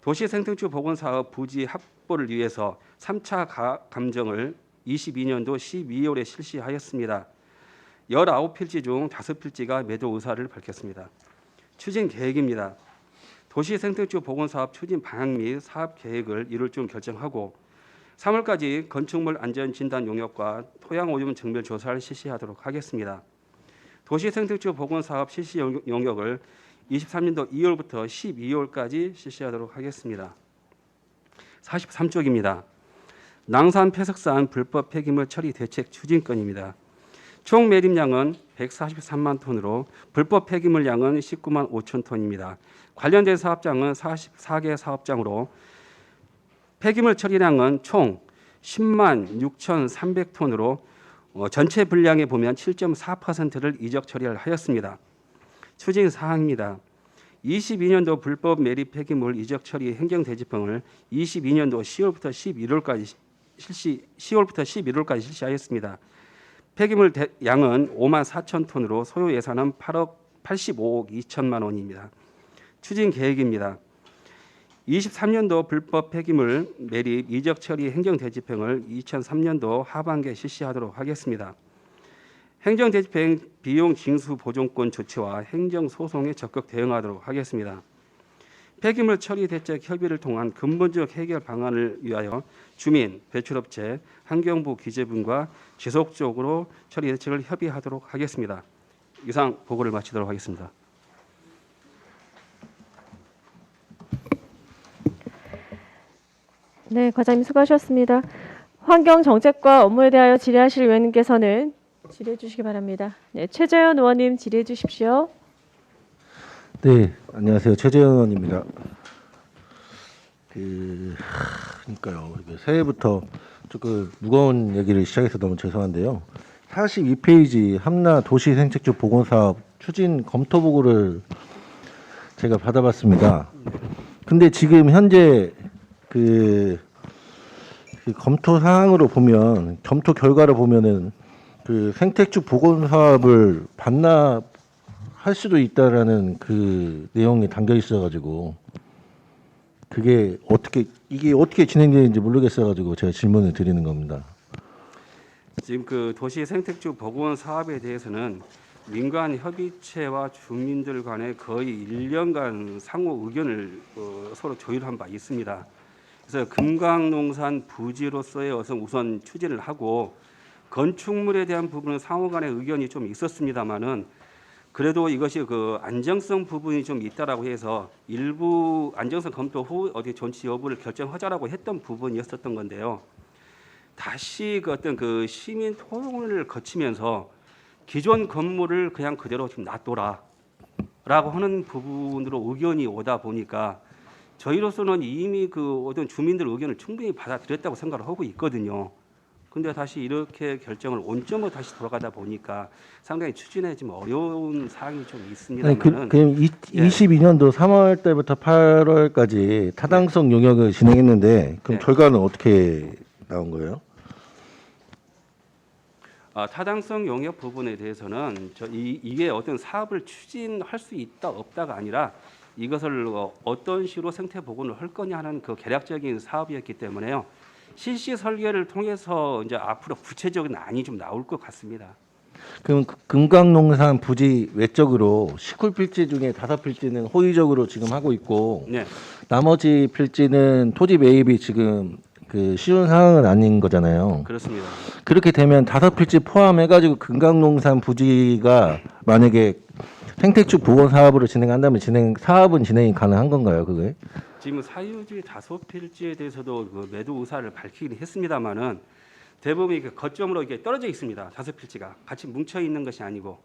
도시생태주 보건사업 부지 확보를 위해서 3차 감정을 22년도 12월에 실시하였습니다. 19필지 중 5필지가 매도 의사를 밝혔습니다. 추진 계획입니다. 도시생태주 보건사업 추진 방향 및 사업 계획을 이룰 중 결정하고 3월까지 건축물 안전진단 용역과 토양오염 정밀 조사를 실시하도록 하겠습니다. 도시생태주 보건사업 실시 용역을 23년도 2월부터 12월까지 실시하도록 하겠습니다. 43쪽입니다. 낭산 폐석산 불법 폐기물 처리 대책 추진건입니다. 총 매립량은 143만 톤으로 불법 폐기물 양은 19만 5천 톤입니다. 관련된 사업장은 44개 사업장으로 폐기물 처리량은 총 10만 6,300톤으로 전체 분량에 보면 7.4%를 이적 처리를 하였습니다. 추진 사항입니다. 22년도 불법 매립 폐기물 이적 처리 행정 대지평을 22년도 10월부터 11월까지 실시하였습니다. 폐기물 양은 5만 4천 톤으로 소요 예산은 85억 2천만 원입니다. 추진 계획입니다. 23년도 불법 폐기물 매립 이적 처리 행정 대집행을 2003년도 하반기에 실시하도록 하겠습니다. 행정 대집행 비용 징수 보존권 조치와 행정 소송에 적극 대응하도록 하겠습니다. 폐기물 처리 대책 협의를 통한 근본적 해결 방안을 위하여 주민, 배출업체, 환경부 기재분과 지속적으로 처리 대책을 협의하도록 하겠습니다. 이상 보고를 마치도록 하겠습니다. 네, 과장님 수고하셨습니다. 환경정책과 업무에 대하여 질의하실 의원님께서는 질의해 주시기 바랍니다. 네, 최재현 의원님 질의해 주십시오. 네, 안녕하세요. 최재현 의원입니다. 그러니까요. 새해부터 조금 무거운 얘기를 시작해서 너무 죄송한데요. 42페이지 함나 도시생태주 보건사업 추진 검토 보고를 제가 받아봤습니다. 근데 지금 현재 그 검토 사항으로 보면 검토 결과를 보면은 그 생태주 보건 사업을 반납할 수도 있다라는 그 내용이 담겨 있어가지고 그게 이게 어떻게 진행되는지 모르겠어가지고 제가 질문을 드리는 겁니다. 지금 그 도시 생태주 보건 사업에 대해서는 민간 협의체와 주민들 간에 거의 1년간 상호 의견을 서로 조율한 바 있습니다. 그래서 금강농산 부지로서의 우선 추진을 하고 건축물에 대한 부분은 상호 간의 의견이 좀 있었습니다만은 그래도 이것이 그 안정성 부분이 좀 있다라고 해서 일부 안정성 검토 후 어디 존치 여부를 결정하자라고 했던 부분이었었던 건데요. 다시 그 어떤 그 시민 토론을 거치면서 기존 건물을 그냥 그대로 좀 놔둬라라고 하는 부분으로 의견이 오다 보니까 저희로서는 이미 그 어떤 주민들 의견을 충분히 받아들였다고 생각을 하고 있거든요. 근데 다시 이렇게 결정을 원점으로 다시 돌아가다 보니까 상당히 추진에 좀 어려운 사항이 좀 있습니다만은. 그럼 22년도 3월 때부터 8월까지 타당성 용역을 진행했는데 그럼 네. 결과는 어떻게 나온 거예요? 타당성 용역 부분에 대해서는 이게 어떤 사업을 추진할 수 있다 없다가 아니라 이것을 어떤 식으로 생태 복원을 할 거냐 하는 그 계략적인 사업이었기 때문에요. 실시 설계를 통해서 이제 앞으로 구체적인 안이 좀 나올 것 같습니다. 그럼 금강농산 부지 외적으로 19필지 중에 5필지는 호의적으로 지금 하고 있고 네, 나머지 필지는 토지 매입이 지금 그 쉬운 상황은 아닌 거잖아요. 그렇습니다. 그렇게 되면 5필지 포함해가지고 금강농산 부지가 만약에 생태축 보건 사업으로 진행한다면 사업은 진행이 가능한 건가요, 그게? 지금 사유지 5필지에 대해서도 그 매도 의사를 밝히긴 했습니다만은 대부분 이게 거점으로 이게 떨어져 있습니다. 5필지가 같이 뭉쳐 있는 것이 아니고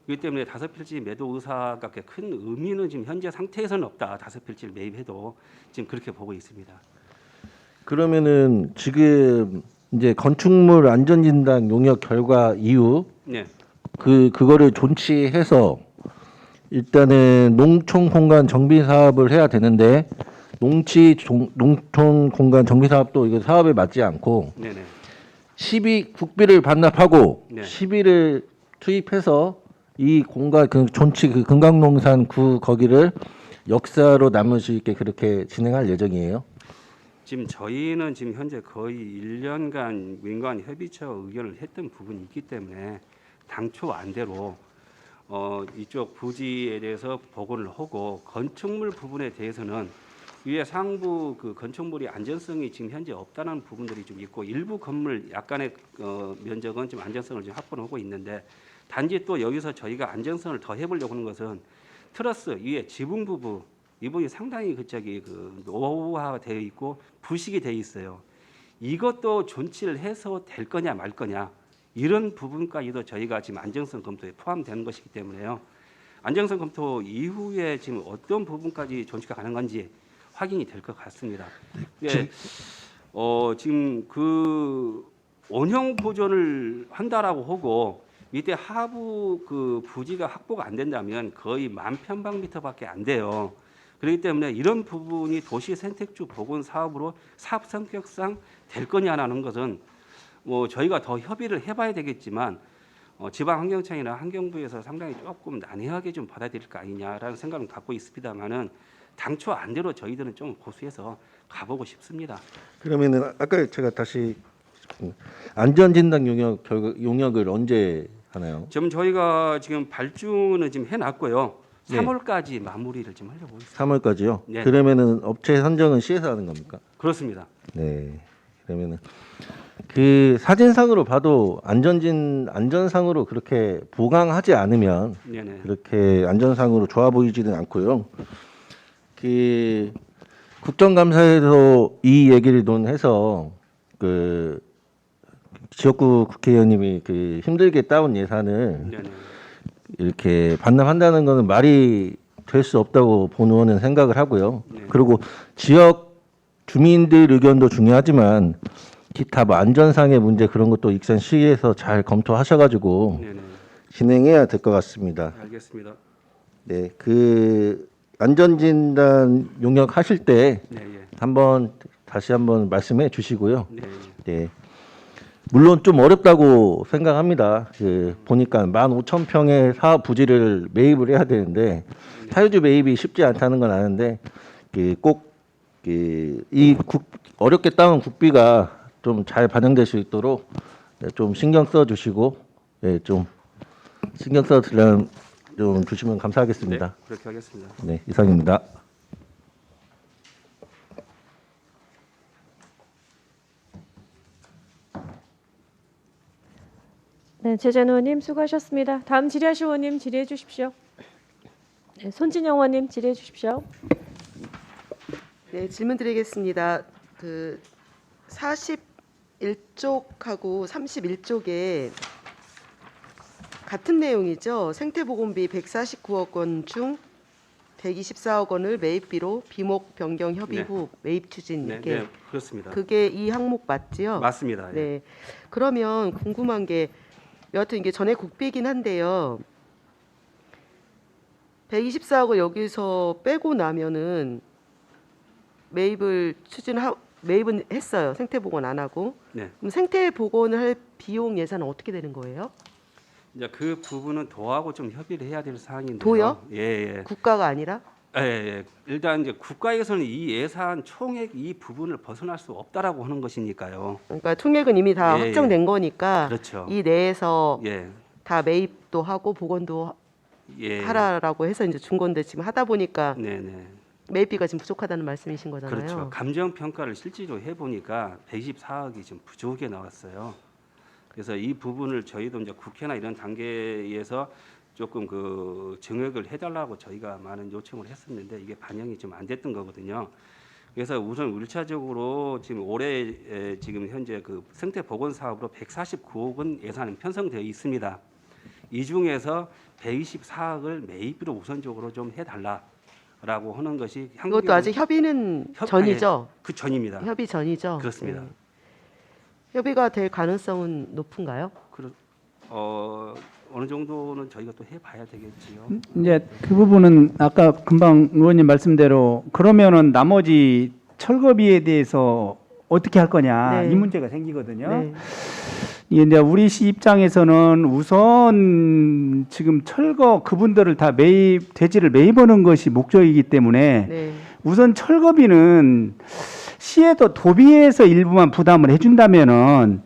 그렇기 때문에 5필지 매도 의사가 그렇게 큰 의미는 지금 현재 상태에서는 없다. 5필지를 매입해도 지금 그렇게 보고 있습니다. 그러면은 지금 이제 건축물 안전진단 용역 결과 이후 네, 그거를 존치해서 일단은 농촌 공간 정비 사업을 해야 되는데 농촌 공간 정비 사업도 이거 사업에 맞지 않고 네네. 국비를 반납하고 네. 시비를 투입해서 이 공간 그 존치 그 금강농산구 거기를 역사로 남을 수 있게 그렇게 진행할 예정이에요. 지금 저희는 지금 현재 거의 1년간 민관 협의체와 의견을 했던 부분이 있기 때문에 당초 안대로 이쪽 부지에 대해서 보고를 하고 건축물 부분에 대해서는 위에 상부 그 건축물이 안전성이 지금 현재 없다는 부분들이 좀 있고 일부 건물 약간의 면적은 좀 안전성을 좀 확보하고 있는데 단지 또 여기서 저희가 안전성을 더 해보려고 하는 것은 트러스 위에 지붕 부분 이 부분이 상당히 그 노후화되어 있고 부식이 되어 있어요. 이것도 존치를 해서 될 거냐 말 거냐 이런 부분까지도 저희가 지금 안정성 검토에 포함되는 것이기 때문에요. 안정성 검토 이후에 지금 어떤 부분까지 존치가 가능한지 확인이 될 것 같습니다. 네, 지금 그 원형 보존을 한다라고 하고 밑에 하부 그 부지가 확보가 안 된다면 거의 10,000평방미터밖에 안 돼요. 그렇기 때문에 이런 부분이 도시 생태주 복원 사업으로 사업 성격상 될 거냐라는 것은 뭐 저희가 더 협의를 해봐야 되겠지만 지방환경청이나 환경부에서 상당히 조금 난해하게 좀 받아들일 거 아니냐라는 생각은 갖고 있습니다만은 당초 안대로 저희들은 좀 고수해서 가보고 싶습니다. 그러면은 아까 제가 다시 안전진단 용역을 언제 하나요? 지금 저희가 지금 발주는 지금 해놨고요. 네. 3월까지 마무리를 좀 하려고 있습니다. 3월까지요? 네. 그러면은 업체 선정은 시에서 하는 겁니까? 그렇습니다. 네. 그러면은 그 사진상으로 봐도 안전상으로 그렇게 보강하지 않으면 네네. 그렇게 안전상으로 좋아 보이지는 않고요. 그 국정감사에서 이 얘기를 논해서 그 지역구 국회의원님이 그 힘들게 따온 예산을 네네. 이렇게 반납한다는 것은 말이 될 수 없다고 본의원은 생각을 하고요. 네. 그리고 지역 주민들 의견도 중요하지만 기타 뭐 안전상의 문제 그런 것도 익산시에서 잘 검토하셔가지고 네네. 진행해야 될 것 같습니다. 알겠습니다. 네, 그 안전진단 용역 하실 때 네, 예. 다시 한번 말씀해 주시고요. 네, 예. 네. 물론 좀 어렵다고 생각합니다. 그 보니까 15,000평의 사업 부지를 매입을 해야 되는데 사유지 매입이 쉽지 않다는 건 아는데 어렵게 따온 국비가 좀 잘 반영될 수 있도록 좀 신경 써 주시고 좀 신경 써 좀 주시면 감사하겠습니다. 네, 그렇게 하겠습니다. 네, 이상입니다. 네, 최재현 의원님 수고하셨습니다. 다음 질의하실 의원님 질의해 주십시오. 네, 손진영 의원님 질의해 주십시오. 네, 질문 드리겠습니다. 그 41쪽하고 31쪽에 같은 내용이죠. 생태보건비 149억 원 중 124억 원을 매입비로 비목 변경 협의 네. 후 매입 추진 네, 이렇게 네, 그렇습니다. 그게 이 항목 맞지요? 맞습니다. 예. 네. 그러면 궁금한 게 여하튼 이게 전에 국비이긴 한데요. 124억을 여기서 빼고 나면은 매입은 했어요. 생태보건 안 하고. 네. 그럼 생태보건을 할 비용 예산은 어떻게 되는 거예요? 이제 그 부분은 도하고 좀 협의를 해야 될 사항인데요. 도요? 예, 예. 국가가 아니라? 예, 예. 일단 이제 국가에서는 이 예산 총액 이 부분을 벗어날 수 없다라고 하는 것이니까요. 그러니까 총액은 이미 다 예, 확정된 거니까 그렇죠. 이 내에서 예. 다 매입도 하고 보건도 예. 하라라고 해서 이제 준 건데 지금 하다 보니까 네, 네. 매입비가 지금 부족하다는 말씀이신 거잖아요. 그렇죠. 감정 평가를 실제로 해 보니까 124억이 좀 부족하게 나왔어요. 그래서 이 부분을 저희도 이제 국회나 이런 단계에서 조금 그 증액을 해달라고 저희가 많은 요청을 했었는데 이게 반영이 좀 안 됐던 거거든요. 그래서 우선 1차적으로 지금 올해 지금 현재 그 생태 보건 사업으로 149억 원 예산은 편성되어 있습니다. 이 중에서 124억을 매입비로 우선적으로 좀 해달라라고 하는 것이 이것도 아직 협의는 전이죠. 그 전입니다. 협의 전이죠. 그렇습니다. 네. 협의가 될 가능성은 높은가요? 어느 정도는 저희가 또 해봐야 되겠지요. 이제 그 부분은 아까 금방 의원님 말씀대로 그러면은 나머지 철거비에 대해서 어떻게 할 거냐 네. 이 문제가 생기거든요. 네. 이게 이제 우리 시 입장에서는 우선 지금 철거 그분들을 다 대지를 매입하는 것이 목적이기 때문에 네. 우선 철거비는 시에도 도비에서 일부만 부담을 해준다면은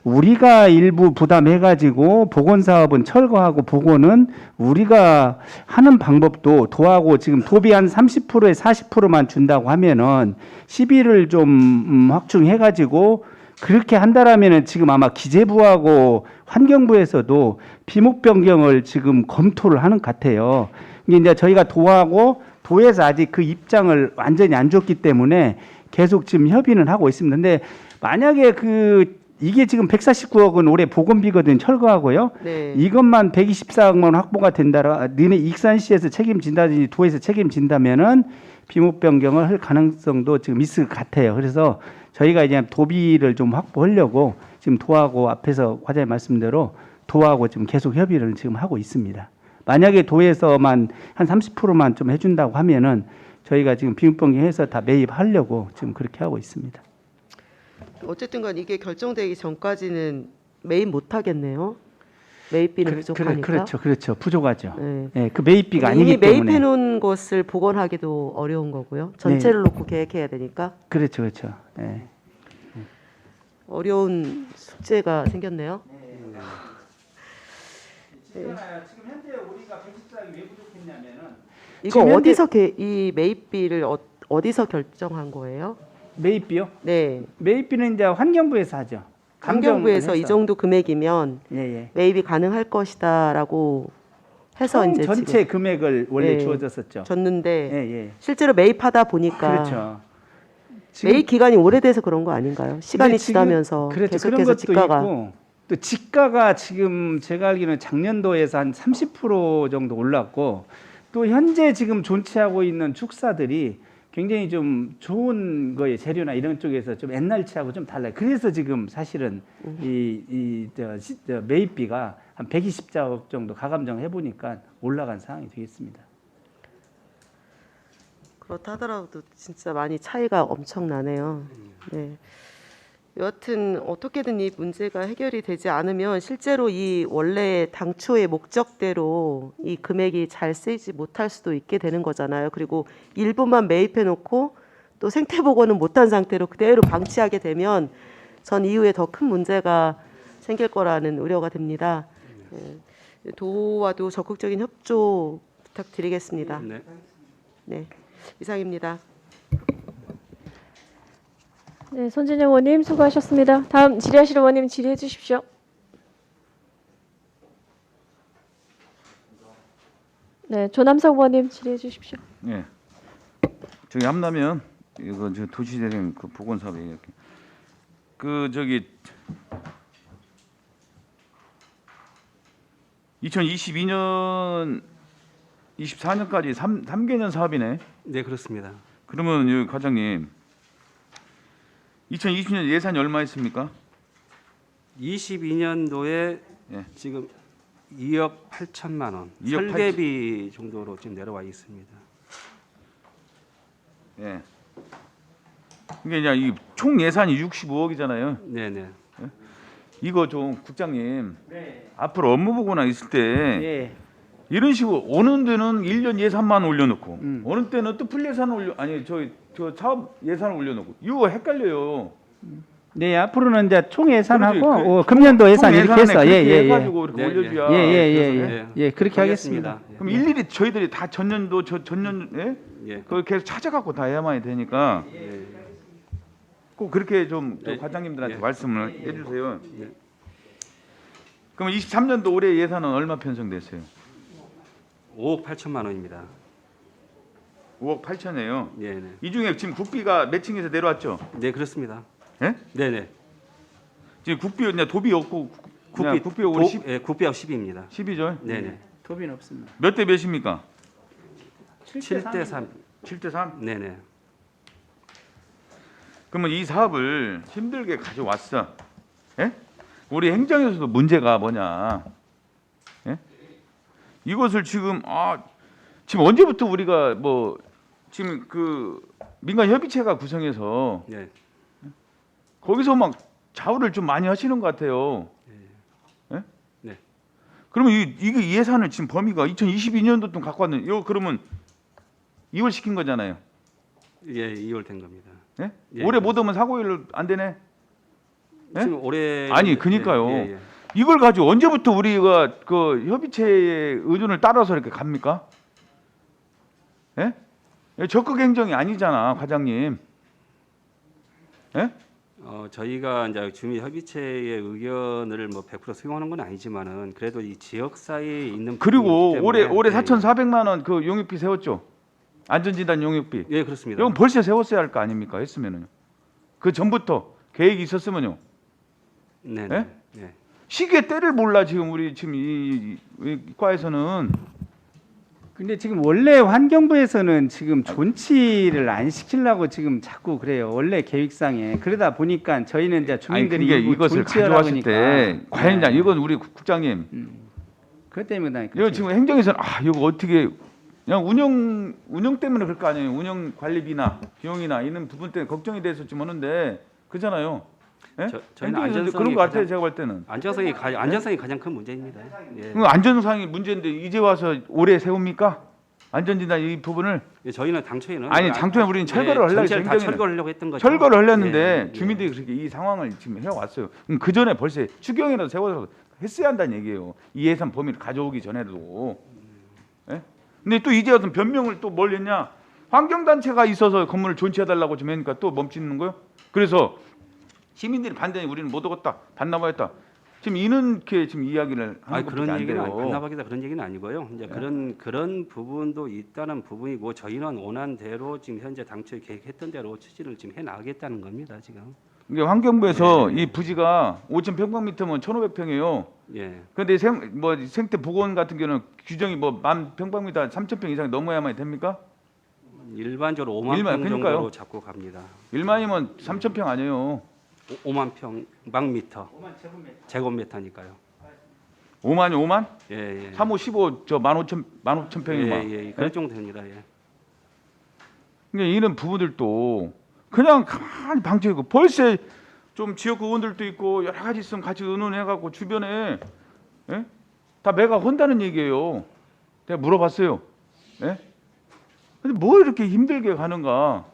우리가 일부 부담해가지고 복원 사업은 철거하고 복원은 우리가 하는 방법도 도하고 지금 도비 한 30%에 40%만 준다고 하면은 시비를 좀 확충해가지고 그렇게 한다라면은 지금 아마 기재부하고 환경부에서도 비목 변경을 지금 검토를 하는 것 같아요. 이게 이제 저희가 도하고 도에서 아직 그 입장을 완전히 안 줬기 때문에 계속 지금 협의는 하고 있습니다. 근데 만약에 이게 지금 149억 원 올해 보건비거든 철거하고요. 네. 이것만 124억만 원 확보가 된다라 니네 익산시에서 책임진다든지 도에서 책임진다면은 비목 변경을 할 가능성도 지금 있을 것 같아요. 그래서 저희가 이제 도비를 좀 확보하려고 지금 도하고 앞에서 과장님 말씀대로 도하고 지금 계속 협의를 지금 하고 있습니다. 만약에 도에서만 한 30%만 좀 해준다고 하면은 저희가 지금 비목 변경해서 다 매입하려고 지금 그렇게 하고 있습니다. 어쨌든간 이게 결정되기 전까지는 매입 못 하겠네요. 매입비는 부족하니까. 그렇죠. 부족하죠. 네. 네, 그 매입비가 아니기 이미 때문에. 매입해 놓은 것을 복원하기도 어려운 거고요. 전체를 놓고 계획해야 되니까 그렇죠. 네. 어려운 숙제가 생겼네요. 지금 현재 우리가 114억이 왜 부족했냐면은 이거 지금 어디서 이 매입비를 어디서 결정한 거예요? 매입비요? 네. 매입비는 이제 환경부에서 하죠. 환경부에서 이 감정을 해서. 정도 금액이면 예. 매입이 가능할 것이다라고 해서 총 이제 전체 지금 금액을 원래 네. 주어졌었죠. 줬는데 예. 실제로 매입하다 보니까 그렇죠. 매입 기간이 오래돼서 그런 거 아닌가요? 시간이 근데 지금 지나면서 그렇죠. 그런 계속해서 것도 지가가 있고 또 지가가 지금 제가 알기로는 작년도에서 한 30% 정도 올랐고 또 현재 지금 존치하고 있는 축사들이 굉장히 좀 좋은 거에 재료나 이런 쪽에서 좀 옛날치하고 좀 달라요. 그래서 지금 사실은 저 매입비가 한 120억 정도 가감정 해보니까 올라간 상황이 되겠습니다. 그렇다 하더라도 진짜 많이 차이가 엄청나네요. 네. 여하튼 어떻게든 이 문제가 해결이 되지 않으면 실제로 이 원래 당초의 목적대로 이 금액이 잘 쓰이지 못할 수도 있게 되는 거잖아요. 그리고 일부만 매입해 놓고 또 생태 복원은 못한 상태로 그대로 방치하게 되면 전 이후에 더 큰 문제가 생길 거라는 우려가 됩니다. 도와도 적극적인 협조 부탁드리겠습니다. 네. 네, 이상입니다. 네, 손진영 의원님 수고하셨습니다. 다음 질의하실 의원님 질의해 주십시오. 네, 조남석 의원님 질의해 주십시오. 예. 저기 함라면 이거 저 도시재생 그 복원 사업에 이렇게 그 저기 2022년 24년까지 3개년 사업이네. 네, 그렇습니다. 그러면 여기 과장님 2020년 예산이 얼마 있습니까? 22년도에 예. 지금 2억 8천만 원 2억 설계비 정도로 지금 내려와 있습니다. 예. 이게 이제 이 총 예산이 65억이잖아요. 네네. 이거 좀 국장님 앞으로 업무 보고나 있을 때 예. 이런 식으로 어느 데는 1년 예산만 올려놓고 어느 때는 또 풀 예산을 저 사업 예산을 올려놓고 이거 헷갈려요. 네, 앞으로는 이제 총 예산하고 그렇지. 금년도 예산 총 이렇게 해서 그렇게 해가지고 이렇게 네, 올려줘야. 예, 그렇게 하겠습니다. 그럼 일일이 저희들이 다 전년도 전년 예. 그걸 계속 찾아갖고 다 해야만 되니까 꼭 그렇게 좀 예. 과장님들한테 예. 말씀을 해주세요. 그럼 23년도 올해 예산은 얼마 편성됐어요? 5억 8천만 원입니다. 5억 8천이에요. 네네. 이 중에 지금 국비가 매칭해서 내려왔죠? 네, 그렇습니다. 예? 네네. 지금 국비 이제 도비 없고 국비 국비하고 10, 예, 국비하고 10입니다. 10이죠? 네네. 도비는 없습니다. 몇 대 몇입니까? 7대 3. 7대 3? 네네. 그러면 이 사업을 힘들게 가져왔어. 예? 우리 행정에서도 문제가 뭐냐? 예? 이것을 지금 지금 언제부터 우리가 뭐 지금 그 민간 협의체가 구성해서 네. 거기서 막 좌우를 좀 많이 하시는 것 같아요. 예? 네. 그러면 이 예산을 지금 범위가 2022년도 좀 갖고 왔는 이거 그러면 2월 시킨 거잖아요. 예, 2월 된 겁니다. 예? 예, 올해 못 오면 사고일로 안 되네. 예? 지금 올해 아니 그니까요. 예. 이걸 가지고 언제부터 우리가 그 협의체의 의견을 따라서 이렇게 갑니까? 예? 적극 행정이 아니잖아, 과장님. 예? 저희가 이제 주민 협의체의 의견을 뭐 100% 수용하는 건 아니지만은 그래도 이 지역사회에 있는 그리고 부분이기 때문에 올해 예, 4,400만 원 그 용역비 세웠죠. 안전진단 용역비. 예, 그렇습니다. 이건 벌써 세웠어야 할 거 아닙니까? 했으면은요. 그 전부터 계획이 있었으면요. 네, 예? 네. 네. 시기의 때를 몰라 지금 우리 지금 이 과에서는. 근데 지금 원래 환경부에서는 지금 존치를 안 시키려고 지금 자꾸 그래요. 원래 계획상에. 그러다 보니까 저희는 이제 주민들이 그게 일부 이것을 존치하라고 가져왔을 때 과연 네. 이건 우리 국장님. 그것 때문에 이거 지금 행정에서는 이거 어떻게 그냥 운영 때문에 그럴 거 아니에요. 운영 관리비나 비용이나 이런 부분 때문에 걱정이 돼서 좀 오는데 그잖아요. 예? 저희는 행정에서는 안전성이 그런 거 같아요. 가장- 제가 볼 때는. 안전성이 가장 큰 문제입니다. 예. 그럼 안전상이 문제인데 이제 와서 올해 세웁니까? 안전진단 이 부분을 예, 저희는 당초에는 아니, 당초에 우리는 철거를 하려고 전체를 다 행정에는- 철거를 하려고 했던 거죠. 철거를 하려는데 예, 예. 주민들이 그렇게 이 상황을 지금 해왔어요. 그럼 그 전에 벌써 추경이라도 세워서 했어야 한다는 얘기예요. 이 예산 범위를 가져오기 전에도. 예? 근데 또 이제 와서 변명을 또 뭘 했냐? 환경단체가 있어서 건물을 존치해달라고 좀 하니까 또 멈추는 거요. 그래서 시민들이 반대니 우리는 못 오겠다, 반납하였다. 지금 이렇게 지금 이야기를 하는 것밖에 그런 안 얘기는 돼요. 반납하겠다 그런 얘기는 아니고요. 이제 그런 부분도 있다는 부분이고 저희는 원한 대로 지금 현재 당초에 계획했던 대로 추진을 지금 해 나가겠다는 겁니다. 지금. 이게 환경부에서 이 부지가 5,000평방미터면 1,500평이에요. 예. 그런데 생태 보건 같은 경우는 규정이 뭐 10,000평방미터 3,000평 이상 넘어야만 됩니까? 일반적으로 5만 일반, 평 그러니까요. 정도로 잡고 갑니다. 1만이면 3,000평 아니에요. 5만 평방미터 제곱미터니까요. 5만이 5만? 예, 예. 3, 5, 15, 저 15,000평이면. 예, 그럴 정도 됩니다. 예. 그러니까 이런 부분들도 그냥 가만히 방치하고 벌써 좀 지역 의원들도 있고 여러 가지 있으면 같이 의논해갖고 주변에 예? 다 매각한다는 얘기예요. 내가 물어봤어요. 예? 근데 뭐 이렇게 힘들게 가는가?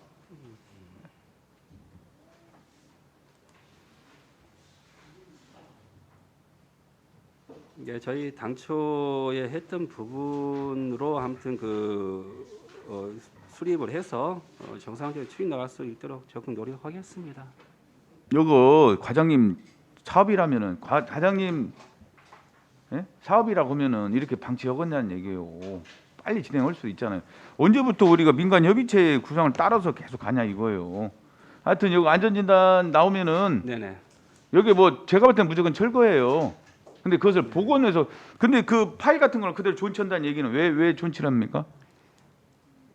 예, 저희 당초에 했던 부분으로 아무튼 수립을 해서 정상적으로 추진 나갈 수 있도록 적극 노력하겠습니다. 요거 과장님 사업이라면은 과장님 예? 사업이라고 하면은 이렇게 방치하겠냐는 얘기예요. 빨리 진행할 수 있잖아요. 언제부터 우리가 민간 협의체 구성을 따라서 계속 가냐 이거예요. 하여튼 여기 안전진단 나오면은 네네. 여기 뭐 제가 볼 때는 무조건 철거예요. 근데 그것을 복원해서 근데 그 파일 같은 걸 그대로 존치한다는 얘기는 왜 존치를 합니까?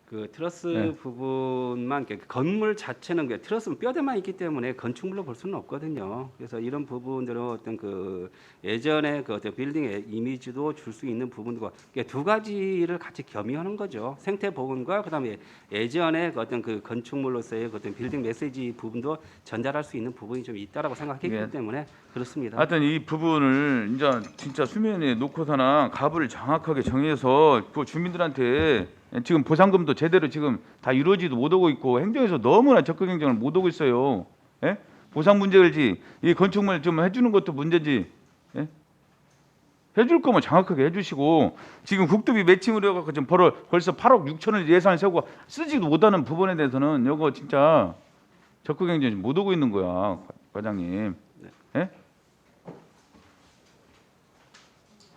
그 트러스 네. 부분만 건물 자체는 트러스는 뼈대만 있기 때문에 건축물로 볼 수는 없거든요. 그래서 이런 부분들은 어떤 예전에 어떤 빌딩의 이미지도 줄 수 있는 부분과 두 가지를 같이 겸유하는 거죠. 생태 보건과 그다음에 예전에 어떤 건축물로서의 어떤 빌딩 메시지 부분도 전달할 수 있는 부분이 좀 있다라고 생각했기 예. 때문에 그렇습니다. 하여튼 이 부분을 이제 진짜 수면에 놓고서나 값을 정확하게 정해서 그 주민들한테 지금 보상금도 제대로 지금 다 이루어지도 못하고 있고 행정에서 너무나 적극 행정을 못하고 있어요. 예? 보상 문제일지 이 건축물 좀 해주는 것도 문제지. 예? 해줄 거면 정확하게 해주시고 지금 국토비 매칭으로 해갖고 지금 벌써 8억 6천을 예산을 세우고 쓰지도 못하는 부분에 대해서는 이거 진짜 적극 행정이 못하고 있는 거야, 과장님. 예?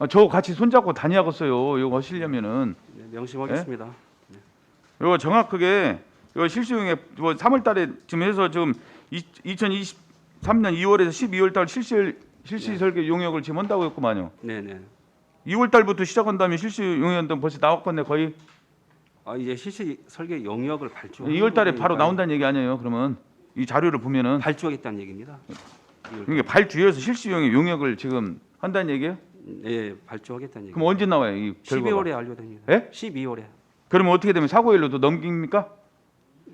저 같이 손잡고 다니야겠어요. 이거 하시려면은 네, 명심하겠습니다. 이거 정확하게 이거 실시용에 3월달에 지금 해서 지금 2023년 2월에서 12월달 실시 설계 용역을 지금 한다고 했구만요. 네네. 2월달부터 시작한다면 실시 용역은 벌써 나왔겠네 거의. 이제 실시 설계 용역을 발주. 2월달에 바로 나온다는 얘기 아니에요? 그러면 이 자료를 보면은 발주하겠다는 얘기입니다. 이게 발주해서 실시 용역을 지금 한다는 얘기예요? 예, 발주하겠다는 얘기. 그럼 언제 나와요 이 결과가? 12월에 완료됩니다. 예? 12월에. 그러면 어떻게 되면 사고일로도 넘깁니까?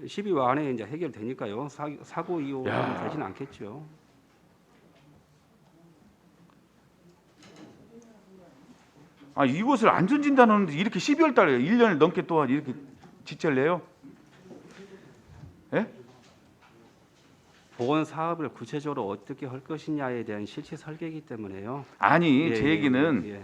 12월 안에 이제 해결되니까요. 사고 이후는 야. 되지는 않겠죠. 아 이것을 안전진단하는데 이렇게 12월 달에 1년을 넘게 동안 이렇게 지체를 내요? 예? 보건 사업을 구체적으로 어떻게 할 것이냐에 대한 실체 설계이기 때문에요. 아니 예, 제 예, 얘기는 예.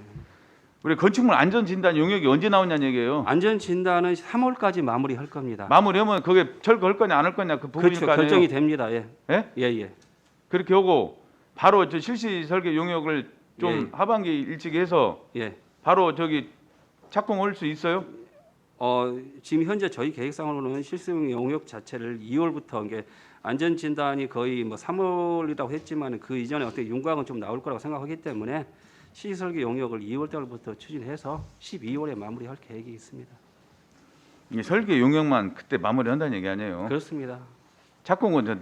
우리 건축물 안전진단 용역이 언제 나오냐는 얘기예요. 안전 진단은 3월까지 마무리할 겁니다. 마무리하면 그게 철거할 거냐 안 할 거냐 그 부분일 그렇죠. 거 아니에요. 결정이 됩니다. 예. 예? 예, 예. 그렇게 하고 바로 저 실시 설계 용역을 좀 예. 하반기 일찍 해서 예. 바로 저기 착공할 수 있어요? 지금 현재 저희 계획상으로는 실습 용역 자체를 2월부터 이게 안전 진단이 거의 뭐 3월이라고 했지만 그 이전에 어떻게 윤곽은 좀 나올 거라고 생각하기 때문에 시설 설계 용역을 2월 달부터 추진해서 12월에 마무리할 계획이 있습니다. 이 설계 용역만 그때 마무리한다는 얘기 아니에요? 그렇습니다. 착공은 저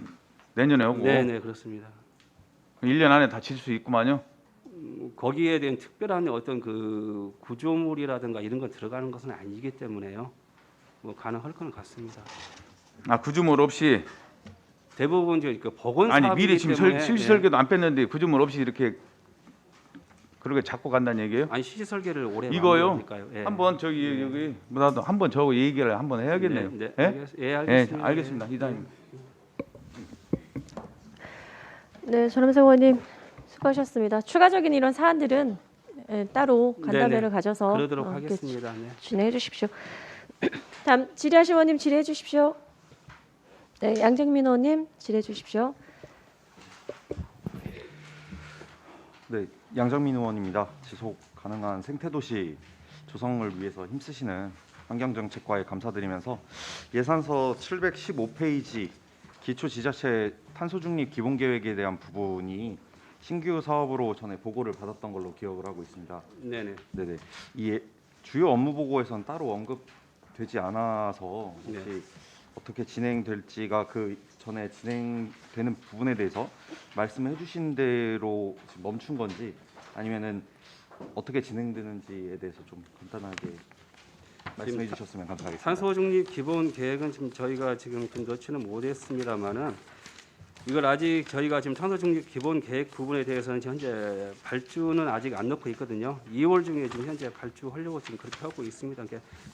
내년에 하고 네, 네, 그렇습니다. 1년 안에 다 칠 수 있구만요. 거기에 대한 특별한 어떤 그 구조물이라든가 이런 거 들어가는 것은 아니기 때문에요. 뭐 가능할 거는 같습니다. 아 구조물 없이 대부분 이제 그 보건 아니 사업이기 미리 지금 때문에 실시 예. 설계도 안 뺐는데 구조물 없이 이렇게 그렇게 잡고 간다는 얘기예요? 아니 시시 설계를 올해 이거요? 마무리하니까요. 예. 한번 저기 여기 나도 한번 저거 얘기를 한번 해야겠네요. 네, 예? 예, 알겠습니다. 알겠습니다. 이사님. 네, 전남생 의원님 수고하셨습니다. 추가적인 이런 사안들은 따로 간담회를 네네. 가져서 그러도록 이렇게 하겠습니다. 네. 진행해 주십시오. 다음 질의하실 의원님 질의해 주십시오. 네, 양정민 의원님 질의해 주십시오. 네, 양정민 의원입니다. 지속 가능한 생태도시 조성을 위해서 힘쓰시는 환경정책과에 감사드리면서 예산서 715페이지 기초지자체 탄소중립 기본계획에 대한 부분이 신규 사업으로 전에 보고를 받았던 걸로 기억을 하고 있습니다. 네네. 네네. 이 주요 업무 보고에선 따로 언급되지 않아서 혹시 네. 어떻게 진행될지가 그 전에 진행되는 부분에 대해서 말씀해 주신 대로 지금 멈춘 건지 아니면은 어떻게 진행되는지에 대해서 좀 간단하게 말씀해 주셨으면 감사하겠습니다. 탄소 중립 기본 계획은 지금 저희가 지금 좀 넣지는 못했습니다만은 이걸 아직 저희가 지금 탄소 중립 기본 계획 부분에 대해서는 현재 발주는 아직 안 넣고 있거든요. 2월 중에 지금 현재 발주하려고 지금 그렇게 하고 있습니다.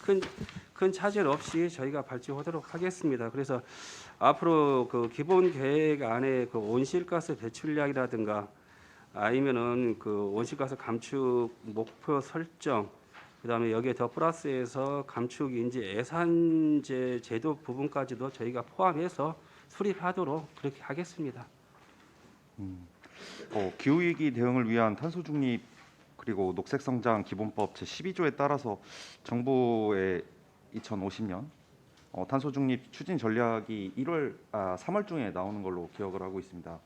그러니까 큰 차질 없이 저희가 발주하도록 하겠습니다. 그래서 앞으로 그 기본 계획 안에 그 온실가스 배출량이라든가 아니면은 그 온실가스 감축 목표 설정, 그다음에 여기에 더 플러스해서 감축 인지 예산제 제도 부분까지도 저희가 포함해서 수립하도록 그렇게 하겠습니다. 기후위기 대응을 위한 탄소 중립 그리고 녹색성장 기본법 제12조에 따라서 정부의 2050년 탄소 중립 추진 전략이 3월 중에 나오는 걸로 기억을 하고 있습니다.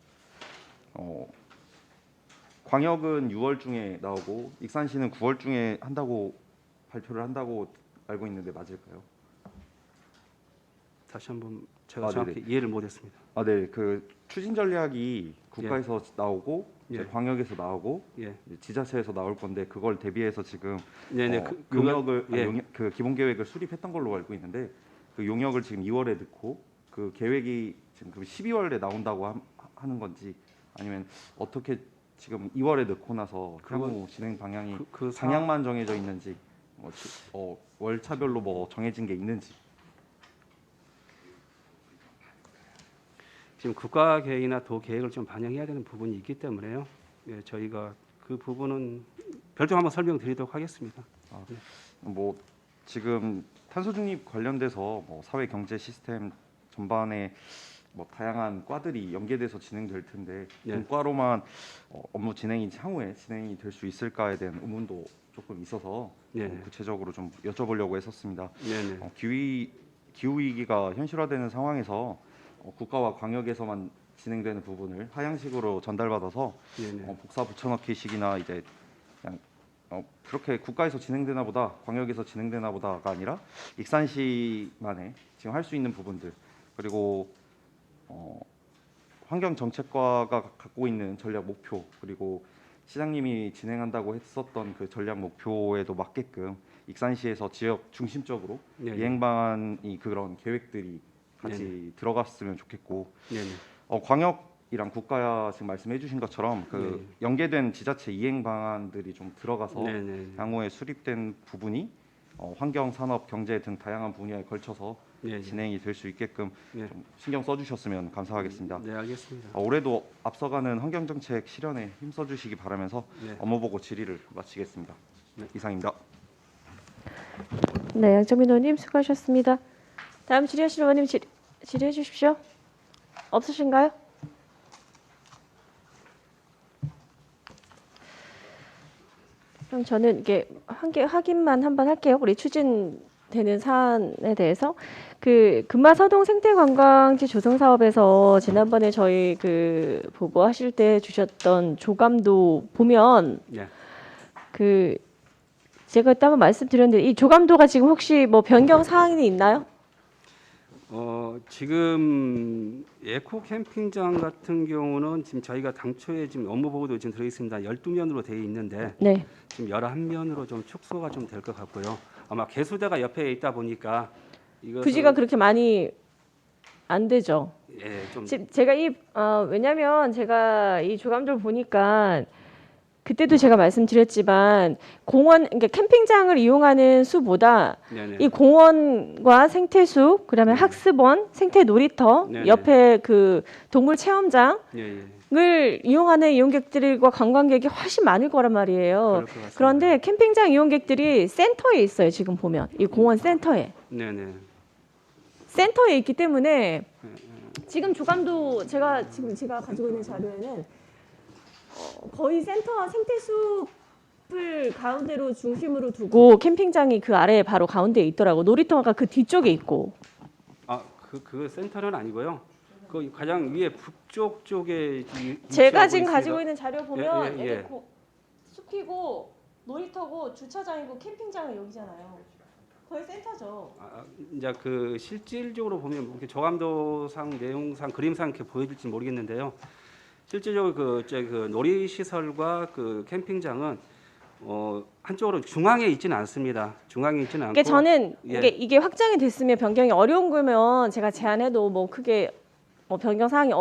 광역은 6월 중에 나오고 익산시는 9월 중에 한다고 발표를 한다고 알고 있는데 맞을까요? 다시 한번 제가 아, 정확히 네네. 이해를 못했습니다. 아, 네. 그 추진 전략이 국가에서 나오고 이제 예. 광역에서 나오고 예, 이제 지자체에서 나올 건데 그걸 대비해서 지금 네네. 용역을 예. 그 기본 계획을 수립했던 걸로 알고 있는데 그 용역을 지금 2월에 넣고 그 계획이 지금 그 12월에 나온다고 하는 건지 아니면 어떻게 지금 2월에 넣고 나서 향후 진행 방향이 방향만 정해져 있는지 월차별로 뭐 정해진 게 있는지. 지금 국가 계획이나 도 계획을 좀 반영해야 되는 부분이 있기 때문에요. 예, 저희가 그 부분은 별도 한번 설명드리도록 하겠습니다. 뭐 지금 탄소 중립 관련돼서 뭐 사회 경제 시스템 전반에 뭐 다양한 과들이 연계돼서 진행될 텐데 네. 문과로만 업무 진행이 향후에 진행이 될 수 있을까에 대한 의문도 조금 있어서 네. 구체적으로 좀 여쭤보려고 했었습니다. 네네. 기후 위기가 현실화되는 상황에서 국가와 광역에서만 진행되는 부분을 하향식으로 전달받아서 네네. 복사 붙여넣기식이나 이제 그냥 그렇게 국가에서 진행되나 보다 광역에서 되나 보다가 아니라 익산시만에 지금 할 수 있는 부분들 그리고 환경정책과가 갖고 있는 전략 목표 그리고 시장님이 진행한다고 했었던 그 전략 목표에도 맞게끔 익산시에서 지역 중심적으로 네, 이행 방안이 그런 계획들이 같이 들어갔으면 좋겠고 네, 광역이랑 국가야 지금 말씀해주신 것처럼 그 연계된 지자체 이행 방안들이 좀 들어가서 네, 네, 향후에 수립된 부분이 환경, 산업, 경제 등 다양한 분야에 걸쳐서 네, 진행이 될 수 있게끔 네. 좀 신경 써주셨으면 감사하겠습니다. 네, 알겠습니다. 올해도 앞서가는 환경정책 실현에 힘써주시기 바라면서 네. 업무보고 질의를 마치겠습니다. 네. 이상입니다. 네, 양정민 의원님 수고하셨습니다. 다음 질의하실 의원님 질의해 주십시오. 없으신가요? 그럼 저는 이게 확인만 한번 할게요. 우리 추진되는 사안에 대해서 그 금마서동 생태관광지 조성 사업에서 지난번에 저희 그 보고하실 때 주셨던 조감도 보면 네. 그 제가 그때 한번 말씀드렸는데 이 조감도가 지금 혹시 뭐 변경 사항이 있나요? 지금 에코 캠핑장 같은 경우는 지금 저희가 당초에 지금 업무 보고도 지금 들어 있습니다. 12면으로 되어 있는데 네. 지금 11면으로 좀 축소가 좀 될 것 같고요. 아마 개수대가 옆에 있다 보니까 이것은 부지가 그렇게 많이 안 되죠. 예, 좀 제가 왜냐면 제가 이 조감도를 보니까 그때도 제가 말씀드렸지만 그러니까 캠핑장을 이용하는 수보다 네네. 이 공원과 생태숲, 그다음에 네. 학습원, 생태 놀이터, 네네. 옆에 그 동물 체험장을 예, 예. 이용하는 이용객들과 관광객이 훨씬 많을 거란 말이에요. 그럴 것 같습니다. 그런데 캠핑장 이용객들이 센터에 있어요. 지금 보면 이 공원 센터에. 네네. 센터에 있기 때문에 지금 조감도 제가 가지고 있는 자료에는 거의 센터 생태숲을 가운데로 중심으로 두고 캠핑장이 그 아래 바로 가운데에 있더라고. 놀이터가 그 뒤쪽에 있고. 그 센터는 아니고요. 그 가장 위에 북쪽 쪽에 제가 위치하고 지금 있습니다. 가지고 있는 자료 보면 예, 예, 예. 여기 숲이고 놀이터고 주차장이고 캠핑장은 여기잖아요. 거의 센터죠. 이제 그 실질적으로 보면 이렇게 조감도상 내용상 그림상 이렇게 보여질지 모르겠는데요. 실질적으로 그 놀이 시설과 그 캠핑장은 한쪽으로 중앙에 있지는 않습니다. 중앙에 있지는 않고. 그러니까 저는 예. 이게 확정이 됐으면 변경이 어려운 거면 제가 제안해도 뭐 크게 변경 사항이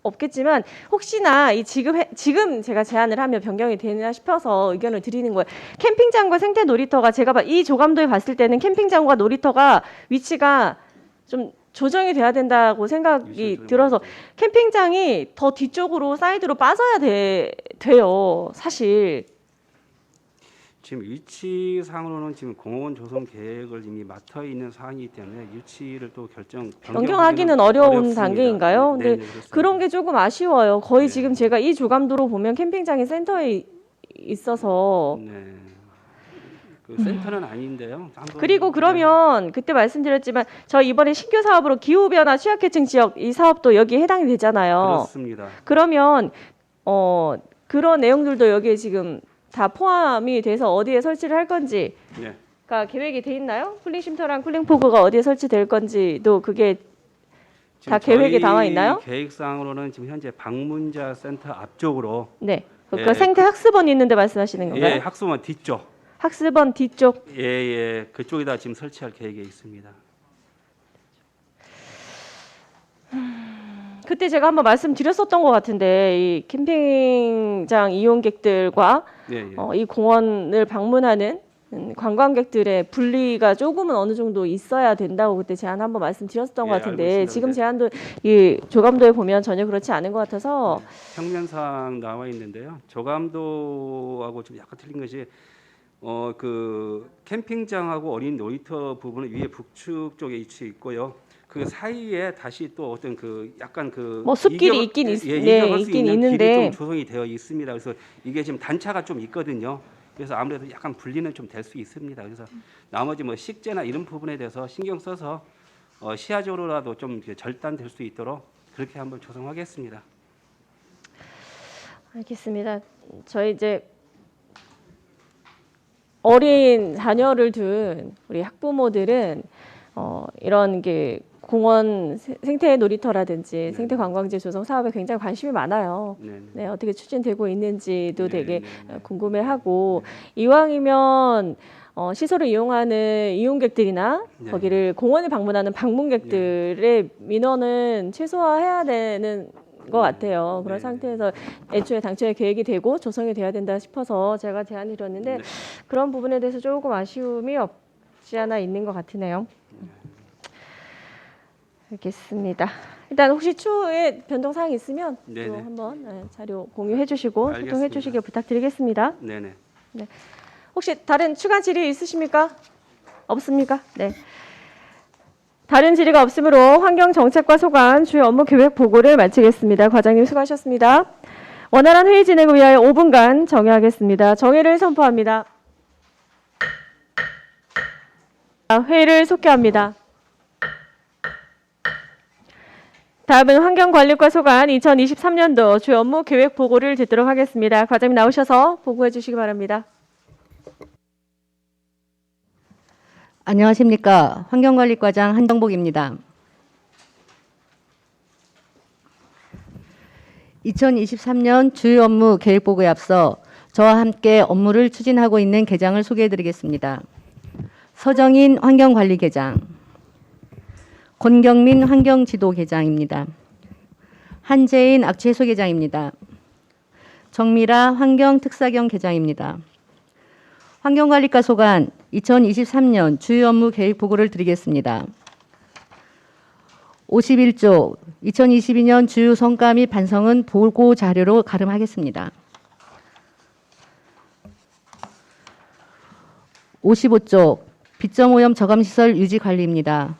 없겠지만 혹시나 지금 제가 제안을 하면 변경이 되나 싶어서 의견을 드리는 거예요. 캠핑장과 생태 놀이터가 제가 이 조감도에 봤을 때는 캠핑장과 놀이터가 위치가 좀 조정이 돼야 된다고 생각이 들어서 캠핑장이 더 뒤쪽으로 사이드로 빠져야 돼요. 사실. 지금 위치상으로는 지금 공원 조성 계획을 이미 맡아 있는 사항이기 때문에 위치를 또 변경하기는 어려운 어렵습니다. 단계인가요? 네, 근데 네, 그렇습니다. 그런 게 조금 아쉬워요. 거의 네. 지금 제가 이 조감도로 보면 캠핑장이 센터에 있어서 네. 그 센터는 아닌데요. 한번- 그리고 그러면 그때 말씀드렸지만 저 이번에 신규 사업으로 기후변화 취약계층 지역 이 사업도 여기에 해당이 되잖아요. 그렇습니다. 그러면 그런 내용들도 여기에 지금 다 포함이 돼서 어디에 설치를 할 건지 네. 가 계획이 돼 있나요? 쿨링 쉼터랑 쿨링 포그가 어디에 설치될 건지도 그게 다 지금 계획에 저희 나와 있나요? 계획상으로는 지금 현재 방문자 센터 앞쪽으로 네. 그 예, 생태 학습원 있는데 말씀하시는 건가요? 예, 학습원 뒤쪽 학습원 뒤쪽. 예, 그쪽에다 지금 설치할 계획에 있습니다. 그때 제가 한번 말씀드렸었던 것 같은데 이 캠핑장 이용객들과 예, 예. 이 공원을 방문하는 관광객들의 분리가 조금은 어느 정도 있어야 된다고 그때 제안 한번 말씀드렸었던 예, 것 알고 같은데 있습니다. 지금 네. 제안도 이 조감도에 보면 전혀 그렇지 않은 것 같아서 평면상 나와 있는데요. 조감도하고 좀 약간 틀린 것이 그 캠핑장하고 어린 놀이터 부분은 위에 북측 쪽에 위치해 있고요. 그 사이에 다시 또 어떤 그 약간 그 뭐 숲길이 있긴 이격할 수 있긴 있는 있는데 길이 좀 조성이 되어 있습니다. 그래서 이게 지금 단차가 좀 있거든요. 그래서 아무래도 약간 분리는 좀 될 수 있습니다. 그래서 나머지 뭐 식재나 이런 부분에 대해서 신경 써서 시야적으로라도 좀 이렇게 절단될 수 있도록 그렇게 한번 조성하겠습니다. 알겠습니다. 저희 이제 어린 자녀를 둔 우리 학부모들은 이런 게 공원 생태 놀이터라든지 생태 관광지 조성 사업에 굉장히 관심이 많아요. 네. 네, 어떻게 추진되고 있는지도 되게 네. 궁금해하고 이왕이면 시설을 이용하는 이용객들이나 네. 거기를 공원을 방문하는 방문객들의 민원은 최소화해야 되는 것 같아요. 그런 네. 상태에서 애초에 당초에 계획이 되고 조성이 돼야 된다 싶어서 제가 제안을 드렸는데 네. 그런 부분에 대해서 조금 아쉬움이 없지 않아 있는 것 같으네요. 알겠습니다. 일단 혹시 추후에 변동 사항이 있으면 또 네네. 한번 자료 공유해 주시고 소통해 알겠습니다. 주시길 부탁드리겠습니다. 네네. 혹시 다른 추가 질의 있으십니까? 없습니까? 네. 다른 질의가 없으므로 환경정책과 소관 주요 업무 계획 보고를 마치겠습니다. 과장님 수고하셨습니다. 원활한 회의 진행을 위하여 5분간 정회하겠습니다. 정회를 선포합니다. 회의를 속개합니다. 다음은 환경관리과 소관 2023년도 주요 업무 계획 보고를 듣도록 하겠습니다. 과장님 나오셔서 보고해 주시기 바랍니다. 안녕하십니까. 환경관리과장 한정복입니다. 2023년 주요 업무 계획보고에 앞서 저와 함께 업무를 추진하고 있는 계장을 소개해드리겠습니다. 서정인 환경관리계장, 권경민 환경지도계장입니다. 한재인 악취해소계장입니다. 정미라 환경특사경 계장입니다. 환경관리과 소관 2023년 주요 업무 계획 보고를 드리겠습니다. 51조 2022년 주요 성과 및 반성은 보고 자료로 가름하겠습니다. 55조 빗점 오염 저감시설 유지 관리입니다.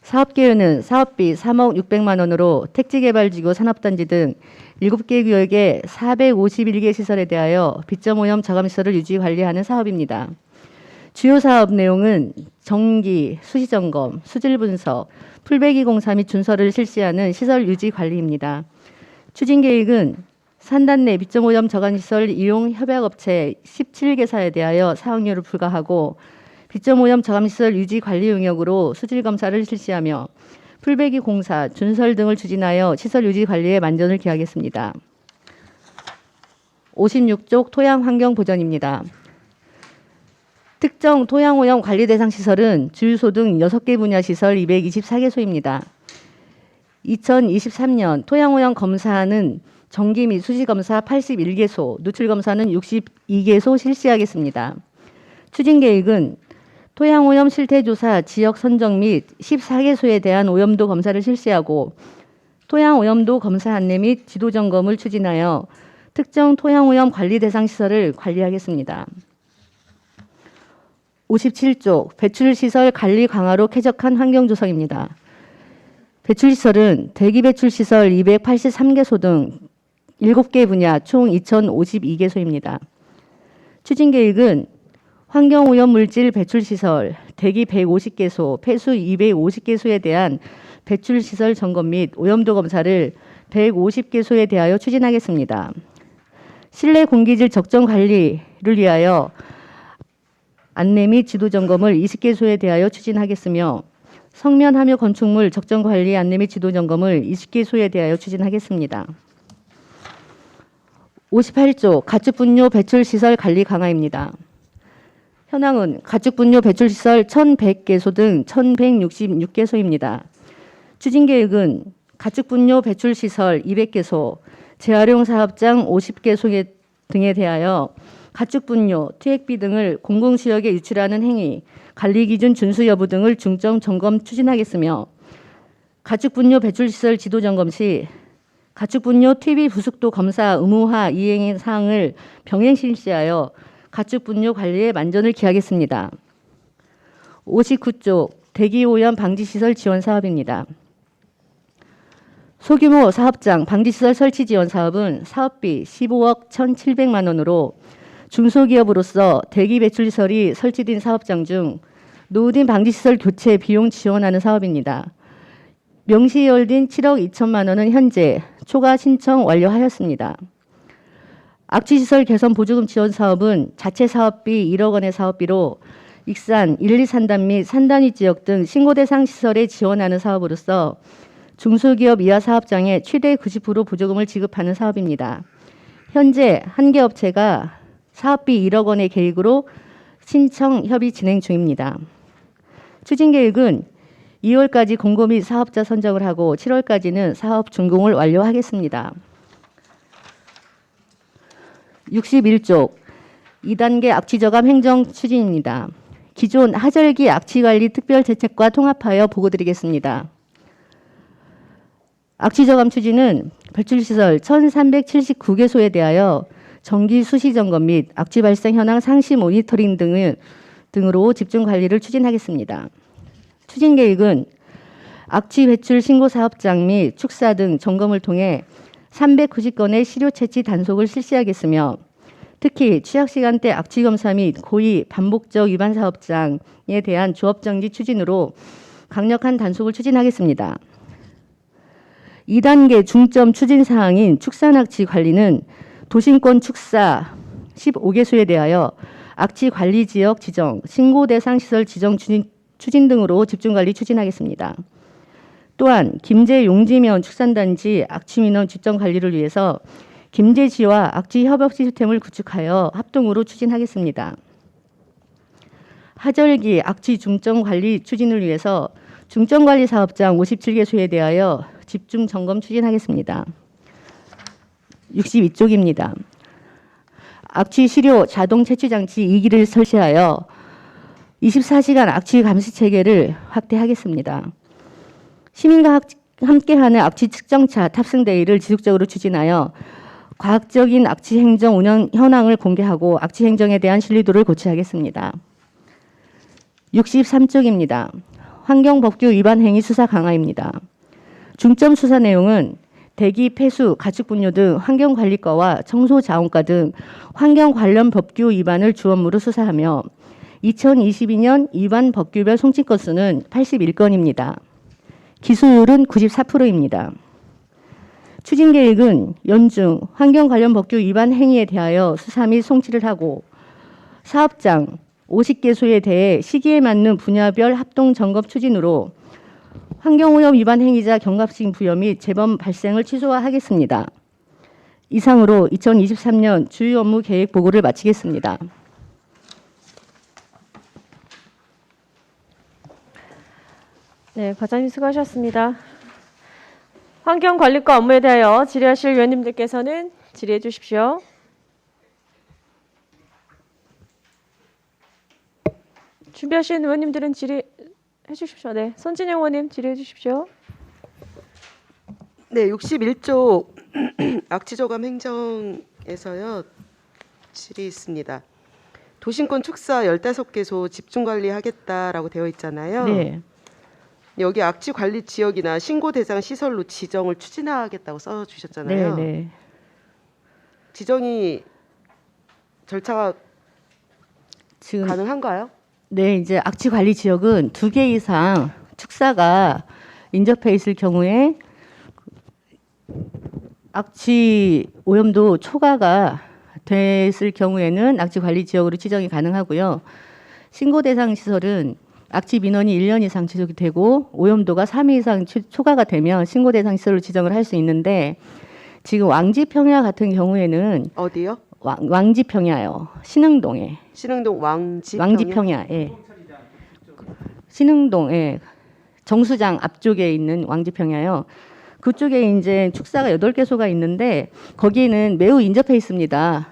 사업계획은 사업비 3억 600만 원으로 택지개발지구 산업단지 등 7개 구역의 451개 시설에 대하여 빗점 오염 저감시설을 유지 관리하는 사업입니다. 주요 사업 내용은 정기, 수시점검, 수질분석, 풀배기 공사 및 준설을 실시하는 시설 유지 관리입니다. 추진계획은 산단 내 빗점 오염 저감시설 이용 협약업체 17개사에 대하여 사용료를 부과하고 빗점 오염 저감시설 유지 관리 용역으로 수질 검사를 실시하며 풀배기 공사, 준설 등을 추진하여 시설 유지 관리에 만전을 기하겠습니다. 56조 토양 환경 보전입니다. 특정 토양 오염 관리 대상 시설은 주유소 등 6개 분야 시설 224개소입니다. 2023년 토양 오염 검사는 정기 및 수시 검사 81개소, 누출 검사는 62개소 실시하겠습니다. 추진 계획은 토양 오염 실태 조사 지역 선정 및 14개소에 대한 오염도 검사를 실시하고 토양 오염도 검사 안내 및 지도 점검을 추진하여 특정 토양 오염 관리 대상 시설을 관리하겠습니다. 57조 배출시설 관리 강화로 쾌적한 환경 조성입니다. 배출시설은 대기배출시설 283개소 등 7개 분야 총 2052개소입니다. 추진계획은 환경오염물질 배출시설 대기 150개소, 폐수 250개소에 대한 배출시설 점검 및 오염도 검사를 150개소에 대하여 추진하겠습니다. 실내 공기질 적정 관리를 위하여 안내 및 지도 점검을 20개소에 대하여 추진하겠으며 성면 함유 건축물 적정 관리 안내 및 지도 점검을 20개소에 대하여 추진하겠습니다. 58조 가축분뇨 배출시설 관리 강화입니다. 현황은 가축분뇨 배출시설 1,100개소 등 1,166개소입니다. 추진계획은 가축분뇨 배출시설 200개소, 재활용 사업장 50개소 등에 대하여 가축분뇨, 투획비 등을 공공지역에 유출하는 행위, 관리기준 준수 여부 등을 중점 점검 추진하겠으며 가축분뇨 배출시설 지도 점검 시 가축분뇨 투입 부숙도 검사 의무화 이행 사항을 병행 실시하여 가축분뇨 관리에 만전을 기하겠습니다. 59조 대기오염 방지시설 지원 사업입니다. 소규모 사업장 방지시설 설치 지원 사업은 사업비 15억 1,700만 원으로 중소기업으로서 대기배출시설이 설치된 사업장 중 노후된 방지시설 교체 비용 지원하는 사업입니다. 명시 예월된 7억 2천만 원은 현재 초과 신청 완료하였습니다. 악취시설 개선 보조금 지원 사업은 자체 사업비 1억 원의 사업비로 익산 1, 2 산단 및 산단위 지역 등 신고 대상 시설에 지원하는 사업으로서 중소기업 이하 사업장에 최대 90% 보조금을 지급하는 사업입니다. 현재 한 개 업체가 사업비 1억 원의 계획으로 신청 협의 진행 중입니다. 추진 계획은 2월까지 공고 및 사업자 선정을 하고 7월까지는 사업 준공을 완료하겠습니다. 61쪽 2단계 악취 저감 행정 추진입니다. 기존 하절기 악취 관리 특별 대책과 통합하여 보고드리겠습니다. 악취 저감 추진은 배출시설 1,379개소에 대하여 정기 수시 점검 및 악취 발생 현황 상시 모니터링 등으로 집중 관리를 추진하겠습니다. 추진 계획은 악취 배출 신고 사업장 및 축사 등 점검을 통해 390건의 시료 채취 단속을 실시하겠으며 특히 취약 시간대 악취 검사 및 고의 반복적 위반 사업장에 대한 조업 정지 추진으로 강력한 단속을 추진하겠습니다. 2단계 중점 추진 사항인 축산 악취 관리는 도심권 축사 15개소에 대하여 악취 관리 지역 지정, 신고 대상 시설 지정 추진 등으로 집중 관리 추진하겠습니다. 또한 김제 용지면 축산단지 악취 민원 집정 관리를 위해서 김제지와 악취 협업 시스템을 구축하여 합동으로 추진하겠습니다. 하절기 악취 중점 관리 추진을 위해서 중점 관리 사업장 57개소에 대하여 집중 점검 추진하겠습니다. 62쪽입니다. 악취 시료 자동 채취 장치 2기를 설치하여 24시간 악취 감시 체계를 확대하겠습니다. 시민과 함께하는 악취 측정차 탑승 대회를 지속적으로 추진하여 과학적인 악취 행정 운영 현황을 공개하고 악취 행정에 대한 신뢰도를 고취하겠습니다. 63쪽입니다. 환경법규 위반 행위 수사 강화입니다. 중점 수사 내용은 대기, 폐수, 가축 분뇨 등 환경관리과와 청소자원과 등 환경 관련 법규 위반을 주 업무로 수사하며 2022년 위반 법규별 송치 건수는 81건입니다. 기소율은 94%입니다. 추진 계획은 연중 환경 관련 법규 위반 행위에 대하여 수사 및 송치를 하고 사업장 50개소에 대해 시기에 맞는 분야별 합동 점검 추진으로 환경오염 위반 행위자 경각심 부여 및 재범 발생을 최소화하겠습니다. 이상으로 2023년 주요 업무 계획 보고를 마치겠습니다. 네, 과장님 수고하셨습니다. 환경관리과 업무에 대하여 질의하실 위원님들께서는 질의해 주십시오. 준비하신 의원님들은 질의해 주십시오. 네, 손진영 의원님 질의해 주십시오. 네, 61쪽 악취 저감 행정에서요. 질의 있습니다. 도심권 축사 15개소 집중 관리하겠다라고 되어 있잖아요. 네. 여기 악취 관리 지역이나 신고 대상 시설로 지정을 추진하겠다고 써 주셨잖아요. 네, 네. 지정이 절차가 지금 가능한가요? 네, 이제 악취 관리 지역은 2개 이상 축사가 인접해 있을 경우에 악취 오염도 초과가 됐을 경우에는 악취 관리 지역으로 지정이 가능하고요. 신고 대상 시설은 악취 민원이 1년 이상 지속이 되고 오염도가 3회 이상 초과가 되면 신고 대상 시설로 지정을 할 수 있는데 지금 왕지평야 같은 경우에는 어디요? 왕지평야요. 신흥동에. 신흥동 왕지평야. 예. 신흥동에 정수장 앞쪽에 있는 왕지평야요. 그쪽에 이제 축사가 8개소가 있는데 거기는 매우 인접해 있습니다.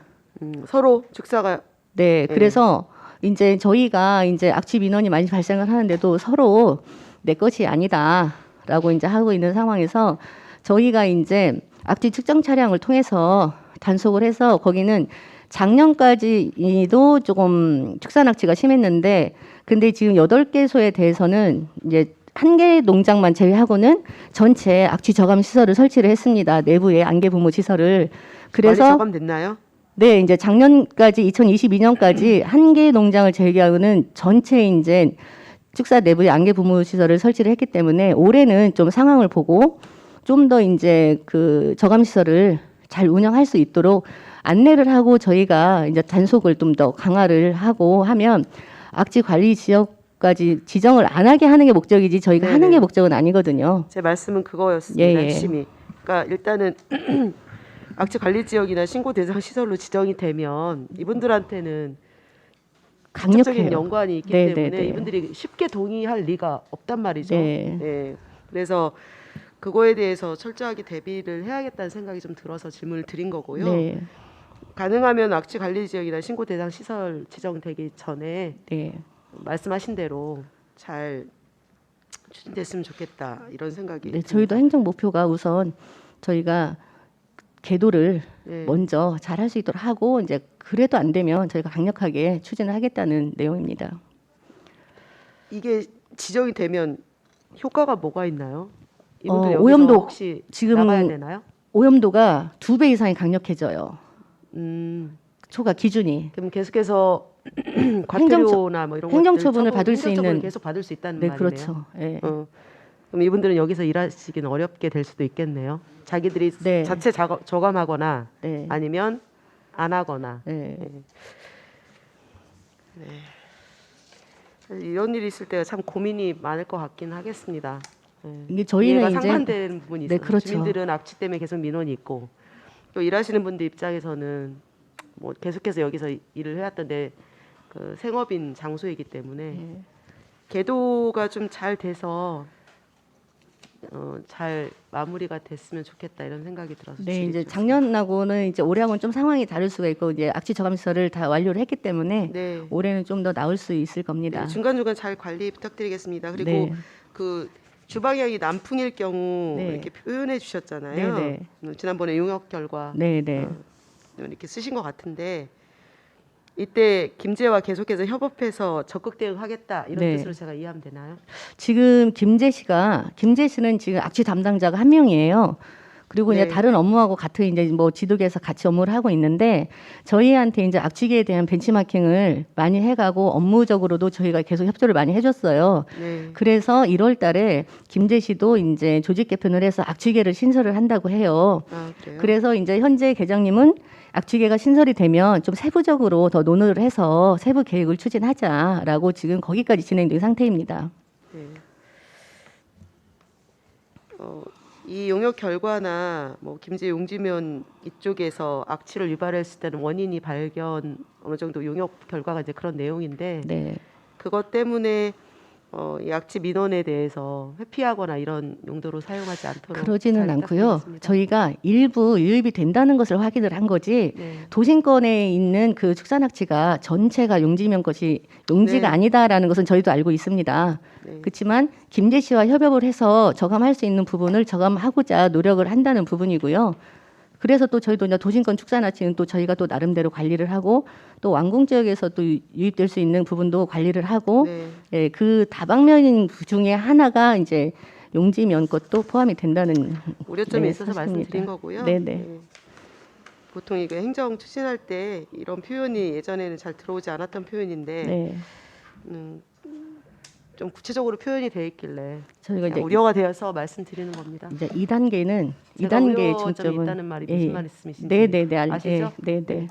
서로 축사가 네, 그래서 이제 저희가 이제 악취 민원이 많이 발생을 하는데도 서로 내 것이 아니다라고 이제 하고 있는 상황에서 저희가 이제 악취 측정 차량을 통해서 단속을 해서 거기는 작년까지도 조금 축산 악취가 심했는데 근데 지금 8개소에 대해서는 이제 1개 농장만 제외하고는 전체 악취 저감 시설을 설치를 했습니다. 내부에 안개 부모 시설을. 그래서 많이 저감됐나요? 네, 이제 작년까지 2022년까지 1개 농장을 제외하고는 전체 이제 축사 내부에 안개 부모 시설을 설치를 했기 때문에 올해는 좀 상황을 보고 좀 더 이제 그 저감 시설을 잘 운영할 수 있도록 안내를 하고 저희가 이제 단속을 좀 더 강화를 하고 하면 악취 관리 지역까지 지정을 안 하게 하는 게 목적이지 저희가 네네. 하는 게 목적은 아니거든요. 제 말씀은 그거였습니다. 예, 예. 핵심이. 그러니까 일단은 악취 관리 지역이나 신고 대상 시설로 지정이 되면 이분들한테는 직접적인 강력해요. 연관이 있기 네, 때문에 네, 네. 이분들이 쉽게 동의할 리가 없단 말이죠. 네. 예. 그래서 그거에 대해서 철저하게 대비를 해야겠다는 생각이 좀 들어서 질문을 드린 거고요. 네. 가능하면 악취 관리 지역이나 신고 대상 시설 지정되기 전에 네. 말씀하신 대로 잘 추진됐으면 좋겠다 이런 생각이 네, 듭니다. 저희도 행정 목표가 우선 저희가 궤도를 예. 먼저 잘 할 수 있도록 하고 이제 그래도 안 되면 저희가 강력하게 추진을 하겠다는 내용입니다. 이게 지정이 되면 효과가 뭐가 있나요? 이분들 여기서 오염도 혹시 지금 나가야 되나요? 오염도가 2배 이상이 강력해져요. 초과 기준이. 그럼 계속해서 과태료나 뭐 이런 행정처분을 것들 받을 수 행정처분을 있는 계속 받을 수 있다는 네, 말이네요. 그렇죠. 예. 그럼 이분들은 여기서 일하시기는 어렵게 될 수도 있겠네요. 자기들이 네. 자체 저감하거나 네. 아니면 안 하거나. 네. 이런 일이 있을 때가 참 고민이 많을 것 같긴 하겠습니다. 예. 이게 저희는 이해가 이제 상반되는 부분이 네, 있어요. 그렇죠. 주민들은 악취 때문에 계속 민원이 있고 또 일하시는 분들 입장에서는 뭐 계속해서 여기서 일을 해왔던데 그 생업인 장소이기 때문에 네. 계도가 좀 잘 돼서 잘 마무리가 됐으면 좋겠다 이런 생각이 들어서 네, 질의 이제 드렸습니다. 작년하고는 이제 올해하고는 좀 상황이 다를 수가 있고 이제 악취 저감 시설을 다 완료를 했기 때문에 네. 올해는 좀 더 나올 수 있을 겁니다. 네, 중간중간 잘 관리 부탁드리겠습니다. 그리고 네. 그 주방향이 남풍일 경우 네. 이렇게 표현해 주셨잖아요. 네, 지난번에 용역 결과 네, 네. 이렇게 쓰신 것 같은데 이때 김제와 계속해서 협업해서 적극 대응하겠다 이런 네. 뜻으로 제가 이해하면 되나요? 지금 김재 씨는 지금 악취 담당자가 한 명이에요. 그리고 네. 이제 다른 업무하고 같은 이제 뭐 지도계에서 같이 업무를 하고 있는데 저희한테 이제 악취계에 대한 벤치마킹을 많이 해가고 업무적으로도 저희가 계속 협조를 많이 해줬어요. 네. 그래서 1월 달에 김재 씨도 이제 조직 개편을 해서 악취계를 신설을 한다고 해요. 아, 그래요? 그래서 이제 현재 계장님은 악취계가 신설이 되면 좀 세부적으로 더 논의를 해서 세부 계획을 추진하자라고 지금 거기까지 진행된 상태입니다. 네. 이 용역 결과나 뭐 김제 용지면 이쪽에서 악취를 유발했을 때는 원인이 발견 어느 정도 용역 결과가 이제 그런 내용인데 네. 그것 때문에 이 악취 민원에 대해서 회피하거나 이런 용도로 사용하지 않도록 그러지는 잘 않고요. 부탁드리겠습니다. 저희가 일부 유입이 된다는 것을 확인을 한 거지 네. 도심권에 있는 그 축산악취가 전체가 용지면 것이 용지가 네. 아니다라는 것은 저희도 알고 있습니다. 네. 그렇지만 김재 씨와 협업을 해서 저감할 수 있는 부분을 저감하고자 노력을 한다는 부분이고요. 그래서 또 저희도 이제 도심권 축산악취는 또 저희가 또 나름대로 관리를 하고 또 왕궁 지역에서 또 유입될 수 있는 부분도 관리를 하고 네. 예, 그 다방면인 중에 하나가 이제 용지면 것도 포함이 된다는 우려점이 네, 있어서 사실입니다. 말씀드린 거고요. 네네. 네. 보통 이게 행정 추진할 때 이런 표현이 예전에는 잘 들어오지 않았던 표현인데 네. 좀 구체적으로 표현이 돼 있길래 저희가 이제 우려가 되어서 말씀드리는 겁니다. 이제 2단계는 제가 2단계 우려점이 중점은 있다는 말이 무슨 말씀이신지 네네네 아시죠? 네네.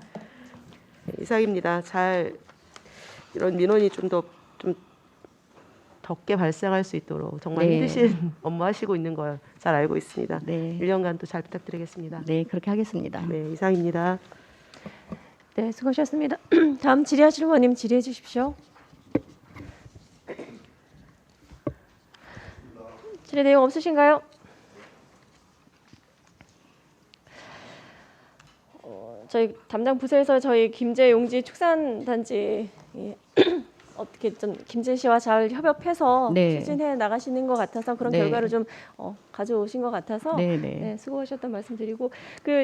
이상입니다. 잘 이런 민원이 좀 적게 발생할 수 있도록 정말 네. 힘드신 업무 하시고 있는 걸 잘 알고 있습니다. 네. 1년간 또 잘 부탁드리겠습니다. 네, 그렇게 하겠습니다. 네, 이상입니다. 네, 수고하셨습니다. 다음 질의하실 의원님 질의해 주십시오. 질의 내용 없으신가요? 저희 담당 부서에서 저희 김제 용지 축산단지 어떻게 좀 김재 씨와 잘 협업해서 네. 추진해 나가시는 것 같아서 그런 네. 결과를 좀 가져오신 것 같아서 네네. 네, 수고하셨던 말씀드리고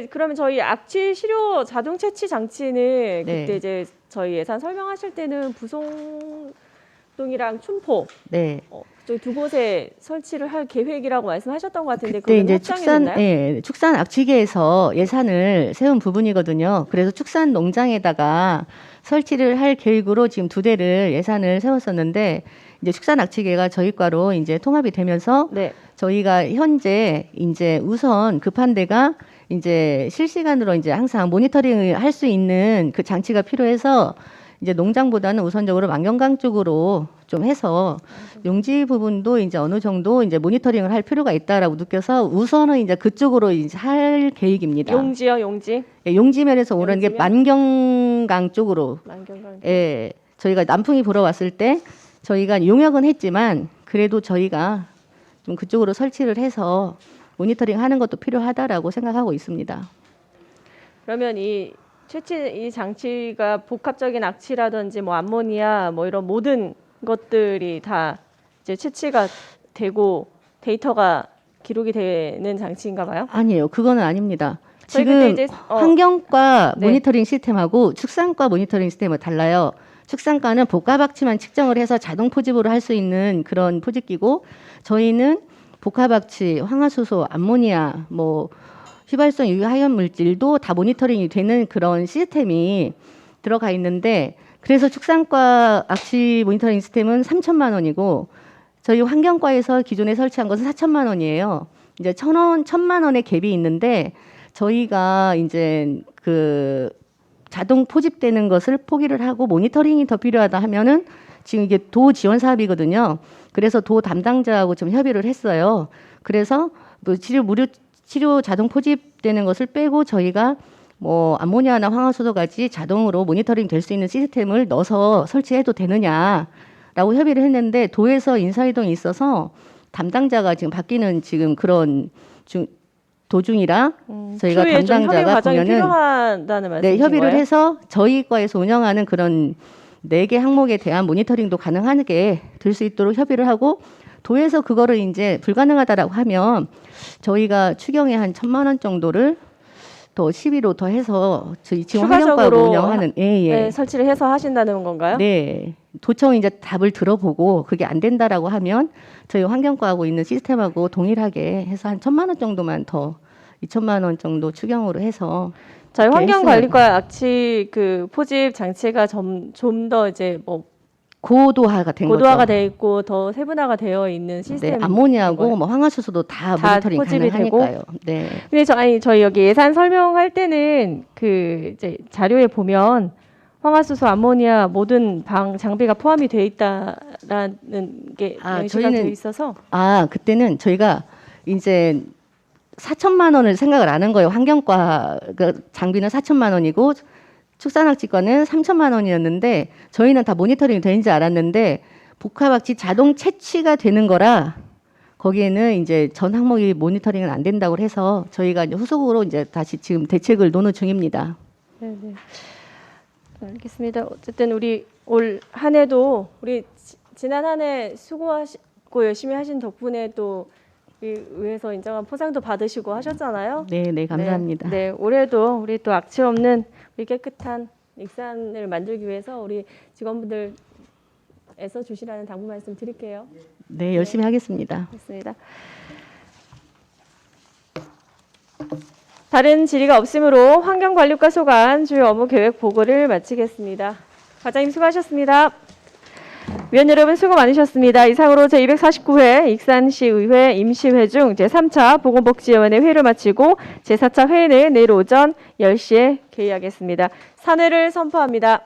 그러면 저희 악취 시료 자동 채취 장치는 네. 그때 이제 저희 예산 설명하실 때는 부송동이랑 춘포 네. 저희 두 곳에 설치를 할 계획이라고 말씀하셨던 것 같은데 그때 그건 이제 확정이 됐나요? 축산 악취계에서 예산을 세운 부분이거든요. 그래서 축산 농장에다가 설치를 할 계획으로 지금 2대를 예산을 세웠었는데 이제 축산 악취계가 저희 과로 이제 통합이 되면서 네. 저희가 현재 이제 우선 급한 데가 이제 실시간으로 이제 항상 모니터링을 할 수 있는 그 장치가 필요해서 이제 농장보다는 우선적으로 만경강 쪽으로 좀 해서 용지 부분도 이제 어느 정도 이제 모니터링을 할 필요가 있다라고 느껴서 우선은 이제 그쪽으로 이제 할 계획입니다. 용지요, 용지. 예, 용지면에서 오는 게 용지면? 만경강 쪽으로. 만경강. 예, 저희가 남풍이 불어 왔을 때 저희가 용역은 했지만 그래도 저희가 좀 그쪽으로 설치를 해서 모니터링 하는 것도 필요하다라고 생각하고 있습니다. 그러면 이 장치가 복합적인 악취라든지 뭐 암모니아 뭐 이런 모든 것들이 다 이제 채취가 되고 데이터가 기록이 되는 장치인가 봐요? 아니에요. 그거는 아닙니다. 저희 그때 지금 이제 환경과 네. 모니터링 시스템하고 축산과 모니터링 시스템은 달라요. 축산과는 복합악취만 측정을 해서 자동 포집으로 할 수 있는 그런 포집기고 저희는 복합악취, 황화수소, 암모니아, 뭐 휘발성 유해하염 물질도 다 모니터링이 되는 그런 시스템이 들어가 있는데 그래서 축산과 악취 모니터링 시스템은 3천만 원이고 저희 환경과에서 기존에 설치한 것은 4천만 원이에요. 이제 1,000만 원의 갭이 있는데 저희가 이제 그 자동 포집되는 것을 포기를 하고 모니터링이 더 필요하다 하면은 지금 이게 도 지원 사업이거든요. 그래서 도 담당자하고 좀 협의를 했어요. 그래서 뭐 무료 치료 자동 포집되는 것을 빼고 저희가 뭐 암모니아나 황화수소까지 자동으로 모니터링 될 수 있는 시스템을 넣어서 설치해도 되느냐라고 협의를 했는데 도에서 인사이동이 있어서 담당자가 지금 바뀌는 지금 그런 도중이라 저희가 추후에 좀 협의 담당자가 과정이 보면은 필요하다는 말씀이신 네, 협의를 거예요? 해서 저희 과에서 운영하는 그런 4개 항목에 대한 모니터링도 가능하게 될 수 있도록 협의를 하고 도에서 그거를 이제 불가능하다라고 하면 저희가 추경에 한 1,000만 원 정도를 더 시비로 더 해서 저희 지금 환경과로 추가적으로 운영하는 네, 설치를 해서 하신다는 건가요? 네. 도청이 이제 답을 들어보고 그게 안 된다라고 하면 저희 환경과하고 있는 시스템하고 동일하게 해서 한 1,000만 원 정도만 더 2천만 원 정도 추경으로 해서 저희 이렇게 환경관리과 악취 그 포집 장치가 좀 더 이제 뭐 고도화가 된 고도화가 거죠. 돼 있고 더 세분화가 되어 있는 시스템. 네, 암모니아고 뭐 황화수소도 다 다 모니터링 포집이 되고? 가능하니까요. 네. 근데 저희 여기 예산 설명할 때는 그 이제 자료에 보면 황화수소, 암모니아 모든 장비가 포함이 되어 있다라는 게 명시가 되어 있어서 그때는 저희가 이제 4천만 원을 생각을 안 한 거예요. 환경과 그 장비는 4천만 원이고 축산악취과는 3천만 원이었는데 저희는 다 모니터링이 되는지 알았는데 복합악취 자동 채취가 되는 거라 거기에는 이제 전 항목이 모니터링은 안 된다고 해서 저희가 이제 후속으로 이제 다시 지금 대책을 논의 중입니다. 네. 알겠습니다. 어쨌든 우리 올 한 해도 우리 지난 한 해 수고하시고 열심히 하신 덕분에 또 의회에서 인정한 포상도 받으시고 하셨잖아요. 네, 감사합니다. 네, 올해도 우리 또 악취 없는 우리 깨끗한 익산을 만들기 위해서 우리 직원분들에서 주시라는 당부 말씀 드릴게요. 네, 열심히 하겠습니다. 좋습니다. 다른 질의가 없으므로 환경관리과 소관 주요 업무 계획 보고를 마치겠습니다. 과장님 수고하셨습니다. 위원 여러분 수고 많으셨습니다. 이상으로 제249회 익산시의회 임시회 중 제3차 보건복지위원회 회의를 마치고 제4차 회의는 내일 오전 10시에 개의하겠습니다. 산회를 선포합니다.